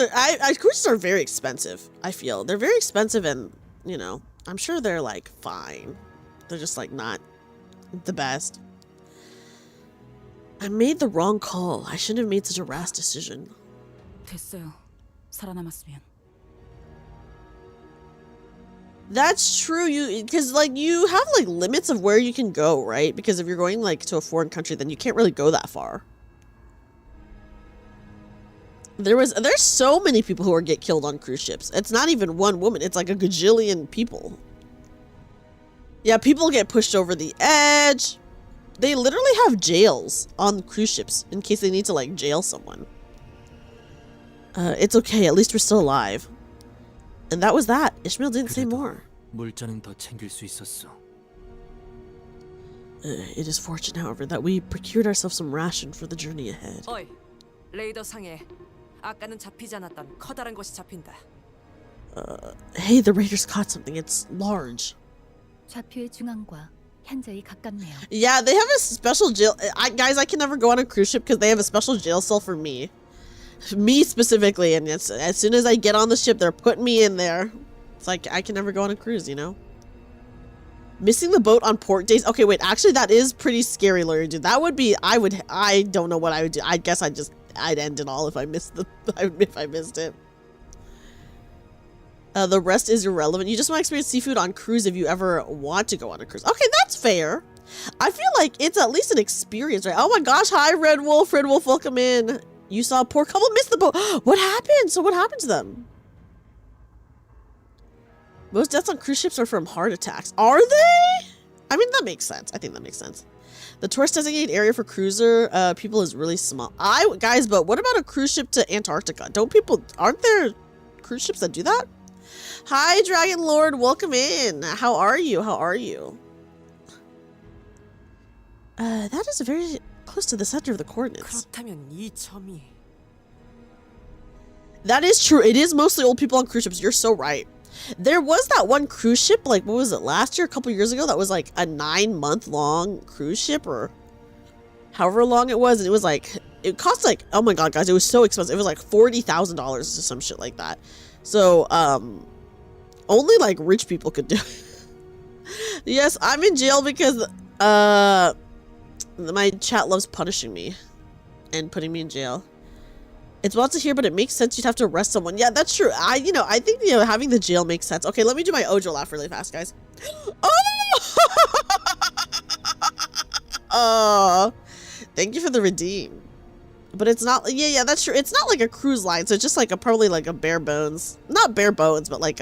are very expensive, I feel. They're very expensive and, you know, I'm sure they're like fine. They're just like not the best. I made the wrong call. I shouldn't have made such a rash decision. 됐어요. 살아남았으면. That's true. Because like you have like limits of where you can go, right? Because if you're going like to a foreign country, then you can't really go that far. There's so many people who get killed on cruise ships. It's not even one woman. It's like a gajillion people. Yeah, people get pushed over the edge. They literally have jails on cruise ships in case they need to like jail someone. It's okay. At least we're still alive. And that was that. Ishmael didn't say more. 물자는 더 챙길 수 있었어. It is fortunate, however, that we procured ourselves some ration for the journey ahead. 어이, 레이더 상에 아까는 잡히지 않았던 커다란 것이 잡힌다. Hey, the raiders caught something. It's large. 좌표의 중앙과 현저히 가깝네요. Yeah, they have a special jail. Guys, I can never go on a cruise ship because they have a special jail cell for me. Me specifically, and it's, as soon as I get on the ship, they're putting me in there. It's like, I can never go on a cruise, you know? Missing the boat on port days. Okay, wait, actually, that is pretty scary, Lawyer Dude. That would be, I don't know what I would do. I guess I'd end it all if I missed it. The rest is irrelevant. You just want to experience seafood on cruise if you ever want to go on a cruise. Okay, that's fair. I feel like it's at least an experience, right? Oh my gosh, hi, Red Wolf. Red Wolf, welcome in. You saw a poor couple miss the boat. What happened? So what happened to them? Most deaths on cruise ships are from heart attacks. Are they? I mean, that makes sense. I think that makes sense. The tourist designated area for cruiser people is really small. Guys, but what about a cruise ship to Antarctica? Aren't there cruise ships that do that? Hi, Dragon Lord. Welcome in. How are you? How are you? That is very close to the center of the coordinates. 그렇다면 이 점이 That is true. It is mostly old people on cruise ships. You're so right. There was that one cruise ship, like, what was it, last year, a couple years ago, that was like a 9-month-long cruise ship, or however long it was, and it was like, it cost like, oh my god, guys, it was so expensive. It was like $40,000 or some shit like that. So, only like rich people could do it. Yes, I'm in jail because, my chat loves punishing me and putting me in jail. It's wild to hear, but it makes sense. You'd have to arrest someone. Yeah, that's true. I think, having the jail makes sense. Okay, let me do my Ojo laugh really fast, guys. Oh! Thank you for the redeem. But it's not, yeah, that's true. It's not like a cruise line, so it's just like probably like a bare bones. Not bare bones, but like,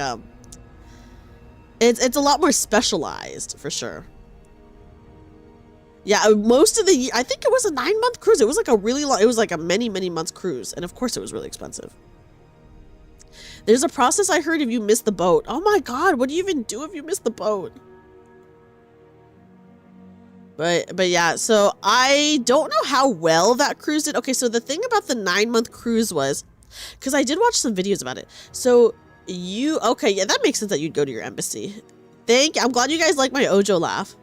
it's a lot more specialized, for sure. Yeah, most of the year, I think it was a 9-month cruise. It was like a really long, it was like a many months cruise. And of course it was really expensive. There's a process I heard if you miss the boat. Oh my god, what do you even do if you miss the boat? But yeah, so I don't know how well that cruise did. Okay, so the thing about the 9-month cruise was, because I did watch some videos about it. So okay, yeah, that makes sense that you'd go to your embassy. I'm glad you guys like my Ojo laugh.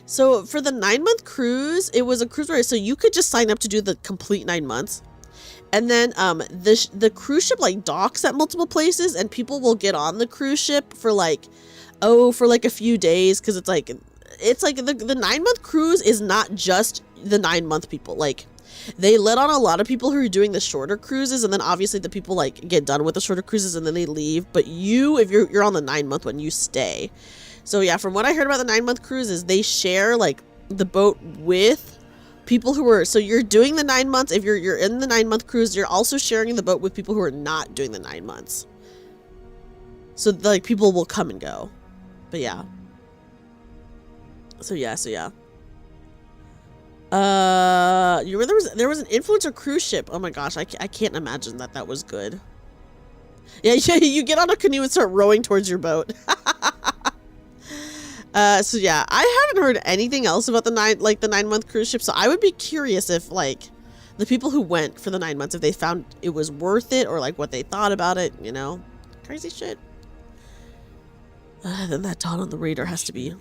So for the 9-month cruise, it was a cruise where, so you could just sign up to do the complete 9 months. And then the cruise ship like docks at multiple places, and people will get on the cruise ship for like a few days, because it's like the 9-month cruise is not just the 9-month people. Like, they let on a lot of people who are doing the shorter cruises, and then obviously the people like get done with the shorter cruises and then they leave. But if you're on the 9-month one, you stay. So yeah, from what I heard about the 9-month cruises, they share like the boat with people who are, so you're doing the 9 months. If you're in the 9-month cruise, you're also sharing the boat with people who are not doing the 9 months. So like people will come and go. But yeah. So yeah. You remember there was an influencer cruise ship. Oh my gosh, I can't imagine that was good. Yeah, you get on a canoe and start rowing towards your boat. So yeah, I haven't heard anything else about the 9-month cruise ship. So I would be curious if like the people who went for the 9 months, if they found it was worth it, or like what they thought about it. You know, crazy shit. Then that dot on the radar has to be the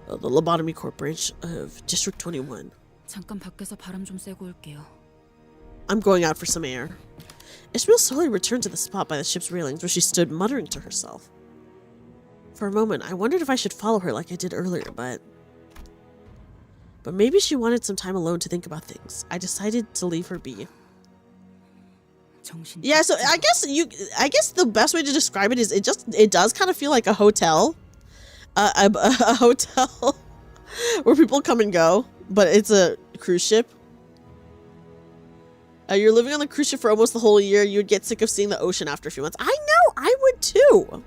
Lobotomy Corp branch of District 21. 잠깐 밖에서 바람 좀 쐬고 올게요. I'm going out for some air. Ishmael slowly returned to the spot by the ship's railings, where she stood muttering to herself. For a moment, I wondered if I should follow her like I did earlier, but maybe she wanted some time alone to think about things. I decided to leave her be. Yeah, so I guess the best way to describe it is it does kind of feel like a hotel. A hotel where people come and go, but it's a cruise ship. You're living on the cruise ship for almost the whole year. You would get sick of seeing the ocean after a few months. I know, I would too.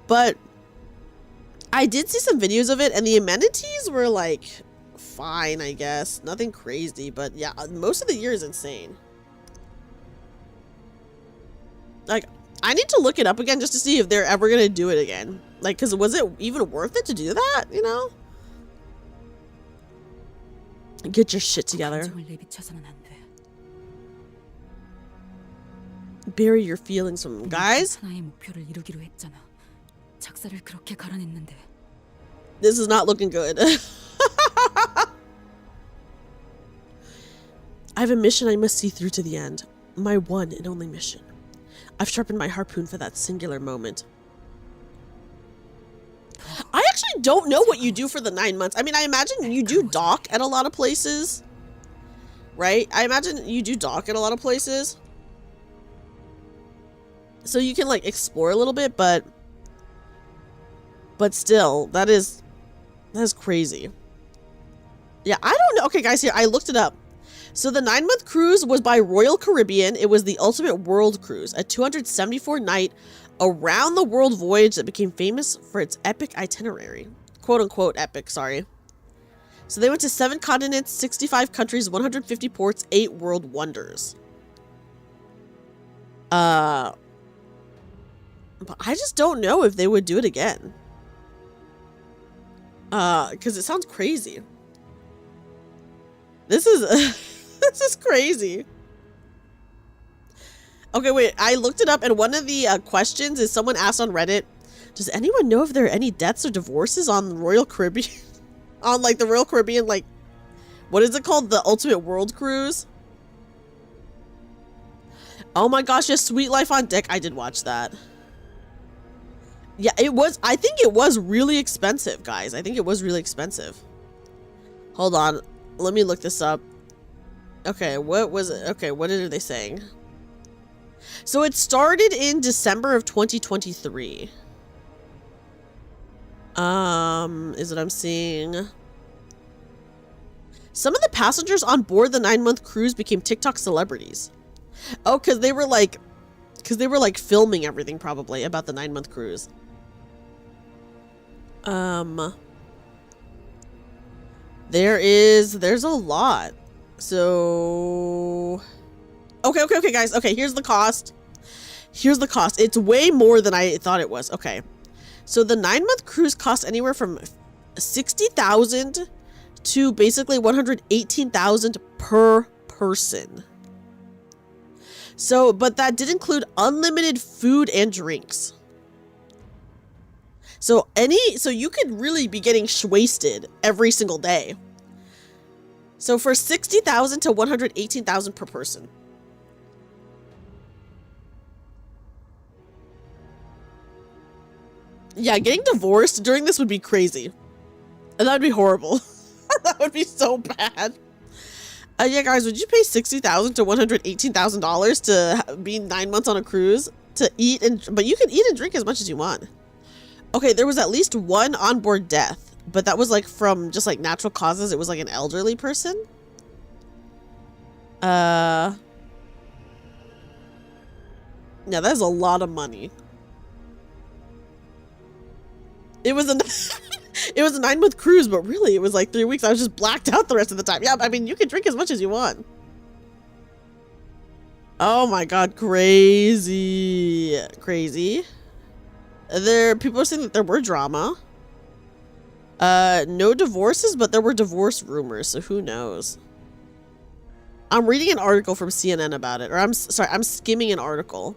But I did see some videos of it, and the amenities were like fine, I guess. Nothing crazy, but yeah, most of the year is insane. Like, I need to look it up again just to see if they're ever gonna do it again. Like, because was it even worth it to do that, you know? Get your shit together. Bury your feelings from them. Guys, this is not looking good. I have a mission I must see through to the end. My one and only mission. I've sharpened my harpoon for that singular moment. I actually don't know what you do for the 9 months. I mean, I imagine you do dock at a lot of places, right? I imagine you do dock at a lot of places. So you can like explore a little bit, but still, that is crazy. Yeah, I don't know. Okay, guys, here, I looked it up. So the 9-month cruise was by Royal Caribbean. It was the ultimate world cruise, a 274-night around the world voyage that became famous for its epic itinerary. Quote unquote epic, sorry. So they went to 7 continents, 65 countries, 150 ports, 8 world wonders. But I just don't know if they would do it again. Because it sounds crazy. This is this is crazy. Okay, wait, I looked it up, and one of the questions is someone asked on Reddit, does anyone know if there are any deaths or divorces on Royal Caribbean? On like the Royal Caribbean, like, what is it called? The Ultimate World Cruise? Oh my gosh, yes, Sweet Life on Deck. I did watch that. Yeah, it was, I think it was really expensive, guys. I think it was really expensive. Hold on, let me look this up. Okay, what was it? Okay, what are they saying? So it started in December of 2023. Is what I'm seeing. Some of the passengers on board the 9-month cruise became TikTok celebrities. Oh, because they were like filming everything probably about the 9-month cruise. There's a lot. So Okay, guys. Okay, here's the cost. Here's the cost. It's way more than I thought it was. Okay. So the 9-month cruise costs anywhere from 60,000 to basically 118,000 per person. So, but that did include unlimited food and drinks. So you could really be getting wasted every single day. So for 60,000 to 118,000 per person. Yeah, getting divorced during this would be crazy. And that would be horrible. That would be so bad. Yeah, guys, would you pay $60,000 to $118,000 to be 9 months on a cruise to eat but you can eat and drink as much as you want. Okay, there was at least one onboard death, but that was like from just like natural causes. It was like an elderly person. Yeah, that is a lot of money. It was a it was a 9-month cruise, but really it was like 3 weeks. I was just blacked out the rest of the time. Yeah, I mean, you can drink as much as you want. Oh my god, crazy. Crazy. People are saying that there were drama. No divorces, but there were divorce rumors, so who knows? I'm reading an article from CNN about it, or I'm skimming an article.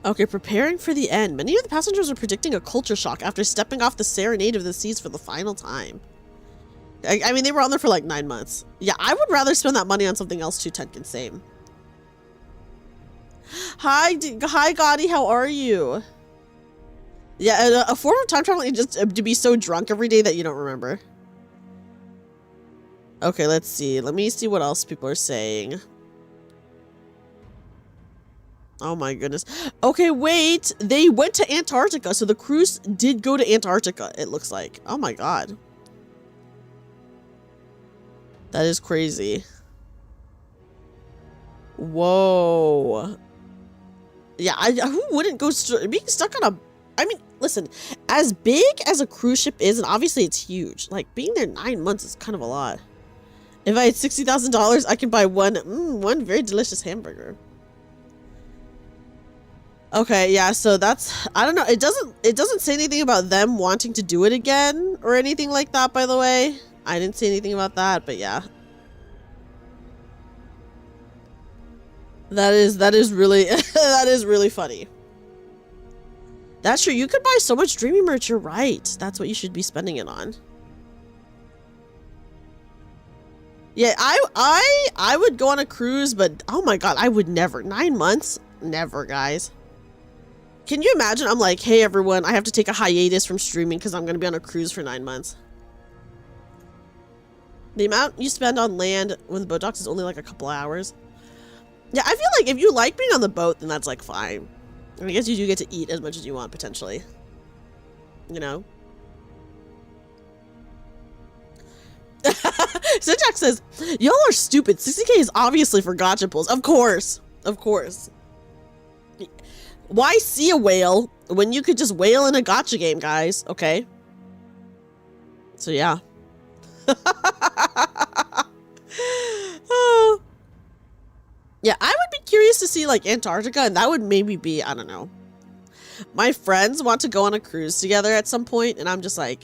Okay, preparing for the end. Many of the passengers are predicting a culture shock after stepping off the serenade of the seas for the final time. I mean, they were on there for like 9 months. Yeah, I would rather spend that money on something else too, Tenkin. Same. Hi, Gotti, how are you? Yeah, a form of time travel is just to be so drunk every day that you don't remember. Okay, let's see. Let me see what else people are saying. Oh my goodness. Okay, wait. They went to Antarctica, so the cruise did go to Antarctica, it looks like. Oh my god. That is crazy. Whoa. Yeah, who wouldn't go being stuck on a... I mean, listen, as big as a cruise ship is, and obviously it's huge, like being there 9 months is kind of a lot. If I had $60,000, I could buy one very delicious hamburger. Okay, yeah, so that's... I don't know, it doesn't say anything about them wanting to do it again or anything like that, by the way. I didn't say anything about that, but yeah. That is really that is really funny. That's true. You could buy so much Dreamy merch. You're right. That's what you should be spending it on. Yeah, I would go on a cruise, but oh my god, I would never. 9 months? Never, guys. Can you imagine? I'm like, hey everyone, I have to take a hiatus from streaming because I'm going to be on a cruise for 9 months. The amount you spend on land with the boat docks is only like a couple hours. Yeah, I feel like if you like being on the boat, then that's like fine. And I guess you do get to eat as much as you want, potentially. You know? Sinjak says, y'all are stupid. 60K is obviously for gacha pulls. Of course. Of course. Why see a whale when you could just whale in a gacha game, guys? Okay? So, yeah. Oh. Yeah, I would be curious to see like Antarctica, and that would maybe be, I don't know. My friends want to go on a cruise together at some point, and I'm just like,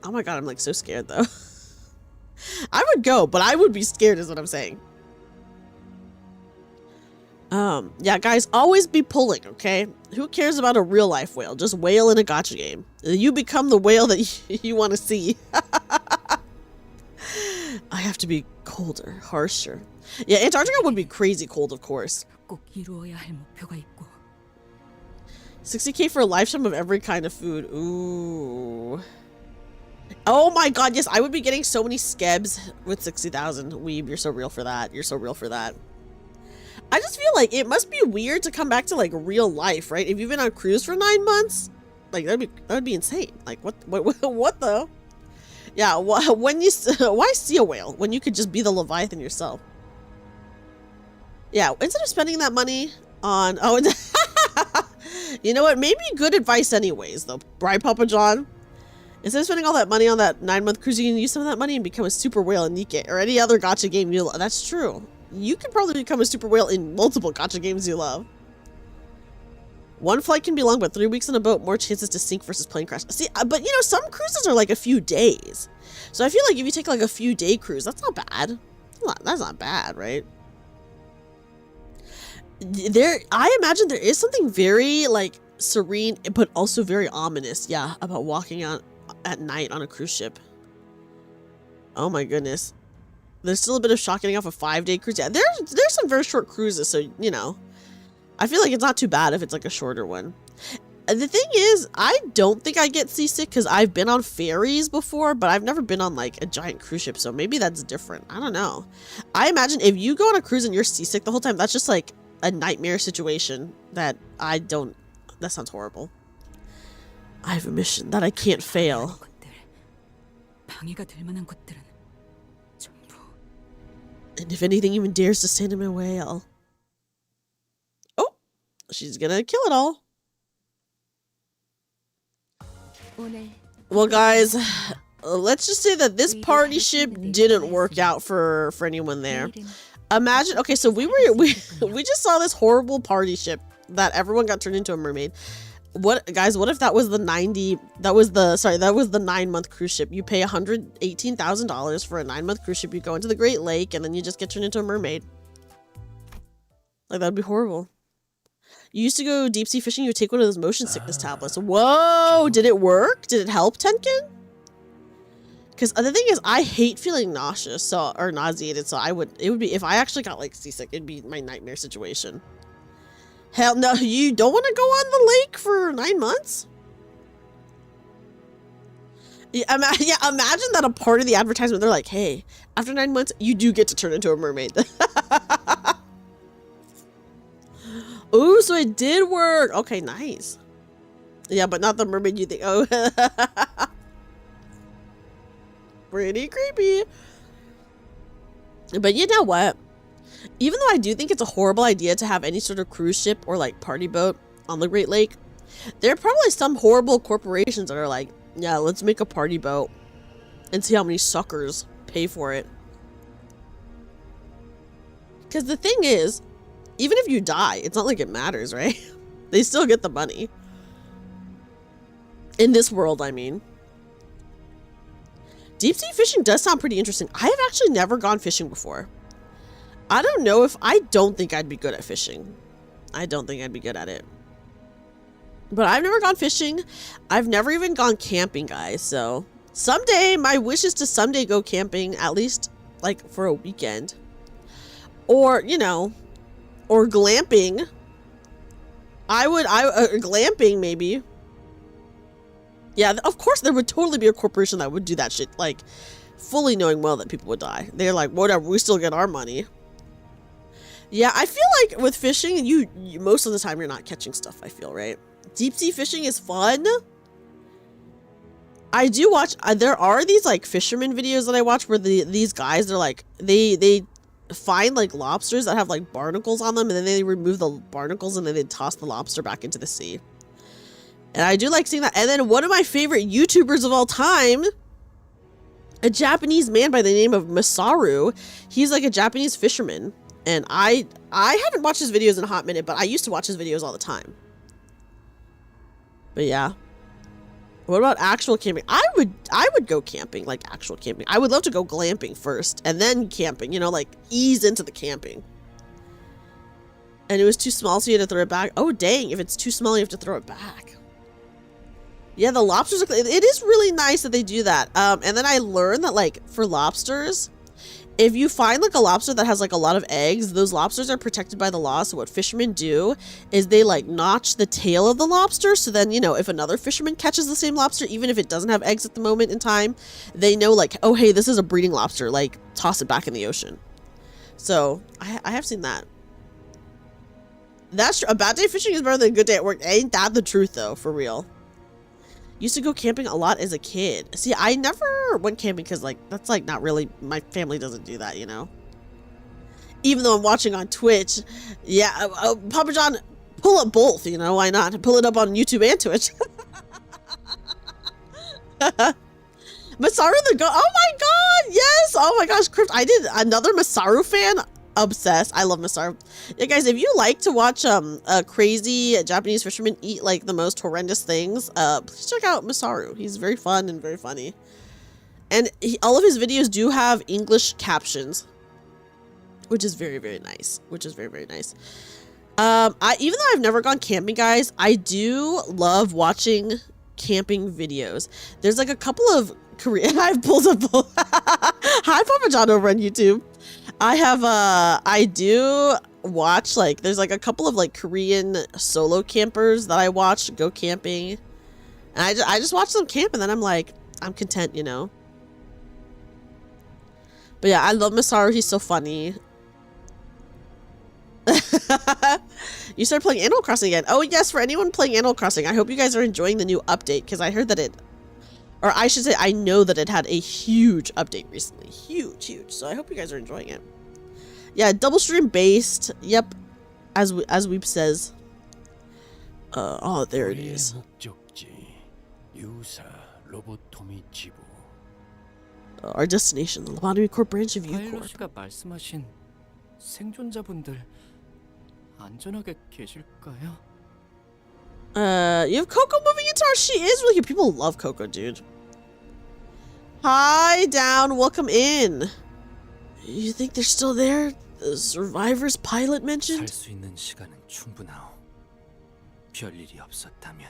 oh my god, I'm like so scared though. I would go, but I would be scared is what I'm saying. Yeah, guys, always be pulling, okay? Who cares about a real life whale? Just whale in a gacha game. You become the whale that you want to see. I have to be colder, harsher. Yeah, Antarctica would be crazy cold, of course. 60K for a lifetime of every kind of food. Ooh. Oh my god, yes, I would be getting so many skebs with 60,000. Weeb, you're so real for that. You're so real for that. I just feel like it must be weird to come back to like real life, right? If you've been on a cruise for 9 months, like that would be insane. Like what the? Yeah, why see a whale when you could just be the Leviathan yourself? Yeah, instead of spending that money on you know what? Maybe good advice anyways, though. Right, Papa John? Instead of spending all that money on that 9-month cruise, you can use some of that money and become a super whale in Nikke or any other gacha game you love. That's true. You can probably become a super whale in multiple gacha games you love. One flight can be long, but 3 weeks on a boat, more chances to sink versus plane crash. See, but you know, some cruises are like a few days. So I feel like if you take like a few day cruise, that's not bad. That's not bad, right? I imagine there is something very like serene, but also very ominous, yeah, about walking out at night on a cruise ship. Oh my goodness. There's still a bit of shock getting off a 5-day cruise. Yeah, there's some very short cruises, so you know. I feel like it's not too bad if it's like a shorter one. The thing is, I don't think I get seasick because I've been on ferries before, but I've never been on like a giant cruise ship, so maybe that's different. I don't know. I imagine if you go on a cruise and you're seasick the whole time, that's just like a nightmare situation that I don't... That sounds horrible. I have a mission that I can't fail. And if anything even dares to stand in my way, I'll... Oh! She's gonna kill it all. Well, guys, let's just say that this party ship didn't work out for anyone there. Imagine... Okay, so we just saw this horrible party ship that everyone got turned into a mermaid. What, guys, what if that was the 9-month cruise ship? You pay $118,000 for a 9-month cruise ship. You go into the Great Lake and then you just get turned into a mermaid. Like, that'd be horrible. You used to go deep sea fishing. You would take one of those motion sickness tablets. Whoa, did it work? Did it help, Tenkin? Because the thing is, I hate feeling nauseous, or nauseated. So it would be, if I actually got like seasick, it'd be my nightmare situation. Hell no, you don't want to go on the lake for 9 months? Yeah, imagine that a part of the advertisement, they're like, hey, after 9 months, you do get to turn into a mermaid. Ooh, so it did work. Okay, nice. Yeah, but not the mermaid you think. Oh, pretty creepy. But you know what? Even though I do think it's a horrible idea to have any sort of cruise ship or like party boat on the Great Lake, there are probably some horrible corporations that are like, yeah, let's make a party boat and see how many suckers pay for it. Because the thing is, even if you die, it's not like it matters, right? They still get the money. In this world, I mean. Deep sea fishing does sound pretty interesting. I have actually never gone fishing before. I don't know if... I don't think I'd be good at fishing. I don't think I'd be good at it. But I've never gone fishing. I've never even gone camping, guys. So someday, my wish is to someday go camping, at least like for a weekend. Or, you know, or glamping. Glamping maybe. Yeah, of course there would totally be a corporation that would do that shit, like fully knowing well that people would die. They're like, whatever, we still get our money. Yeah, I feel like with fishing, you most of the time you're not catching stuff, I feel, right? Deep sea fishing is fun. I do watch, there are these like fisherman videos that I watch where these guys, they're like, they find like lobsters that have like barnacles on them, and then they remove the barnacles and then they toss the lobster back into the sea. And I do like seeing that. And then one of my favorite YouTubers of all time, a Japanese man by the name of Masaru. He's like a Japanese fisherman. And I haven't watched his videos in a hot minute, but I used to watch his videos all the time. But yeah. What about actual camping? I would go camping, like actual camping. I would love to go glamping first and then camping, you know, like ease into the camping. And it was too small, so you had to throw it back. Oh, dang. If it's too small, you have to throw it back. Yeah, the lobsters are... It is really nice that they do that. And then I learned that, like, for lobsters, if you find, like, a lobster that has, like, a lot of eggs, those lobsters are protected by the law. So what fishermen do is they, like, notch the tail of the lobster. So then, you know, if another fisherman catches the same lobster, even if it doesn't have eggs at the moment in time, they know, like, oh, hey, this is a breeding lobster. Like, toss it back in the ocean. So I have seen that. That's true. A bad day fishing is better than a good day at work. Ain't that the truth, though, for real? Used to go camping a lot as a kid. See, I never went camping because, like, that's, like, not really... My family doesn't do that, you know? Even though I'm watching on Twitch. Yeah, Papa John, pull up both, you know? Why not? Pull it up on YouTube and Twitch. Masaru the Go. Oh my god, yes! Oh my gosh, Crypt. I did another Masaru fan. Obsessed. I love Masaru. Yeah, guys, if you like to watch crazy Japanese fishermen eat like the most horrendous things, please check out Masaru. He's very fun and very funny. And all of his videos do have English captions, which is very, very nice. Which is very, very nice. Even though I've never gone camping, guys, I do love watching camping videos. There's like a couple of Korean. I've pulled up. Hi, Papa John over on YouTube. I do watch like there's like a couple of like Korean solo campers that I watch go camping, and I just watch them camp, and then I'm like, I'm content, you know. But yeah, I love Masaru. He's so funny. You started playing Animal Crossing again. Oh yes, for anyone playing Animal Crossing, I hope you guys are enjoying the new update, because I heard that or I should say I know that it had a huge update recently. Huge. So I hope you guys are enjoying it. Yeah, double stream based. Yep. As Weep says. Oh, there it is. Our destination, the Lobotomy Corp branch of CORP. 파일럿이가 말씀하신 생존자분들 안전하게 계실까요? You have Coco moving into our. She is really cute. People love Coco, dude. Hi, Down. Welcome in. You think they're still there? The survivors pilot mentioned? 수 있는 시간은 충분하오. 별일이 없었다면.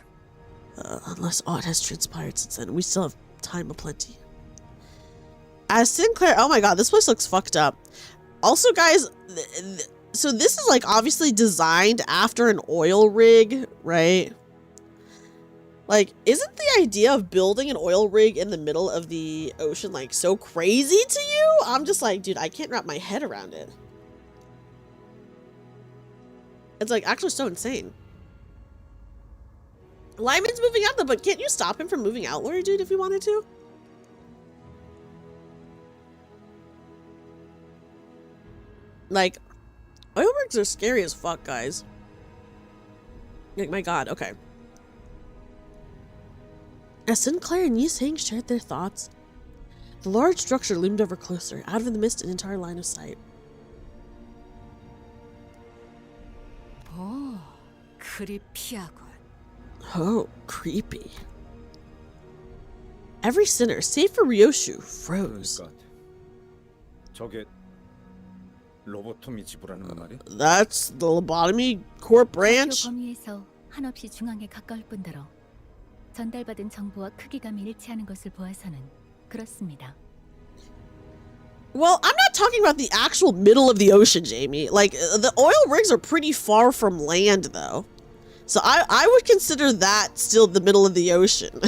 Unless aught has transpired since then, we still have time aplenty. As Sinclair, oh my god, this place looks fucked up. Also, guys, so this is like obviously designed after an oil rig, right? Like, isn't the idea of building an oil rig in the middle of the ocean like so crazy to you? I'm just like, dude, I can't wrap my head around it. It's like actually so insane. Lyman's moving out though, but can't you stop him from moving out, Lori, dude, if you wanted to? Like, oil rigs are scary as fuck, guys. Like, my god, okay. As Sinclair and Yi Sang shared their thoughts, the large structure loomed ever closer, out of the mist an entire line of sight. 오, 크리피하군. Oh, creepy. Every sinner, save for Ryoshu, froze. 저게 로보토미 지부라는 말이? That's the Lobotomy Corp branch. 범위에서 한없이 중앙에 가까울 뿐더러 전달받은 정보와 크기감이 일치하는 것을 보아서는 그렇습니다. Well, I'm not talking about the actual middle of the ocean, Jamie. Like, the oil rigs are pretty far from land, though. So I would consider that still the middle of the ocean.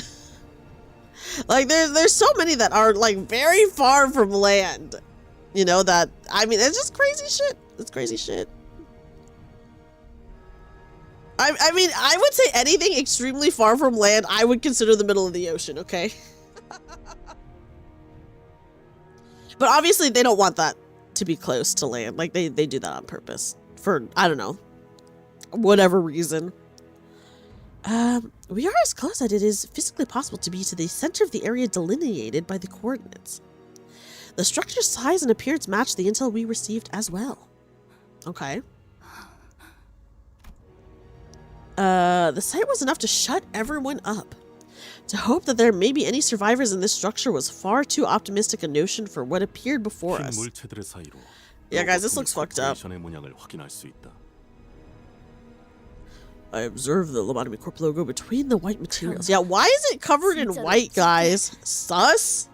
Like, there's so many that are, like, very far from land. You know, that, I mean, it's just crazy shit. It's crazy shit. I mean, I would say anything extremely far from land, I would consider the middle of the ocean, okay? But obviously, they don't want that to be close to land. Like, they do that on purpose. For, I don't know, whatever reason. We are as close as it is physically possible to be to the center of the area delineated by the coordinates. The structure's size and appearance match the intel we received as well. Okay. The site was enough to shut everyone up. To hope that there may be any survivors in this structure was far too optimistic a notion for what appeared before us. Yeah, guys, this looks fucked up. I observed the Lobotomy Corp logo between the white materials. Yeah, why is it covered in white, guys? Sus?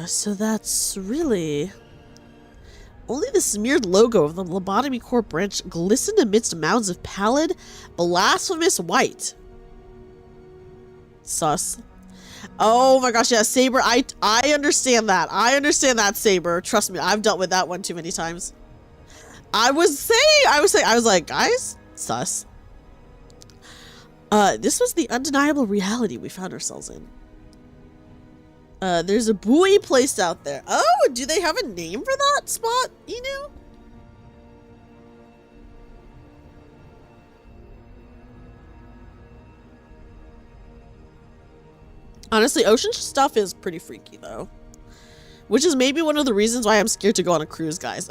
So that's really... Only the smeared logo of the Lobotomy Corp branch glistened amidst mounds of pallid, blasphemous white. Sus. Oh my gosh, yeah, Saber, I understand that. I understand that, Saber. Trust me, I've dealt with that one too many times. I was like, guys, sus. This was the undeniable reality we found ourselves in. There's a buoy placed out there. Oh, do they have a name for that spot, Inu? Honestly, ocean stuff is pretty freaky though. Which is maybe one of the reasons why I'm scared to go on a cruise, guys.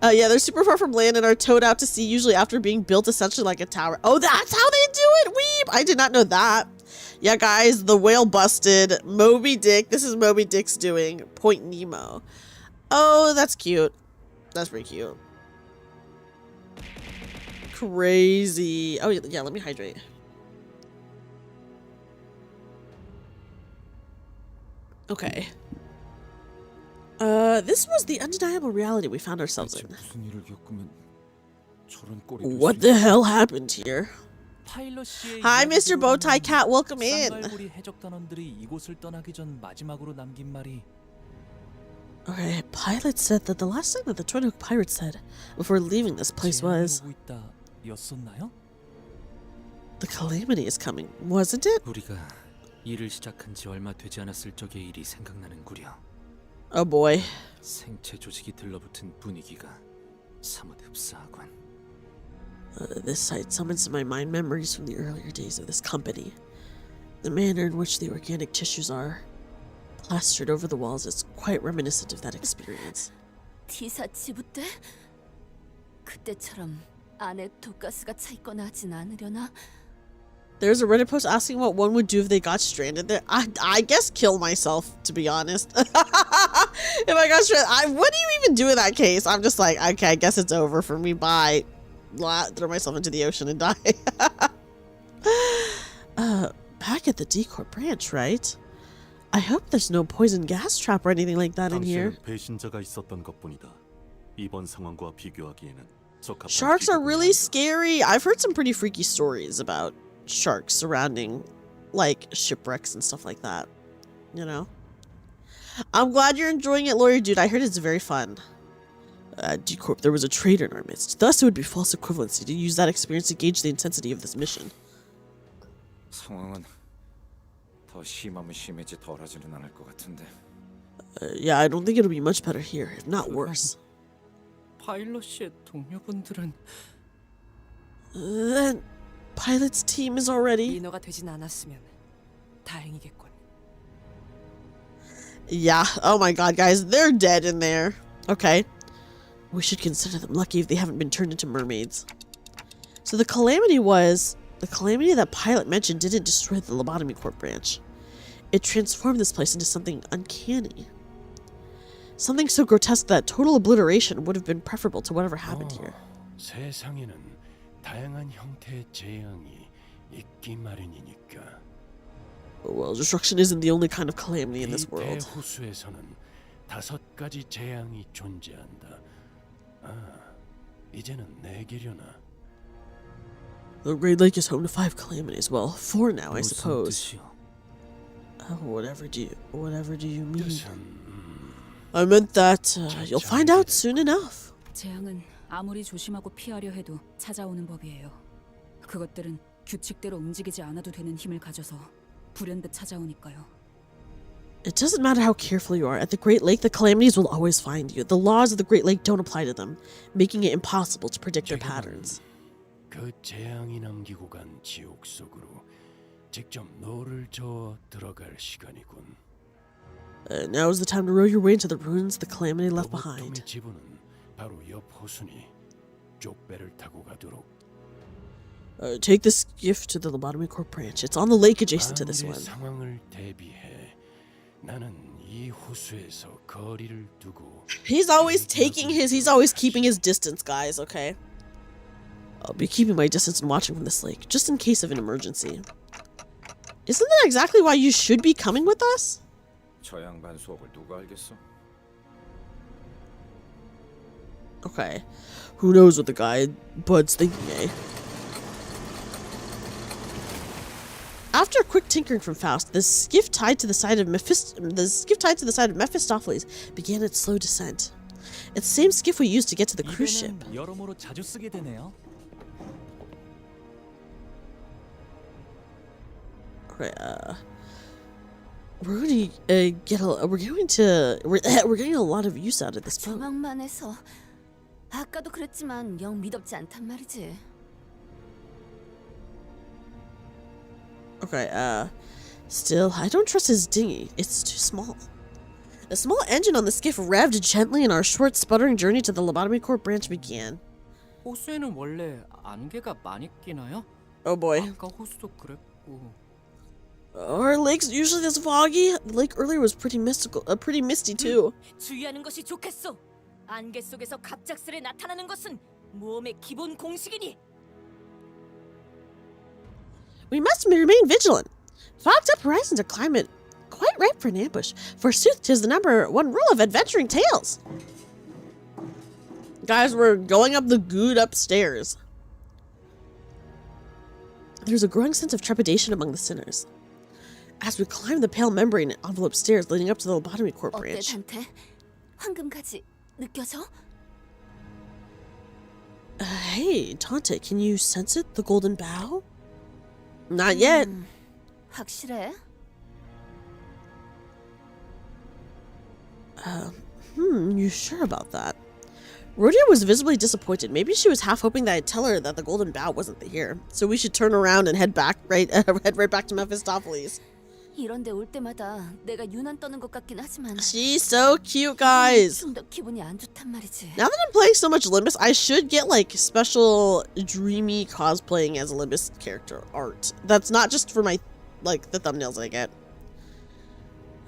Yeah, they're super far from land and are towed out to sea, usually after being built essentially like a tower. Oh, that's how they do it, weeb! I did not know that. Yeah, guys, the whale busted. Moby Dick. This is Moby Dick's doing. Point Nemo. Oh, that's cute. That's pretty cute. Crazy. Oh, yeah, let me hydrate. Okay. This was the undeniable reality we found ourselves in. What the hell happened here? Hi, Mr. Bowtie Cat. Welcome in. 쌍갈고리 해적단원들이 이곳을 떠나기 전 마지막으로 남긴 말이 Okay, pilot said that the last thing that the Twin Hook pirates said before leaving this place was 였었나요? the calamity is coming, wasn't it? 우리가 일을 시작한 지 얼마 되지 않았을 적의 일이 생각나는구려. Oh boy. 생체 조직이 들러붙은 분위기가 사뭇 흡사하군. This sight summons to my mind memories from the earlier days of this company. The manner in which the organic tissues are plastered over the walls is quite reminiscent of that experience. T사 지부 때? 그때처럼 안에 독가스가 차 있거나 하진 않으려나? There's a Reddit post asking what one would do if they got stranded there. I guess kill myself, to be honest. If I got stranded, what do you even do in that case? I'm just like, okay, I guess it's over for me. Bye. Throw myself into the ocean and die. Back at the CORP branch, right? I hope there's no poison gas trap or anything like that in here. 배신자가 있었던 것뿐이다. 이번 상황과 비교하기에는 적합한 Sharks are 기록이 really 아니다. scary. I've heard some pretty freaky stories about sharks surrounding like shipwrecks and stuff like that, you know. I'm glad you're enjoying it, Lawyer Dude. I heard it's very fun. CORP, there was a traitor in our midst. Thus, it would be false equivalency to use that experience to gauge the intensity of this mission. 상황은 더 심하면 심해지 덜하지는 않을 것 같은데. Yeah, I don't think it'll be much better here, if not worse. 파일럿의 동료분들은 That pilot's team is already. 민어가 되진 않았으면 다행이겠군. Yeah. Oh my god, guys, they're dead in there. Okay. We should consider them lucky if they haven't been turned into mermaids. So the calamity that pilot mentioned didn't destroy the Lobotomy Corp branch. It transformed this place into something uncanny. Something so grotesque that total obliteration would have been preferable to whatever happened here. 세상에는 다양한 형태의 재앙이 있기 마련이니까. Well, destruction isn't the only kind of calamity in this 이 world. 대호수에서는 5가지 재앙이 존재한다. 이제는 4개려나. The Great Lake is home to 5 calamities. Well, 4 now, I 무슨 suppose. 뜻이요? Whatever do you mean? 뜻은 I meant that you'll find out soon enough. 재앙은 아무리 조심하고 피하려 해도 찾아오는 법이에요. 그것들은 규칙대로 움직이지 않아도 되는 힘을 가져서 불현듯 찾아오니까요. It doesn't matter how careful you are. At the Great Lake, the calamities will always find you. The laws of the Great Lake don't apply to them, making it impossible to predict their patterns. 그 재앙이 남기고 간 지옥 속으로 직접 너를 저어 들어갈 시간이군. Now is the time to row your way into the ruins the calamity left behind. 로봇톰의 지부는 바로 옆 호수니 족배를 타고 가도록. Take this gift to the Lobotomy Corp branch. It's on the lake adjacent to this 만일의 one. 상황을 대비해 나는 이 호수에서 거리를 두고. He's always keeping his distance, guys, okay? I'll be keeping my distance and watching from this lake, just in case of an emergency. Isn't that exactly why you should be coming with us? 저 양반 수업을 누가 알겠어? Okay. Who knows what the guy Bud's thinking, eh? After a quick tinkering from Faust, the skiff tied to the side of Mephistopheles began its slow descent. It's the same skiff we used to get to the cruise ship. 이번엔 여러모로 자주 쓰게 되네요. Right, we're getting a lot of use out of this boat. 조망만 해서 아까도 그랬지만 영 미덥지 않단 말이지. Okay, still, I don't trust his dinghy. It's too small. A small engine on the skiff revved gently and our short, sputtering journey to the lobotomy corp branch began. 호수에는 원래 안개가 많이 끼나요? Oh boy. 아까 호수도 그랬고. Our lake's usually this foggy. The lake earlier was pretty misty too. 주의하는 것이 좋겠어. 안개 속에서 갑작스레 나타나는 것은 모험의 기본 공식이니. We must remain vigilant. Fogged up horizons are climate quite ripe for an ambush. Forsooth, 'tis the number one rule of adventuring tales. Guys, we're going up the good upstairs. There's a growing sense of trepidation among the sinners as we climb the pale membrane enveloped stairs leading up to the lobotomy corp 어때, branch. 단테? 황금가지 느껴져? Hey, Tante, can you sense it? The golden bough? Not yet. 확실해? You sure about that? Rhodia was visibly disappointed. Maybe she was half hoping that I'd tell her that the golden bough wasn't here. So we should turn around and head right back to Mephistopheles. 이런데 올 때마다 내가 유난 떠는 것 같긴 하지만 She's so cute, guys. 좀 더 기분이 안 좋단 말이지. Now that I'm playing so much Limbus, I should get like special Dreamy cosplaying as a Limbus character art. That's not just for my, like, the thumbnails I get.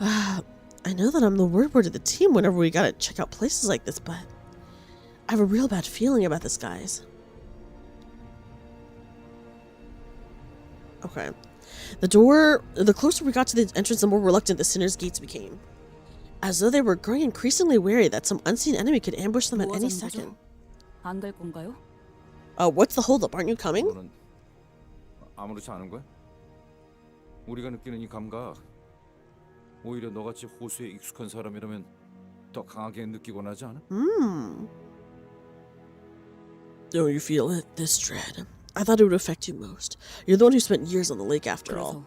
I know that I'm the word of the team whenever we gotta check out places like this, but I have a real bad feeling about this, guys. Okay. The closer we got to the entrance, the more reluctant the sinners' gates became. As though they were growing increasingly wary that some unseen enemy could ambush them at any second. 안갈 건가요? What's the holdup? Aren't you coming? 너는 아무렇지 않은 거야? 우리가 느끼는 이 감각 오히려 너같이 호수에 익숙한 사람이라면 더 강하게 느끼곤 하지 않아? Oh, you feel it? This dread. I thought it would affect you most. You're the one who spent years on the lake after all.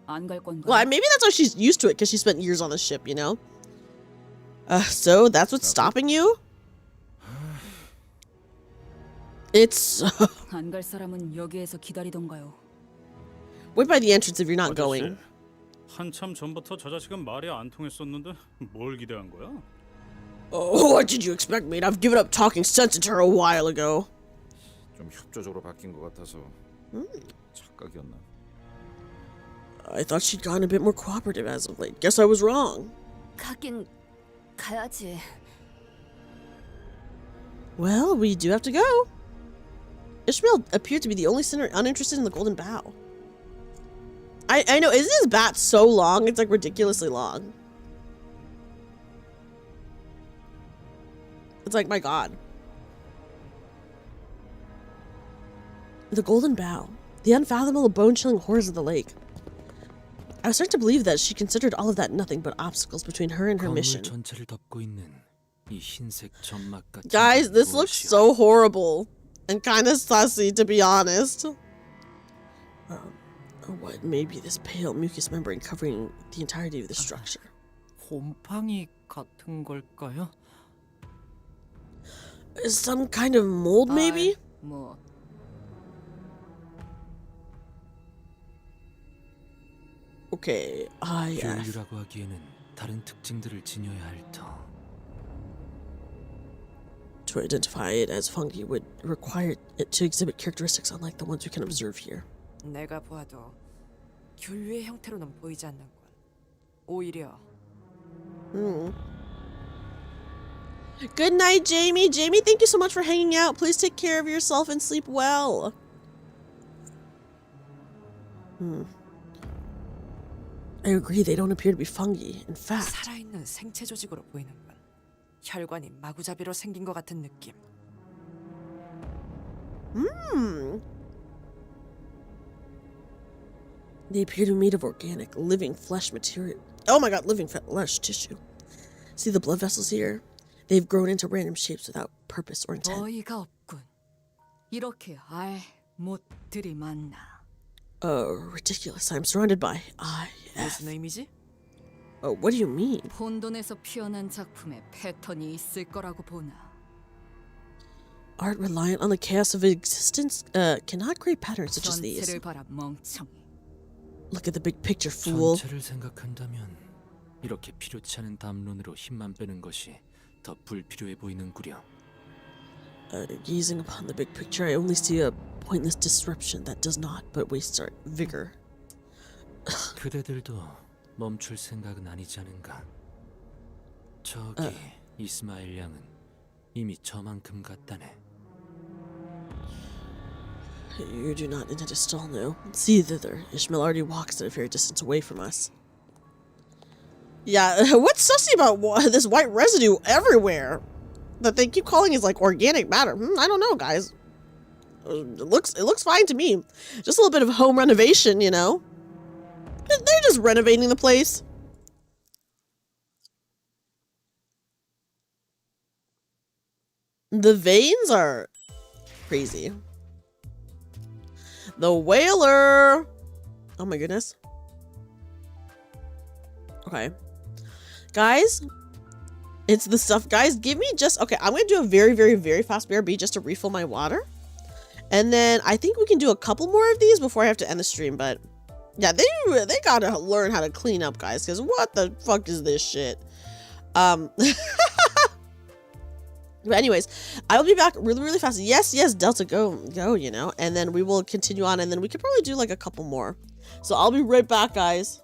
안갈 건가요? Well, maybe that's why she's used to it, because she spent years on the ship, you know? So that's what's stopping you? It's... 안갈 사람은 여기에서 기다리던가요. wait by the entrance if you're not going. 한참 전부터 저 자식은 말이 안 통했었는데 뭘 기대한 거야? Oh, what did you expect, mate? I've given up talking sense to her a while ago. 좀 협조적으로 바뀐 것 같아서 착각이었나? I thought she'd gotten a bit more cooperative as of late. Guess I was wrong. 가긴 가야지. Well, we do have to go. Ishmael appeared to be the only sinner uninterested in the golden bough. I know, isn't his bat so long? It's like ridiculously long. It's like, my god. The golden bough. The unfathomable bone-chilling horrors of the lake. I was starting to believe that she considered all of that nothing but obstacles between her and her mission. 전체를 덮고 있는 이 흰색 점막 같은 Guys, this looks so horrible. And kind of sussy, to be honest. What may be this pale mucus membrane covering the entirety of the structure? 곰팡이 같은 걸까요? Some kind of mold, maybe? 뭐 Okay, 교류라고 하기에는 다른 특징들을 지녀야 할 터. To identify it as fungi would require it to exhibit characteristics unlike the ones we can observe here. 내가 보아도 균류의 형태로는 보이지 않는군. 오히려 Good night, Jamie. Jamie, thank you so much for hanging out. Please take care of yourself and sleep well. I agree, they don't appear to be fungi. In fact, 살아있는 생체 조직으로 보이는군. 혈관이 마구잡이로 생긴 것 같은 느낌. They appear to be made of organic, living flesh material. Oh my god, living flesh tissue. See the blood vessels here? They've grown into random shapes without purpose or intent. 어이가 없군. 이렇게 못들이 많나. Ridiculous. I'm surrounded by 무슨 의미지? what do you mean? 혼돈에서 피어난 작품에 패턴이 있을 거라고 보나. Art reliant on the chaos of existence cannot create patterns such as these. 전체를 봐라 멍청이. Look at the big picture, fool. 전체를 생각한다면 이렇게 필요치 않은 담론으로 힘만 빼는 것이 더 불필요해 보이는구려. Gazing upon the big picture, I only see a pointless disruption that does not but waste our vigor. 그대들도 멈출 생각은 아니지 않은가? 저기 이스마일 양은 이미 저만큼 갔다네. You do not intend to stall, no. See thither. Ishmael already walks at a fair distance away from us. Yeah, what's sussy about this white residue everywhere that they keep calling is like organic matter? I don't know, guys. It looks fine to me. Just a little bit of home renovation, you know. They're just renovating the place. The veins are crazy. The whaler. Oh my goodness. Okay. Guys, it's the stuff. Guys, give me just... Okay, I'm going to do a very, very, very fast BRB just to refill my water. And then I think we can do a couple more of these before I have to end the stream. But yeah, they got to learn how to clean up, guys. Because what the fuck is this shit? But anyways, I will be back really, really fast. Yes, Delta, go, you know. And then we will continue on. And then we could probably do like a couple more. So I'll be right back, guys.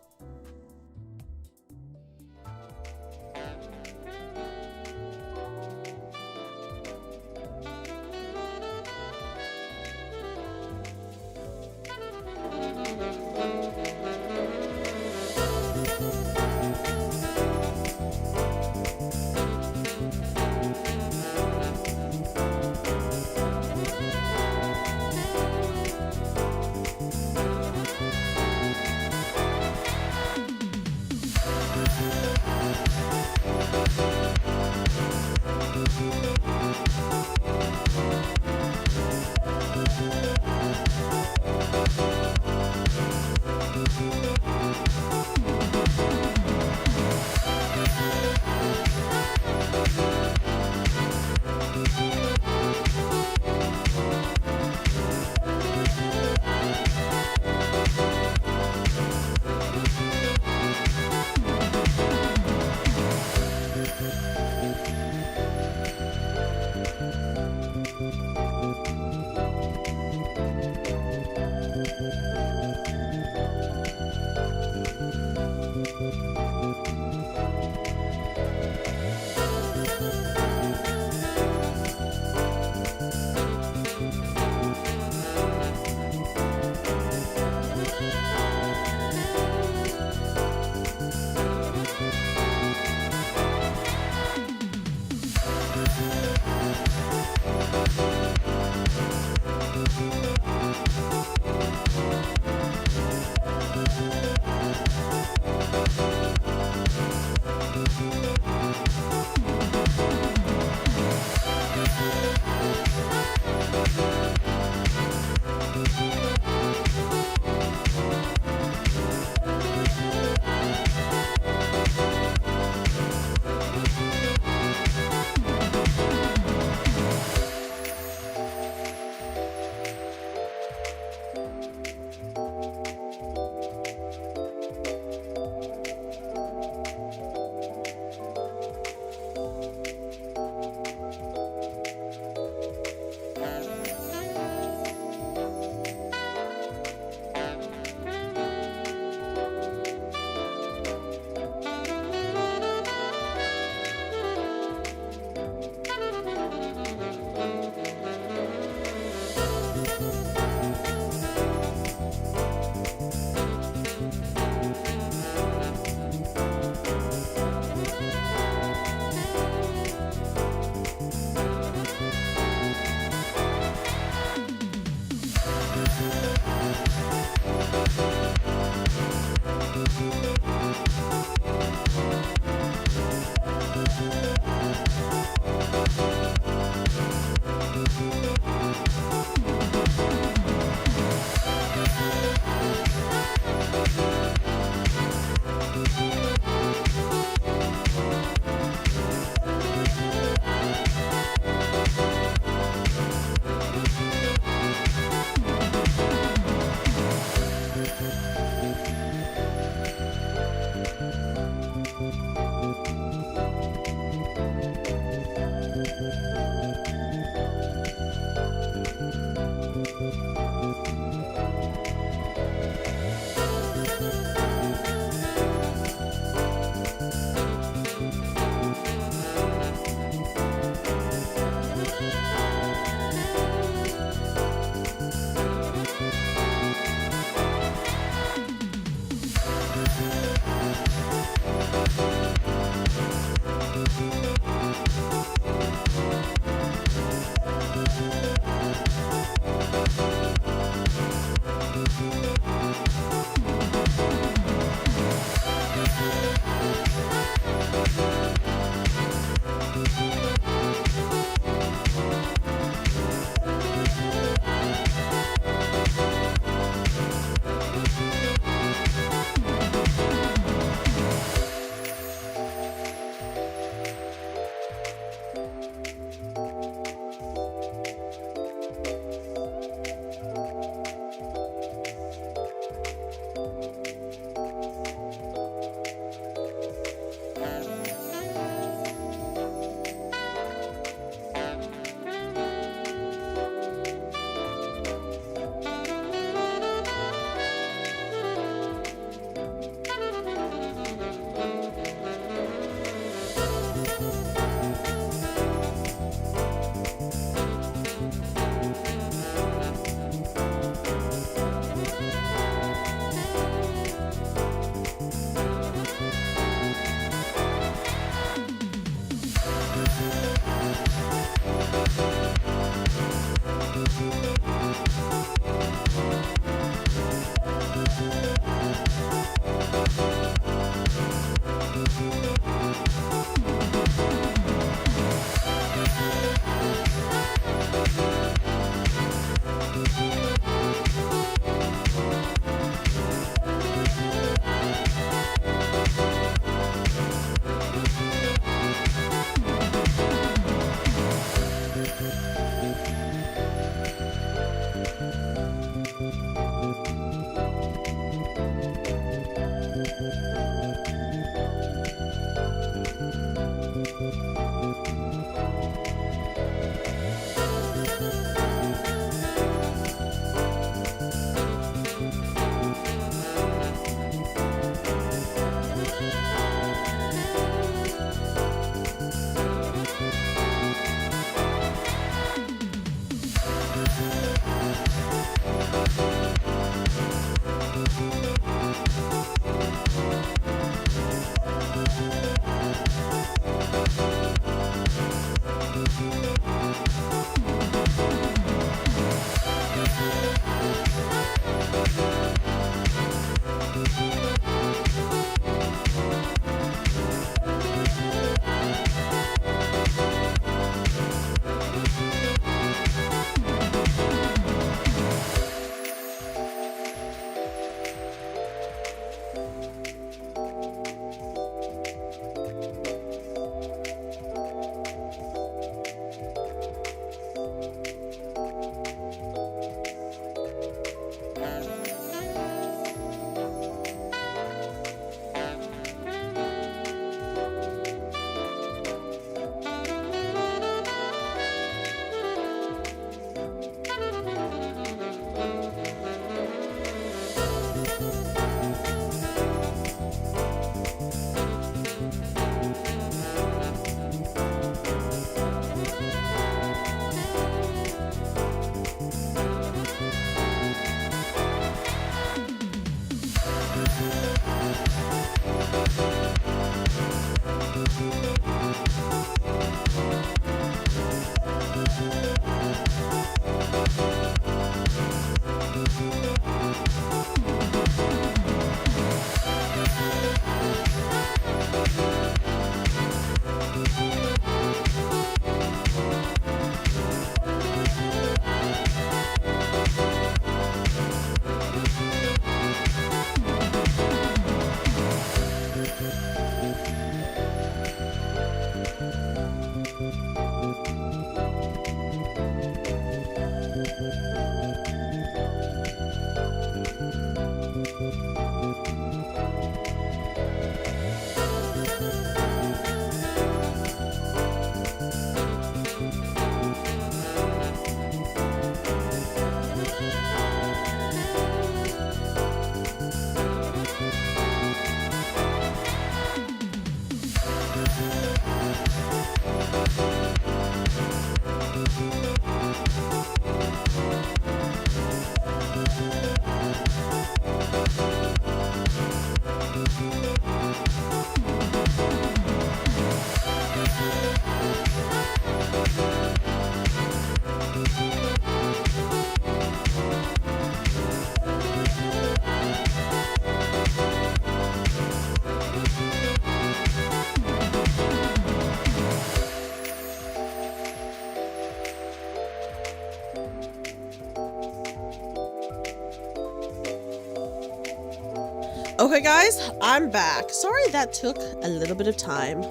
Okay, guys, I'm back. Sorry that took a little bit of time.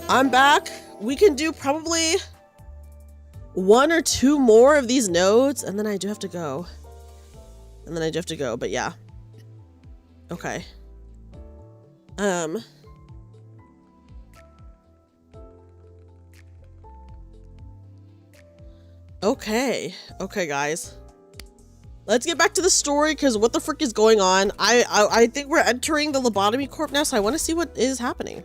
I'm back. We can do probably 1 or 2 more of these nodes, and then I do have to go. But yeah. Okay. Okay, guys. Let's get back to the story, because what the frick is going on? I think we're entering the lobotomy corp now, so I want to see what is happening.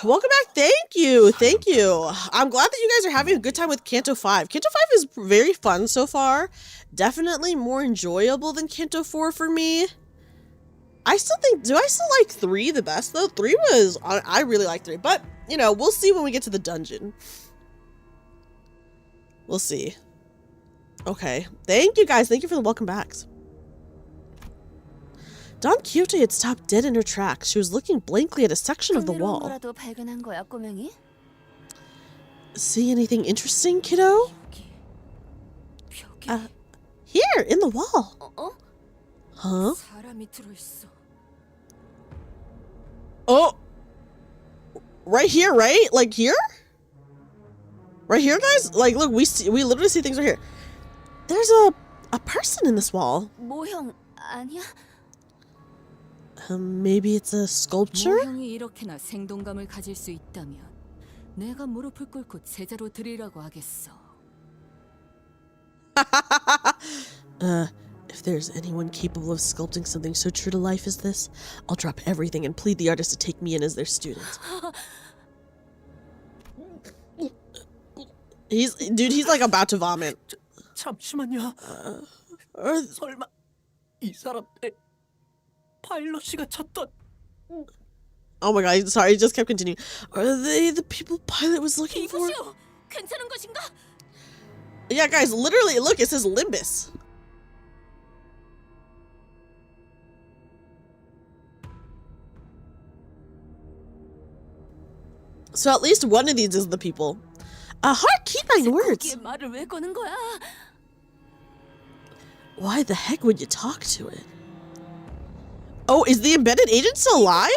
Welcome back. Thank you. I'm glad that you guys are having a good time with Canto 5. Canto 5 is very fun so far. Definitely more enjoyable than Canto 4 for me. I still think, do I still like 3 the best though? 3 was, I really like 3, but you know, we'll see when we get to the dungeon. We'll see. Okay. Thank you guys. Thank you for the welcome backs. Don Quixote had stopped dead in her tracks. She was looking blankly at a section of the wall. See anything interesting, kiddo? Here, in the wall. Huh? Oh! Right here, right? Like here? Right here, guys? Like, look, we literally see things right here. There's a person in this wall. Maybe it's a sculpture? 모형이 이렇게나 생동감을 가질 수 있다면 내가 무릎을 꿇고 제자로 드리라고 하겠어. If there's anyone capable of sculpting something so true to life as this, I'll drop everything and plead the artist to take me in as their student. He's like about to vomit. 잠시만요. 설마 이 사람 파일럿이가 찾던. Oh my god, sorry, it just kept continuing. Are they the people Pilot was looking for? 괜찮은 것인가? Yeah, guys, literally, look, it says Limbus. So at least one of these is the people. Heart, keep my words. 말을 왜 거는 거야? Why the heck would you talk to it? Oh, is the embedded agent still alive?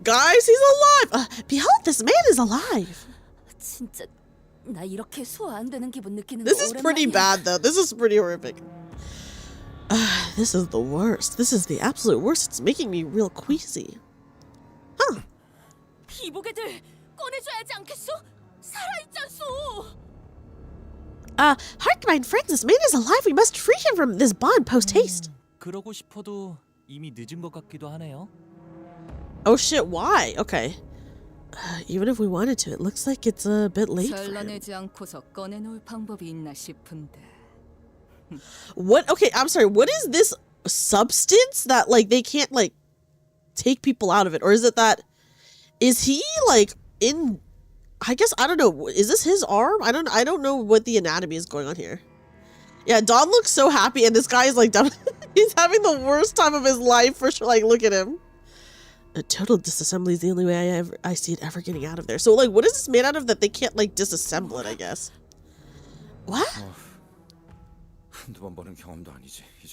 Guys, he's alive! Behold, this man is alive! 진짜 나 이렇게 소화 안 되는 기분 느끼는 거 This is pretty bad, though. This is pretty horrific. This is the worst. This is the absolute worst. It's making me real queasy. Huh. 이보게들 꺼내줘야지 않겠소? 살아있잖소. Hark, my friends, this man is alive. We must free him from this bond post-haste. 그러고 싶어도 이미 늦은 것 같기도 하네요. Oh shit, why? Okay. Even if we wanted to, it looks like it's a bit late for him. 잘라내지 않고서 꺼내놓을 방법이 있나 싶은데. What? Okay, I'm sorry. What is this substance that, like, they can't, like, take people out of it? Or is it that... Is he, like, in... I guess, I don't know. Is this his arm? I don't know what the anatomy is going on here. Yeah, Don looks so happy, and this guy is, like, he's having the worst time of his life for sure. Like, look at him. A total disassembly is the only way I see it ever getting out of there. So, like, what is this made out of that they can't, like, disassemble it, I guess? What?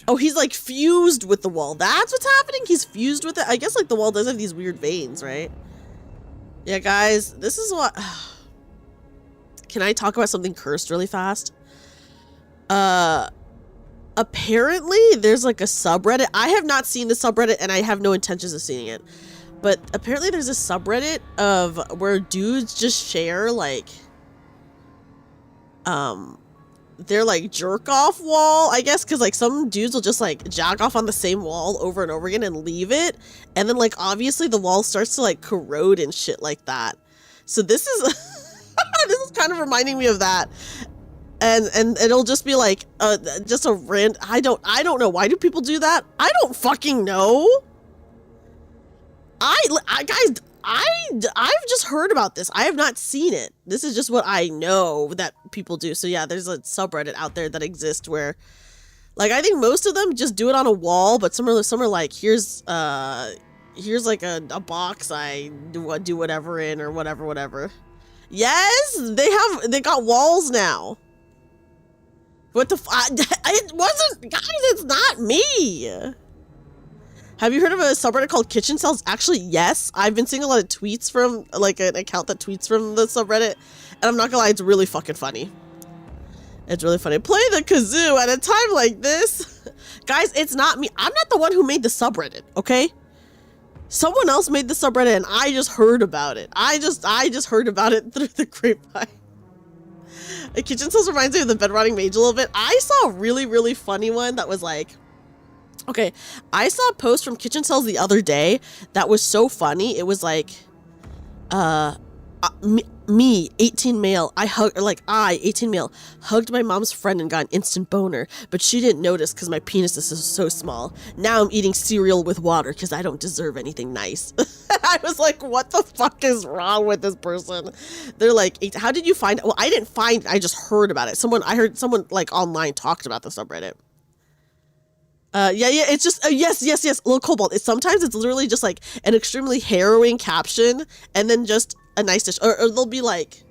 Oh, he's, like, fused with the wall. That's what's happening? He's fused with it? I guess, like, the wall does have these weird veins, right? Yeah, guys, this is what... Can I talk about something cursed really fast? Apparently, there's, like, a subreddit. I have not seen the subreddit, and I have no intentions of seeing it. But apparently there's a subreddit of where dudes just share, like... their, like, jerk-off wall, I guess, because, like, some dudes will just, like, jack off on the same wall over and over again and leave it. And then, like, obviously the wall starts to, like, corrode and shit like that. So this is... this is kind of reminding me of that. And it'll just be, like, just a random... I don't know. Why do people do that? I don't fucking know. Guys... I've just heard about this. I have not seen it. This is just what I know that people do. So yeah, there's a subreddit out there that exists where, like, I think most of them just do it on a wall, but some are like, here's like a box I do whatever in or whatever. Yes, they got walls now. What the it wasn't, guys, it's not me. Have you heard of a subreddit called Kitchen Cells? Actually, yes. I've been seeing a lot of tweets from, like, an account that tweets from the subreddit. And I'm not gonna lie, it's really fucking funny. It's really funny. Play the kazoo at a time like this. Guys, it's not me. I'm not the one who made the subreddit, okay? Someone else made the subreddit and I just heard about it. I just heard about it through the grapevine. Kitchen Cells reminds me of the bed rotting mage a little bit. I saw a really, really funny one that was like, okay, I saw a post from Kitchen Cells the other day that was so funny. It was like, me, 18 male, 18 male, hugged my mom's friend and got an instant boner, but she didn't notice because my penis is so small. Now I'm eating cereal with water because I don't deserve anything nice. I was like, what the fuck is wrong with this person? They're like, how did you find it? Well, I didn't find it, I just heard about it. I heard someone like online talked about the subreddit. Yeah, it's just, yes, little Cobalt. Sometimes it's literally just like an extremely harrowing caption and then just a nice dish. Or they'll be like,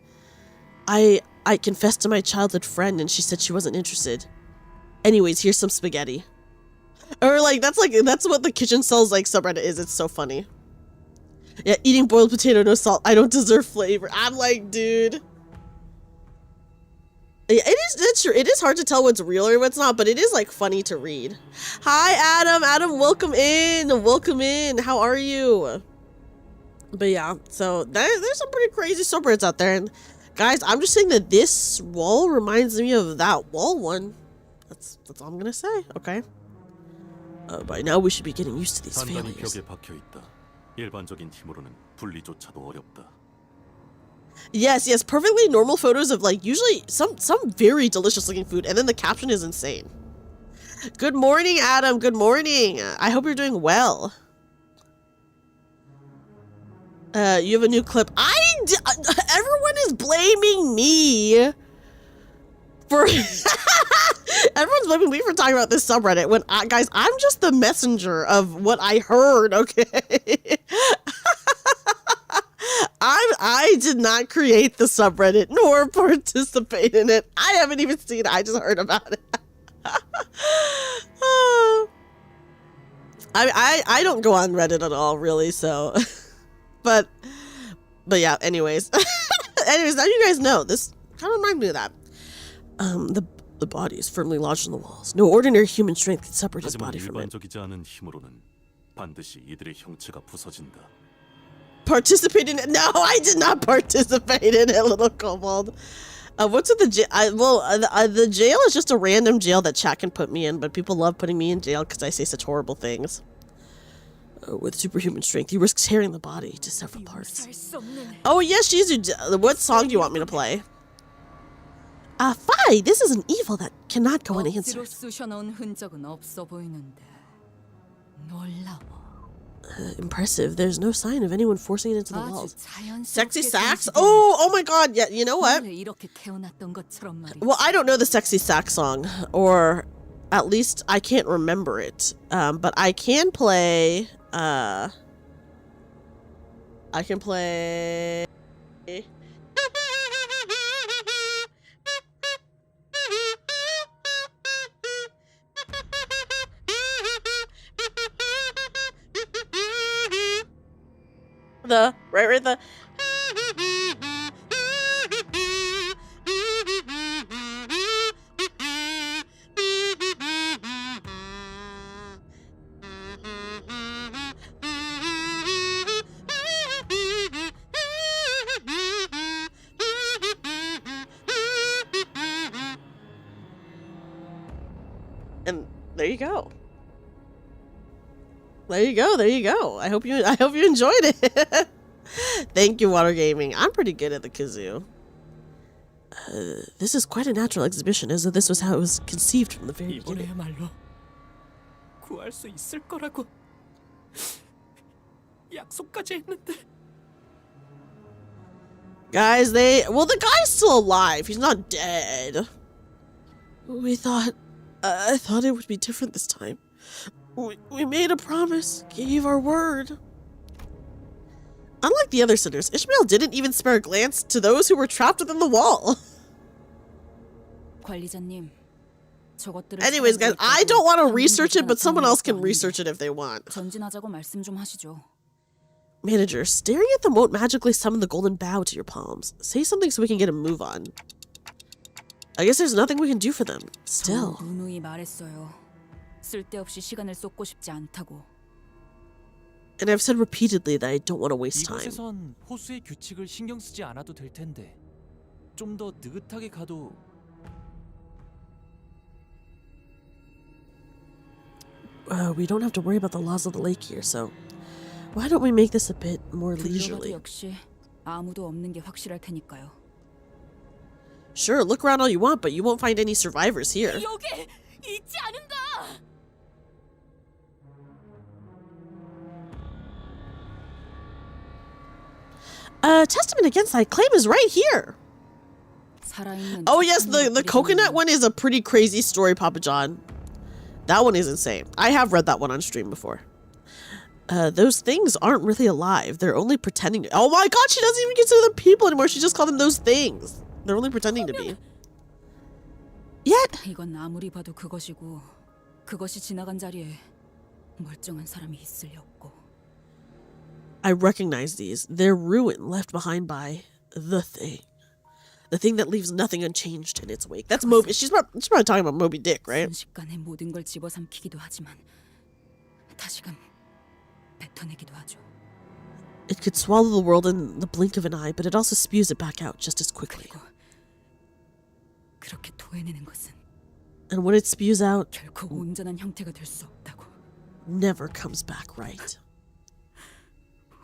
I confessed to my childhood friend and she said she wasn't interested. Anyways, here's some spaghetti. Or like, that's what the Kitchen Cells like subreddit is. It's so funny. Yeah, eating boiled potato, no salt. I don't deserve flavor. I'm like, dude. Yeah, it's true. It is hard to tell what's real or what's not, but it is like funny to read. Hi, Adam. Adam, welcome in. Welcome in. How are you? But yeah, so there's some pretty crazy subreddits out there. And guys, I'm just saying that this wall reminds me of that wall one. That's all I'm gonna say. Okay. By now we should be getting used to these failures. 벽에 박혀 있다. 일반적인 힘으로는 분리조차도 어렵다. Yes, perfectly normal photos of like usually some very delicious looking food, and then the caption is insane. Good morning, Adam. Good morning. I hope you're doing well. You have a new clip. Everyone is blaming me for everyone's blaming me for talking about this subreddit when guys, I'm just the messenger of what I heard, okay? I did not create the subreddit nor participate in it. I haven't even seen it. I just heard about it. I don't go on Reddit at all, really, so but yeah, anyways. Anyways, now you guys know. This kind of reminds me of that. The body is firmly lodged in the walls. No ordinary human strength can separate his body from it. 일반적이지 않은 힘으로는 반드시 이들의 형체가 부서진다. Participate in it? No, I did not participate in it, little kobold. What's with the jail? The jail is just a random jail that chat can put me in, but people love putting me in jail because I say such horrible things. With superhuman strength, he risks tearing the body to several parts. Oh yes, what song do you want me to play? Fie! This is an evil that cannot go unanswered. Impressive. There's no sign of anyone forcing it into the walls. Sexy sax? Oh my god. Yeah, you know what? Well, I don't know the Sexy Sax song, or at least I can't remember it. But I can play, the right the and there you go. There you go. I hope you enjoyed it. Thank you, Water Gaming. I'm pretty good at the kazoo. This is quite a natural exhibition, as though this was how it was conceived from the very beginning. 구할 수 있을 거라고 약속까지 했는데. Guys, the guy's still alive. He's not dead. I thought it would be different this time. We made a promise, gave our word. Unlike the other sinners, Ishmael didn't even spare a glance to those who were trapped within the wall. 관리자님, 저것들을 Anyways, guys, I don't want to research it, but someone else can research it if they want. 전진하자고 말씀 좀 하시죠. Manager, staring at the moat magically summon the golden bow to your palms. Say something so we can get a move on. I guess there's nothing we can do for them. Still. 누누이 말했어요. 쓸데없이 시간을 쏟고 싶지 않다고. And I've said repeatedly that I don't want to waste time. 이곳에선 호수의 규칙을 신경 쓰지 않아도 될 텐데 좀 더 느긋하게 가도. We don't have to worry about the laws of the lake here, so why don't we make this a bit more 들어가도 leisurely? 역시 아무도 없는 게 확실할 테니까요. Sure, look around all you want, but you won't find any survivors here. 여기 있지 않은가? Testament against thy claim is right here. Oh yes, the coconut one is a pretty crazy story, Papa John. That one is insane. I have read that one on stream before. Those things aren't really alive. They're only pretending to— oh my god, she doesn't even consider them people anymore. She just called them those things. They're only pretending to be. Yet 이건 아무리 봐도 그것이고 그것이 지나간 자리에 멀쩡한 사람이 있을 리 없고. I recognize these. They're ruin left behind by the thing. The thing that leaves nothing unchanged in its wake. That's Moby. She's probably talking about Moby Dick, right? 순식간에 모든 걸 집어삼키기도 하지만 다시금 뱉어내기도 하죠. It could swallow the world in the blink of an eye, but it also spews it back out just as quickly. 그리고 그렇게 토해내는 것은 And when it spews out, 결코 온전한 형태가 될 수 없다고. never comes back right.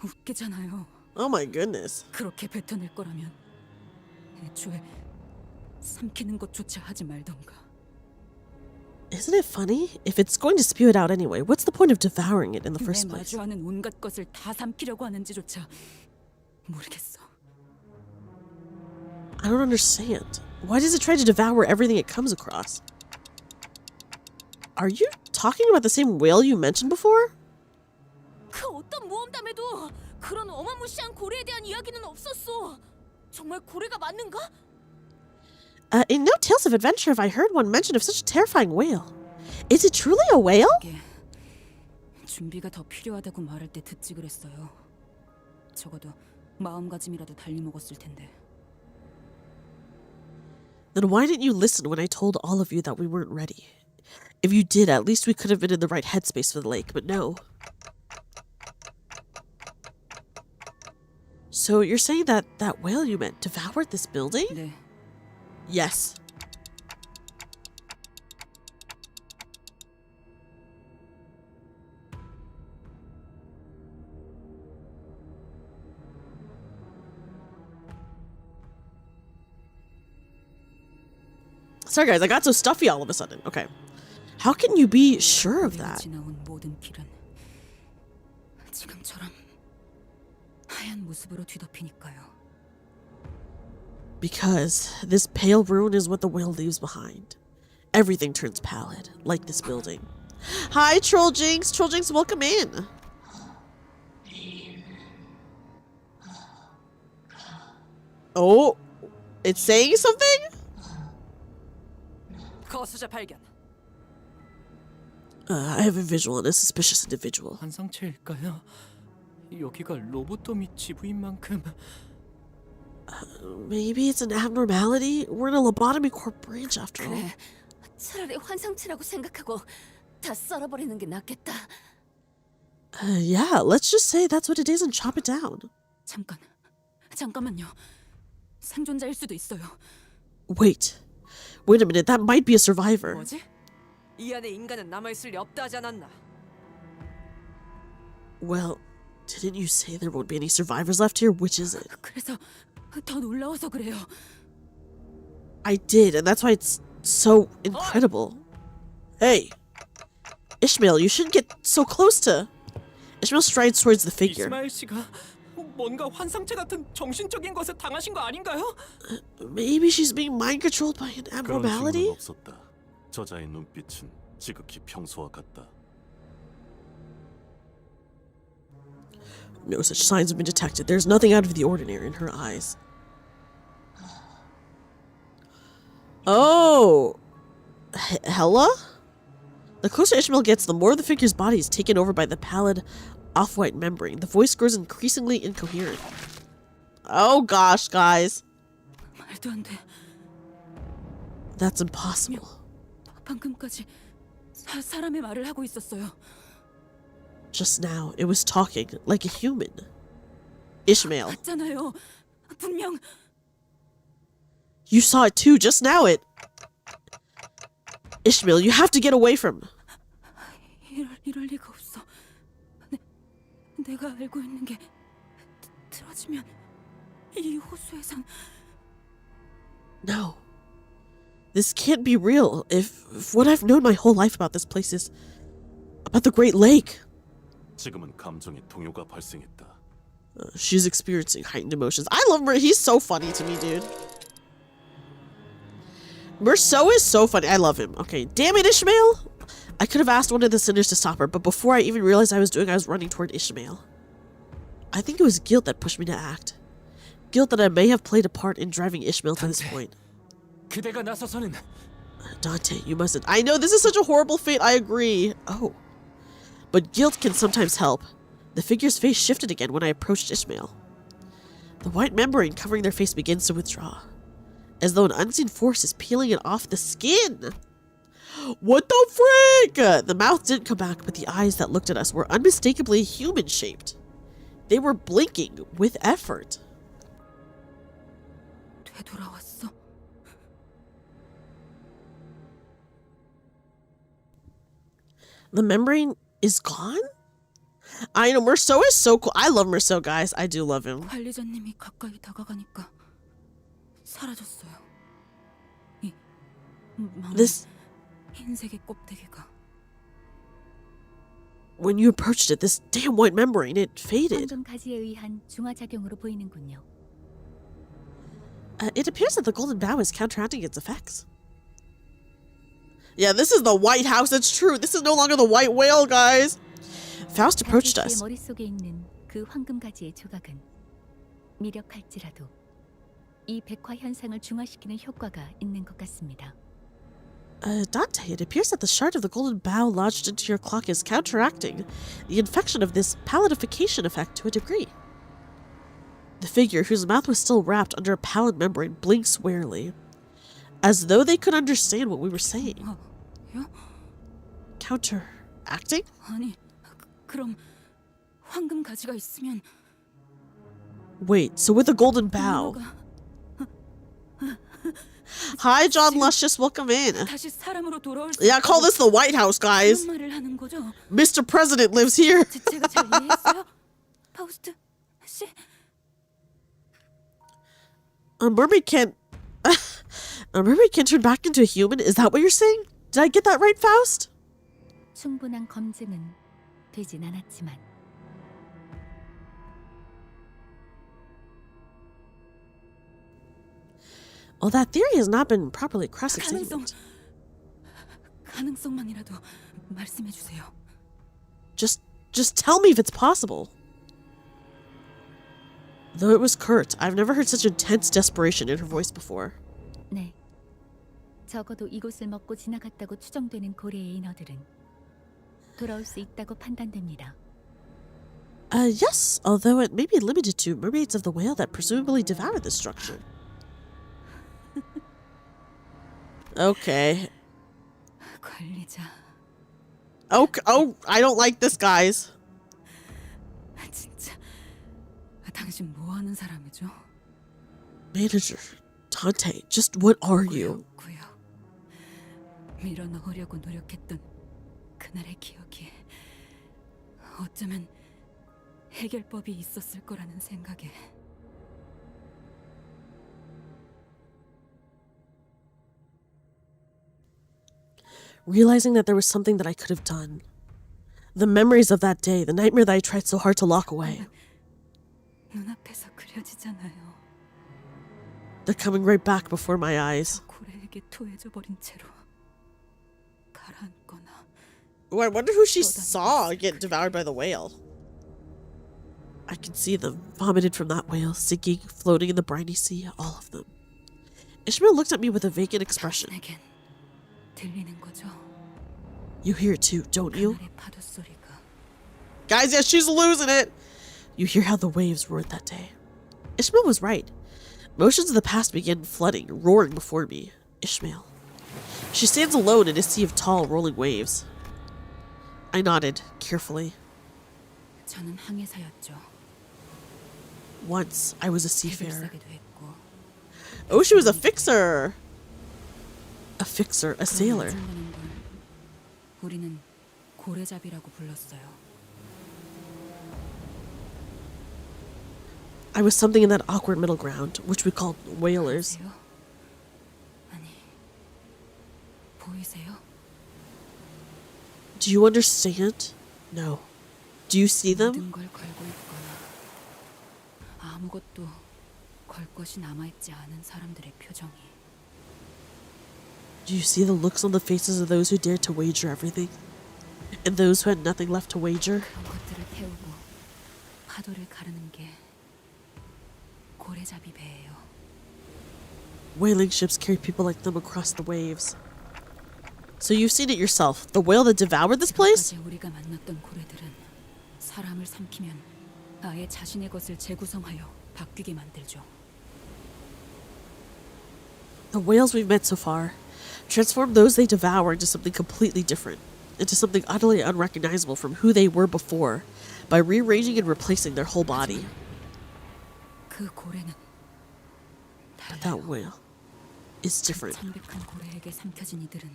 웃기잖아요. Oh my goodness. 그렇게 뱉어낼 거라면 애초에 삼키는 것조차 하지 말던가. Isn't it funny? If it's going to spew it out anyway, what's the point of devouring it in the first 내 place? 마주하는 온갖 것을 다 삼키려고 하는지조차 모르겠어. I don't understand. Why does it try to devour everything it comes across? Are you talking about the same whale you mentioned before? 그 어떤 모험담에도 그런 어마무시한 고래에 대한 이야기는 없었어. 정말 고래가 맞는가? In no tales of adventure have I heard one mention of such a terrifying whale. Is it truly a whale? 준비가 더 필요하다고 말할 때 듣지 그랬어요. 적어도 마음가짐이라도 달리 먹었을 텐데. Then why didn't you listen when I told all of you that we weren't ready? If you did, at least we could have been in the right headspace for the lake, but no. So you're saying that that whale you met devoured this building? 네. Yes. Sorry guys, I got so stuffy all of a sudden. Okay. How can you be sure of that? 지나온 모든 길은 지금처럼 하얀 모습으로 뒤덮이니까요. Because this pale ruin is what the whale leaves behind. Everything turns pallid, like this building. Hi, Troll Jinx! Troll Jinx, welcome in! Oh, it's saying something? 거수자 발견. I have a visual on a suspicious individual. 환상체일까요? 여기가 로보토미 지부인 만큼. Maybe it's an abnormality? We're in a lobotomy corp branch after all. 그래, 차라리 환상체라고 생각하고 다 썰어버리는 게 낫겠다. Yeah, let's just say that's what it is and chop it down. 잠깐만요. 생존자일 수도 있어요. Wait a minute, that might be a survivor. 뭐지? 이 안에 인간은 남아있을 리 없다 하지 않았나? Well, didn't you say there won't be any survivors left here? Which is it? 그래서 더 놀라워서 그래요. I did, and that's why it's so incredible. Hey, Ishmael, you shouldn't get so close to... Ishmael strides towards the figure. 이스마엘 씨가 뭔가 환상체 같은 정신적인 것에 당하신 거 아닌가요? Maybe she's being mind-controlled by an 그런 abnormality? 징후는 없었다. 저자의 눈빛은 지극히 평소와 같다. No such signs have been detected. There's nothing out of the ordinary in her eyes. Oh! Hella? The closer Ishmael gets, the more the figure's body is taken over by the pallid, off-white membrane. The voice grows increasingly incoherent. Oh gosh, guys. 말도 안 돼. That's impossible. 방금까지 사람의 말을 하고 있었어요. Just now, it was talking like a human. Ishmael. 맞잖아요. 분명 You saw it too, just now Ishmael, you have to get away from. 이럴 리가 없어. 내가 알고 있는 게 틀어지면 이 호수에선 No. This can't be real if what I've known my whole life about this place is about the Great Lake. 지금은 감정의 동요가 발생했다. She's experiencing heightened emotions. I love Mer. He's so funny to me, dude. Merceau is so funny. I love him. Okay, damn it, Ishmael. I could have asked one of the sinners to stop her, but before I even realized I was running toward Ishmael. I think it was guilt that pushed me to act. Guilt that I may have played a part in driving Ishmael to this point. 그대가 나서서는 Dante, you mustn't. I know this is such a horrible fate. I agree. Oh. But guilt can sometimes help. The figure's face shifted again when I approached Ishmael. The white membrane covering their face begins to withdraw, as though an unseen force is peeling it off the skin. What the frick? The mouth didn't come back, but the eyes that looked at us were unmistakably human-shaped. They were blinking with effort. 되돌아왔어. The membrane is gone? I know, Merceau is so cool. I love Merceau, guys. I do love him. 관리자님이 가까이 다가가니까 사라졌어요. 이 망한 This, 흰색의 껍데기가. when you approached it, this damn white membrane, it faded. 황금 가지에 의한 중화작용으로 보이는군요. It appears that the golden bough is counteracting its effects. Yeah, this is the White House. It's true. This is no longer the White Whale, guys. Faust approached 가지의 us. 머릿속에 있는 그 황금 가지의 조각은 미력할지라도 이 백화 현상을 중화시키는 효과가 있는 것 같습니다. Dante, it appears that the shard of the golden bough lodged into your clock is counteracting the infection of this palladification effect to a degree. The figure, whose mouth was still wrapped under a pallid membrane, blinks warily, as though they could understand what we were saying. 요? Counteracting? 아니, 그럼 황금 가지가 있으면 Wait, so with the golden bough. Hi, John Luscious, welcome in. 다시 사람으로 돌아올 수 Yeah, call this the White House, guys. 그런 말을 하는 거죠? Mr. President lives here. 제가 잘 이해했어요? 파우스트 씨? A mermaid can't turn back into a human? Is that what you're saying? Did I get that right, Faust? 충분한 검증은 되진 않았지만 Well, that theory has not been properly cross-examined. 가능성만이라도 말씀해 주세요. Just tell me if it's possible. Though it was curt, I've never heard such intense desperation in her voice before. 네. 적어도 이곳을 먹고 지나갔다고 추정되는 고래의 인어들은 돌아올 수 있다고 판단됩니다. Yes, although it may be limited to mermaids of the whale that presumably devoured this structure. Okay. 관리자. Oh, I don't like this, guys. 진짜 당신 뭐 하는 사람이죠? Manager, Dante, just what are you? 고요. 밀어 넣으려고 노력했던 그날의 기억이 어쩌면 해결법이 있었을 거라는 생각에 Realizing that there was something that I could have done. The memories of that day, the nightmare that I tried so hard to lock away. 눈앞에서 그려지잖아요. They're coming right back before my eyes. 고래에게 토해져 버린 채로 가라앉거나. Oh, I wonder who she saw get devoured by the whale. I can see them, vomited from that whale, sinking, floating in the briny sea, all of them. Ishmael looked at me with a vacant expression. 당신에겐 들리는 거죠? You hear it too, don't you? 그날의 파도 소리가. Guys, yeah, she's losing it. You hear how the waves roared that day. Ishmael was right. Motions of the past began flooding, roaring before me. Ishmael. She stands alone in a sea of tall, rolling waves. I nodded, carefully. 저는 항해사였죠. Once, I was a seafarer. 해결사기도 했고. Oh, she was a fixer. A fixer, a sailor. 그런 걸 우리는 고래잡이라고 불렀어요. I was something in that awkward middle ground, which we called whalers. 보세요? 아니, 보이세요? Do you understand? No. Do you see them? 모든 걸 걸고 있거나 아무것도 걸 것이 남아있지 않은 사람들의 표정이. Do you see the looks on the faces of those who dared to wager everything? And those who had nothing left to wager? 그런 것들을 태우고 파도를 가르는 게 고래잡이 배예요. Whaling ships carry people like them across the waves. So you've seen it yourself. The whale that devoured this place? 지금까지 우리가 만났던 고래들은 사람을 삼키면 아예 자신의 것을 재구성하여 바뀌게 만들죠. The whales we've met so far transform those they devour into something completely different, into something utterly unrecognizable from who they were before, by rearranging and replacing their whole body. 그 고래는 But that whale is different. 창백한 고래에게 삼켜진 이들은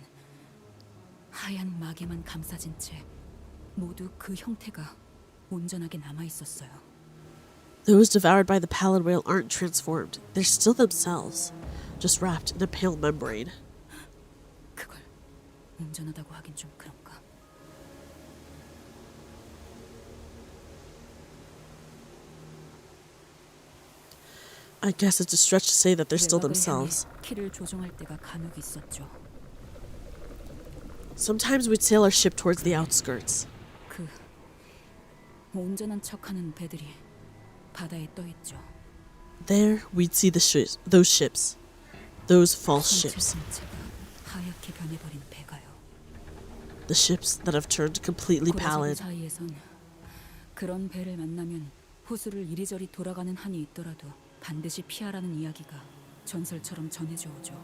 하얀 막에만 감싸진 채 모두 그 형태가 온전하게 남아 있었어요. Those devoured by the pallid whale aren't transformed. They're still themselves, just wrapped in a pale membrane. 그걸 온전하다고 하긴 좀 그런가? I guess it's a stretch to say that they're still themselves. 키를 조종할 때가 간혹 있었죠. Sometimes we'd sail our ship towards the outskirts. 그 온전한 척하는 배들이 바다에 떠 있죠. There, we'd see those ships, those false ships, 전체가 하얗게 변해버린 배가요. the ships that have turned completely 고래잡이 pallid. 사이에선 그런 배를 만나면 호수를 이리저리 돌아가는 한이 있더라도 반드시 피하라는 이야기가 전설처럼 전해져 오죠.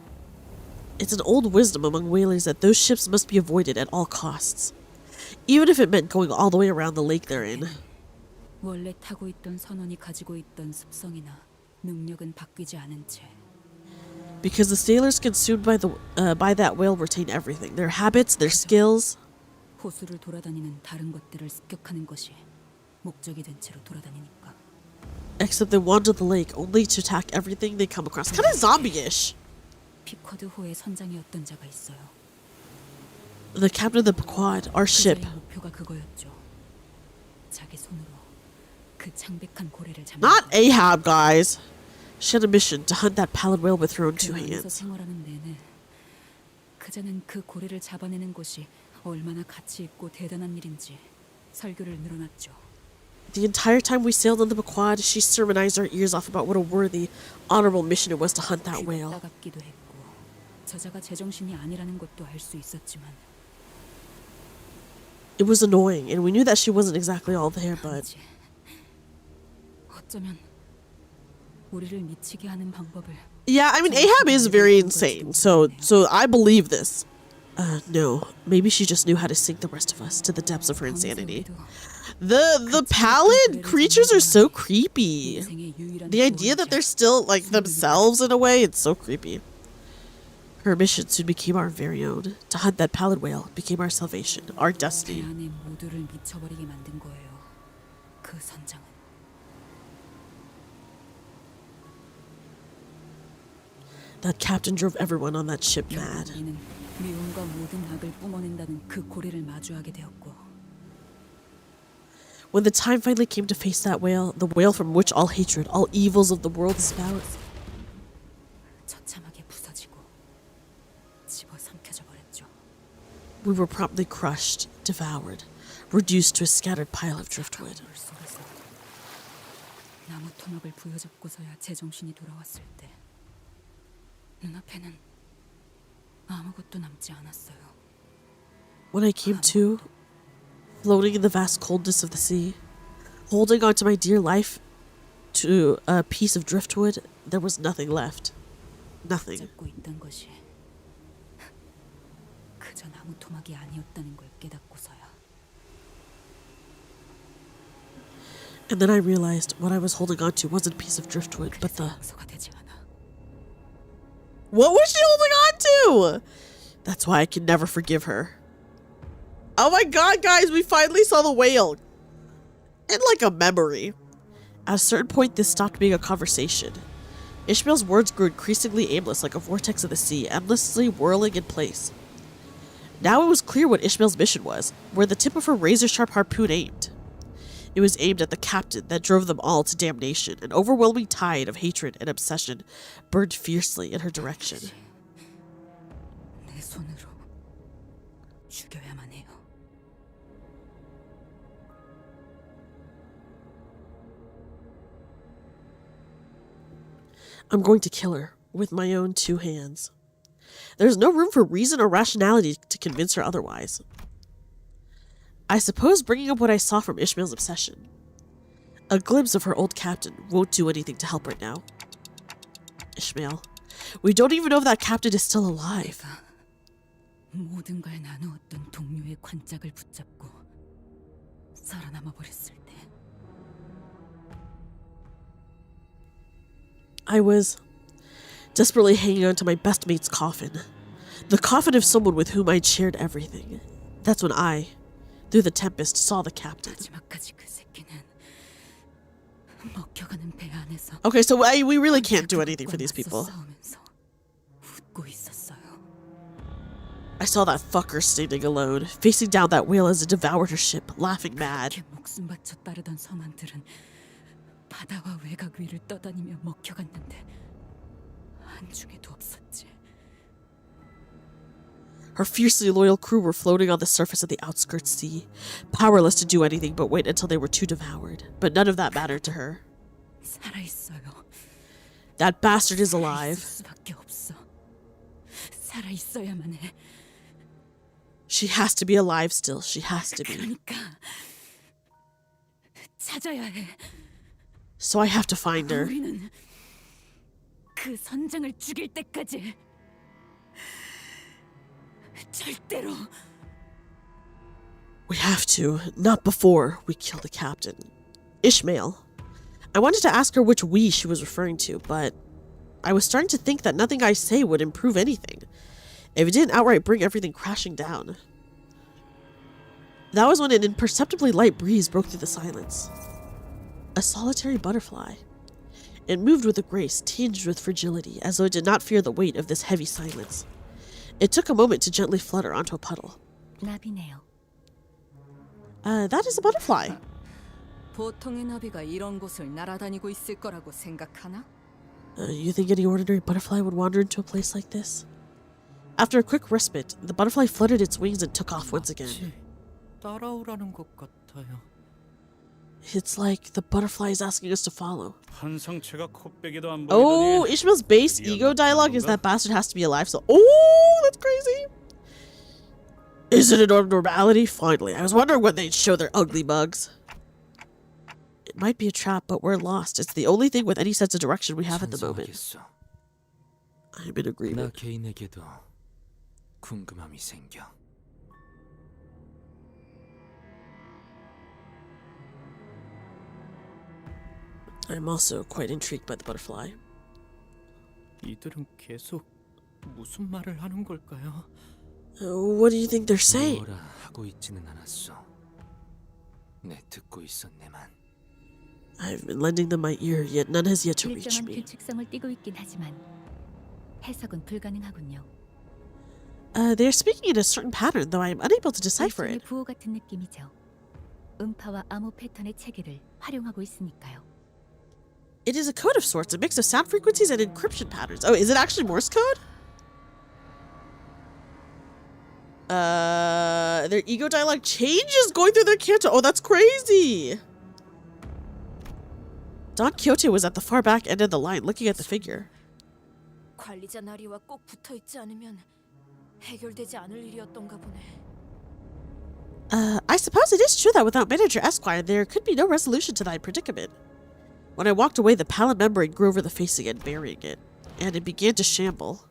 It's an old wisdom among whalers that those ships must be avoided at all costs, even if it meant going all the way around the lake they're in. 원래 타고 있던 선원이 가지고 있던 습성이나 능력은 바뀌지 않은 채 Because the sailors consumed by that whale retain everything, their habits, their skills. 호수를 돌아다니는 다른 것들을 습격하는 것이 목적이 된 채로 돌아다니니까. Except they wander the lake only to attack everything they come across. Kind of zombie-ish. 피쿼드호의 선장이었던 자가 있어요. The captain of the Pequod, our ship. 그자의 목표가 그거였죠. 자기 손으로 그 창백한 고래를 잡는 Not 것. Ahab, guys. She had a mission to hunt that pallid whale with her own two 그 안에서 hands. 생활하는 내내 그자는 그 고래를 잡아내는 것이 얼마나 가치 있고 대단한 일인지 설교를 늘어놨죠. The entire time we sailed on the Pequod, she sermonized our ears off about what a worthy, honorable mission it was to hunt that whale. 따갑기도 했고 저자가 제정신이 아니라는 것도 알 수 있었지만 It was annoying, and we knew that she wasn't exactly all there, but 단지 어쩌면 우리를 미치게 하는 방법을 yeah, I mean, Ahab is very insane, so I believe this. No, maybe she just knew how to sink the rest of us to the depths of her insanity. The pallid creatures are so creepy. The idea that they're still like themselves in a way, it's so creepy. Her mission soon became our very own. To hunt that pallid whale became our salvation, our 배 destiny. 안에 모두를 미쳐버리게 만든 거예요. 그 선장은. That captain drove everyone on that ship mad. 우리는 미움과 모든 악을 뿜어낸다는 그 고래를 마주하게 되었고 When the time finally came to face that whale, the whale from which all hatred, all evils of the world spout, 처참하게 부서지고 집어삼켜져 버렸죠. we were promptly crushed, devoured, reduced to a scattered pile of driftwood. 물 속에서 나무 토막을 부여잡고서야 제정신이 돌아왔을 때 눈앞에는 아무것도 남지 않았어요. When I came to, floating in the vast coldness of the sea, holding on to my dear life to a piece of driftwood, there was nothing left. Nothing. 잡고 있던 것이 그저 나무 토막이 아니었다는 걸 깨닫고서야. And then I realized what I was holding on to wasn't a piece of driftwood, but the... 용서가 되지 않아. What was she holding on to? That's why I can never forgive her. Oh my god, guys, we finally saw the whale. In like a memory. At a certain point, this stopped being a conversation. Ishmael's words grew increasingly aimless, like a vortex of the sea, endlessly whirling in place. Now it was clear what Ishmael's mission was, where the tip of her razor-sharp harpoon aimed. It was aimed at the captain that drove them all to damnation. An overwhelming tide of hatred and obsession burned fiercely in her direction. 내 손으로 죽여야만 해요. I'm going to kill her with my own two hands. There's no room for reason or rationality to convince her otherwise. I suppose bringing up what I saw from Ishmael's obsession. A glimpse of her old captain won't do anything to help right now. Ishmael, we don't even know if that captain is still alive. 모든 걸 나누었던 동료의 관짝을 붙잡고 살아남아 버렸을 때. I was desperately hanging on to my best mate's coffin. The coffin of someone with whom I'd shared everything. That's when I, through the tempest, saw the captain. 마지막까지 그 새끼는 먹혀가는 배 안에서 Okay, so we really can't do anything for these people. 싸우면서 웃고 있었어요. I saw that fucker standing alone, facing down that whale as it devoured her ship, laughing mad. 그렇게 목숨 바쳐 따르던 선원들은 바다와 외곽 위를 떠다니며 먹혀갔는데 한중에도 없었지. Her fiercely loyal crew were floating on the surface of the outskirts sea, powerless to do anything but wait until they were too devoured. But none of that mattered to her. 살아있어요. That bastard is alive. 수밖에 없어. 살아있어야만 해. She has to be alive still. She has to be. 그러니까 찾아야 해. So I have to find her. 우리는 그 선장을 죽일 때까지 절대로. We have to. Not before we kill the captain. Ishmael. I wanted to ask her which we she was referring to, but I was starting to think that nothing I say would improve anything, if it didn't outright bring everything crashing down. That was when an imperceptibly light breeze broke through the silence. A solitary butterfly. It moved with a grace tinged with fragility, as though it did not fear the weight of this heavy silence. It took a moment to gently flutter onto a puddle. 나비네요. That is a butterfly. 보통의 나비가 이런 곳을 날아다니고 있을 거라고 생각하나? You think any ordinary butterfly would wander into a place like this? After a quick respite, the butterfly fluttered its wings and took off once again. 따라오라는 것 같아요. It's like the butterfly is asking us to follow. 한 상체가 코빼기도 안 Oh, 보이더니 Ishmael's base ego dialogue is that bastard has to be alive, so... Oh, that's crazy! Is it an abnormality? Finally, I was wondering when they'd show their ugly bugs. It might be a trap, but we're lost. It's the only thing with any sense of direction we have at the moment. I'm in 나 agreement. 개인에게도 궁금함이 생겨. I'm also quite intrigued by the butterfly. 이들은 계속 무슨 말을 하는 걸까요? What do you think they're saying? 뭐라 하고 있지는 않았어. 내 듣고 있었네만. I've been lending them my ear, yet none has yet to reach 일정한 me. 규칙성을 띠고 있긴 하지만 해석은 불가능하군요. They're speaking in a certain pattern, though I am unable to decipher 일종의 it. 부호 같은 느낌이죠. 음파와 암호 패턴의 체계를 활용하고 있으니까요. It is a code of sorts, a mix of sound frequencies and encryption patterns. Oh, is it actually Morse code? Their ego dialogue changes going through their Canto. Oh, that's crazy. Don Quixote was at the far back end of the line, looking at the figure. 관리자 나리와 꼭 붙어 있지 않으면 해결되지 않을 일이었던가 보네. I suppose it is true that without Manager Esquire, there could be no resolution to thy predicament. When I walked away, the pallid membrane grew over the face again, burying it, and it began to shamble.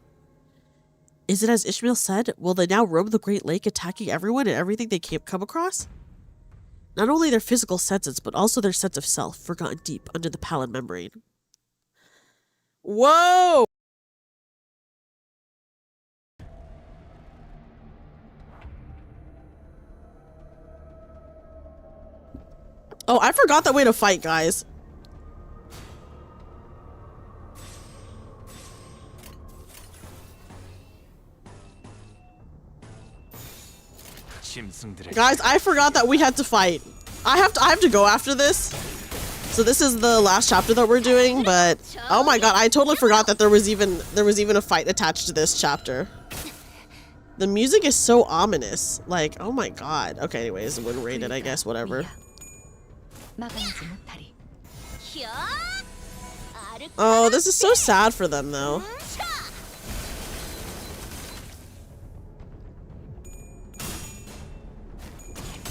Is it as Ishmael said? Will they now roam the Great Lake, attacking everyone and everything they come across? Not only their physical senses, but also their sense of self, forgotten deep under the pallid membrane. Whoa! Oh, I forgot that way to fight, guys. Guys, I forgot that we had to fight. I have to go after this. So this is the last chapter that we're doing, but oh my god, I totally forgot that there was even a fight attached to this chapter. The music is so ominous. Like, oh my god. Okay, anyways, it wouldn't rate it, I guess, whatever. Oh, this is so sad for them though.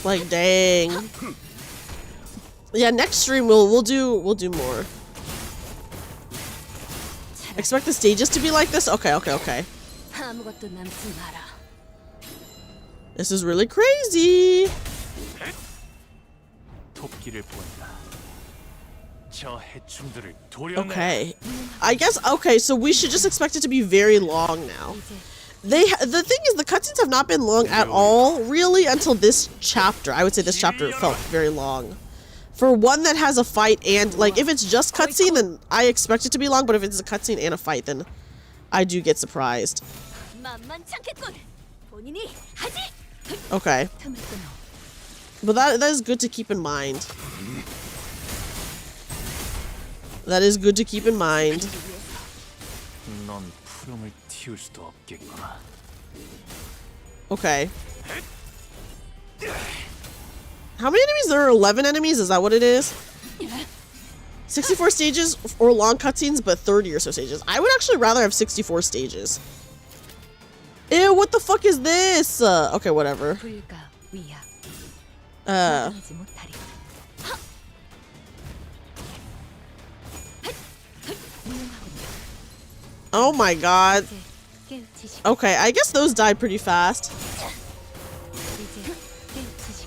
Like, dang. Yeah, next stream we'll do more. Expect the stages to be like this? Okay. This is really crazy. Okay. I guess, okay, so we should just expect it to be very long now. The thing is, the cutscenes have not been long at all, really, until this chapter. I would say this chapter felt very long. For one that has a fight and, like, if it's just cutscene, then I expect it to be long, but if it's a cutscene and a fight, then I do get surprised. Okay. But that is good to keep in mind. That is good to keep in mind. Okay. How many enemies? There are 11 enemies? Is that what it is? 64 stages or long cutscenes, but 30 or so stages. I would actually rather have 64 stages. Ew, what the fuck is this? Okay, whatever. Oh my god. Okay, I guess those died pretty fast.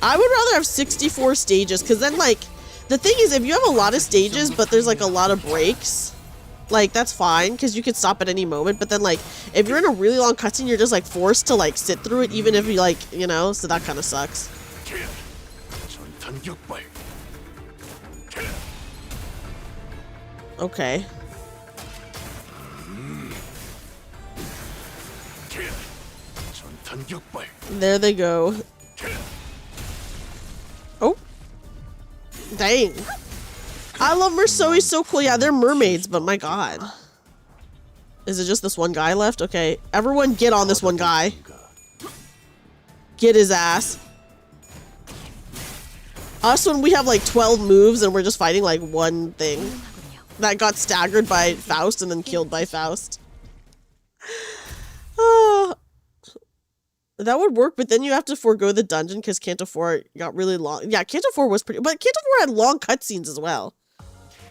I would rather have 64 stages, because then, like, the thing is, if you have a lot of stages, but there's, like, a lot of breaks, like, that's fine, because you can stop at any moment, but then, like, if you're in a really long cutscene, you're just, like, forced to, like, sit through it, even if you, like, you know, so that kind of sucks. Okay. There they go. Oh. Dang. I love Merceau, he's so cool. Yeah, they're mermaids, but my god. Is it just this one guy left? Okay. Everyone get on this one guy. Get his ass. Us when we have like 12 moves and we're just fighting like one thing. That got staggered by Faust and then killed by Faust. That would work, but then you have to forego the dungeon because Canto 4 got really long. Yeah, Canto 4 was pretty, but Canto 4 had long cutscenes as well.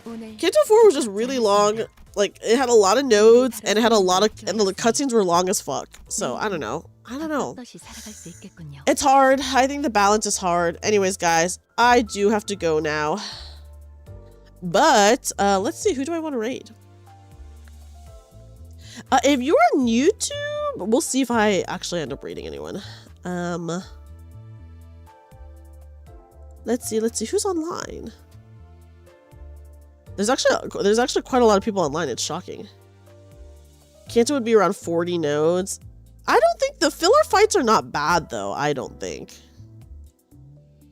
Canto 4 was just really long. Like, it had a lot of nodes and it had a lot of, and the cutscenes were long as fuck. So, I don't know. It's hard. I think the balance is hard. Anyways, guys, I do have to go now. But, let's see, who do I want to raid? If you're on YouTube, we'll see if I actually end up raiding anyone. Let's see, who's online? There's actually quite a lot of people online. It's shocking. Canto would be around 40 nodes. I don't think the filler fights are not bad though. I don't think.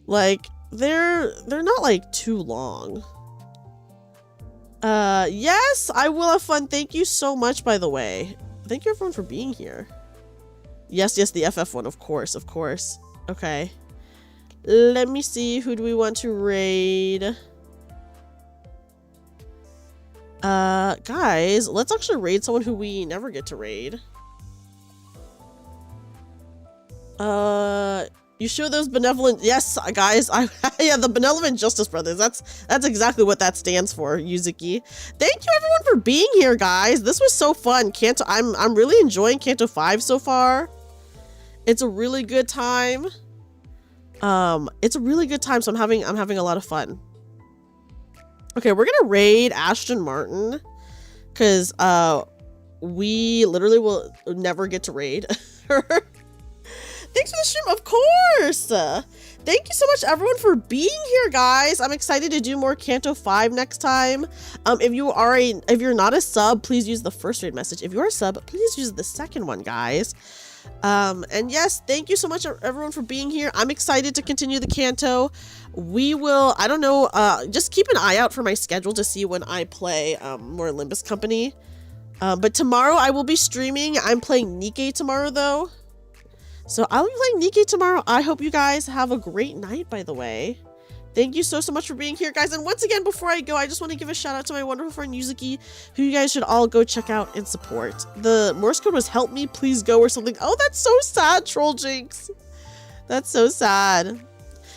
Like, they're not like too long. Yes, I will have fun. Thank you so much, by the way. Thank you everyone for being here. Yes, the FF one, of course. Okay. Let me see, who do we want to raid? Guys, let's actually raid someone who we never get to raid. You show those benevolent, yes, guys. Yeah, the Benevolent Justice Brothers. That's exactly what that stands for, Yuzuki. Thank you everyone for being here, guys. This was so fun. Canto, I'm really enjoying Canto 5 so far. It's a really good time. It's a really good time, so I'm having a lot of fun. Okay, we're gonna raid Ashton Martin because we literally will never get to raid her. Thanks for the stream, of course. Thank you so much, everyone, for being here, guys. I'm excited to do more Canto 5 next time. If you're not a sub, please use the first raid message. If you're a sub, please use the second one, guys. And yes, thank you so much, everyone, for being here. I'm excited to continue the Canto. We will, I don't know, just keep an eye out for my schedule to see when I play more Limbus Company. But tomorrow I will be streaming. I'm playing Nikke tomorrow, though. So I'll be playing Nikke tomorrow. I hope you guys have a great night, by the way. Thank you so much for being here, guys. And once again, before I go, I just want to give a shout out to my wonderful friend Yuzuki, who you guys should all go check out and support. The Morse code was "help me, please go" or something. Oh, that's so sad, Troll Jinx. That's so sad.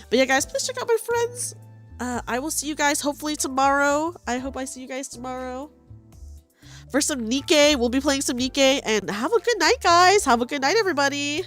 But yeah, guys, please check out my friends. I will see you guys hopefully tomorrow. I hope I see you guys tomorrow for some Nikke. We'll be playing some Nikke, and have a good night, guys. Have a good night, everybody.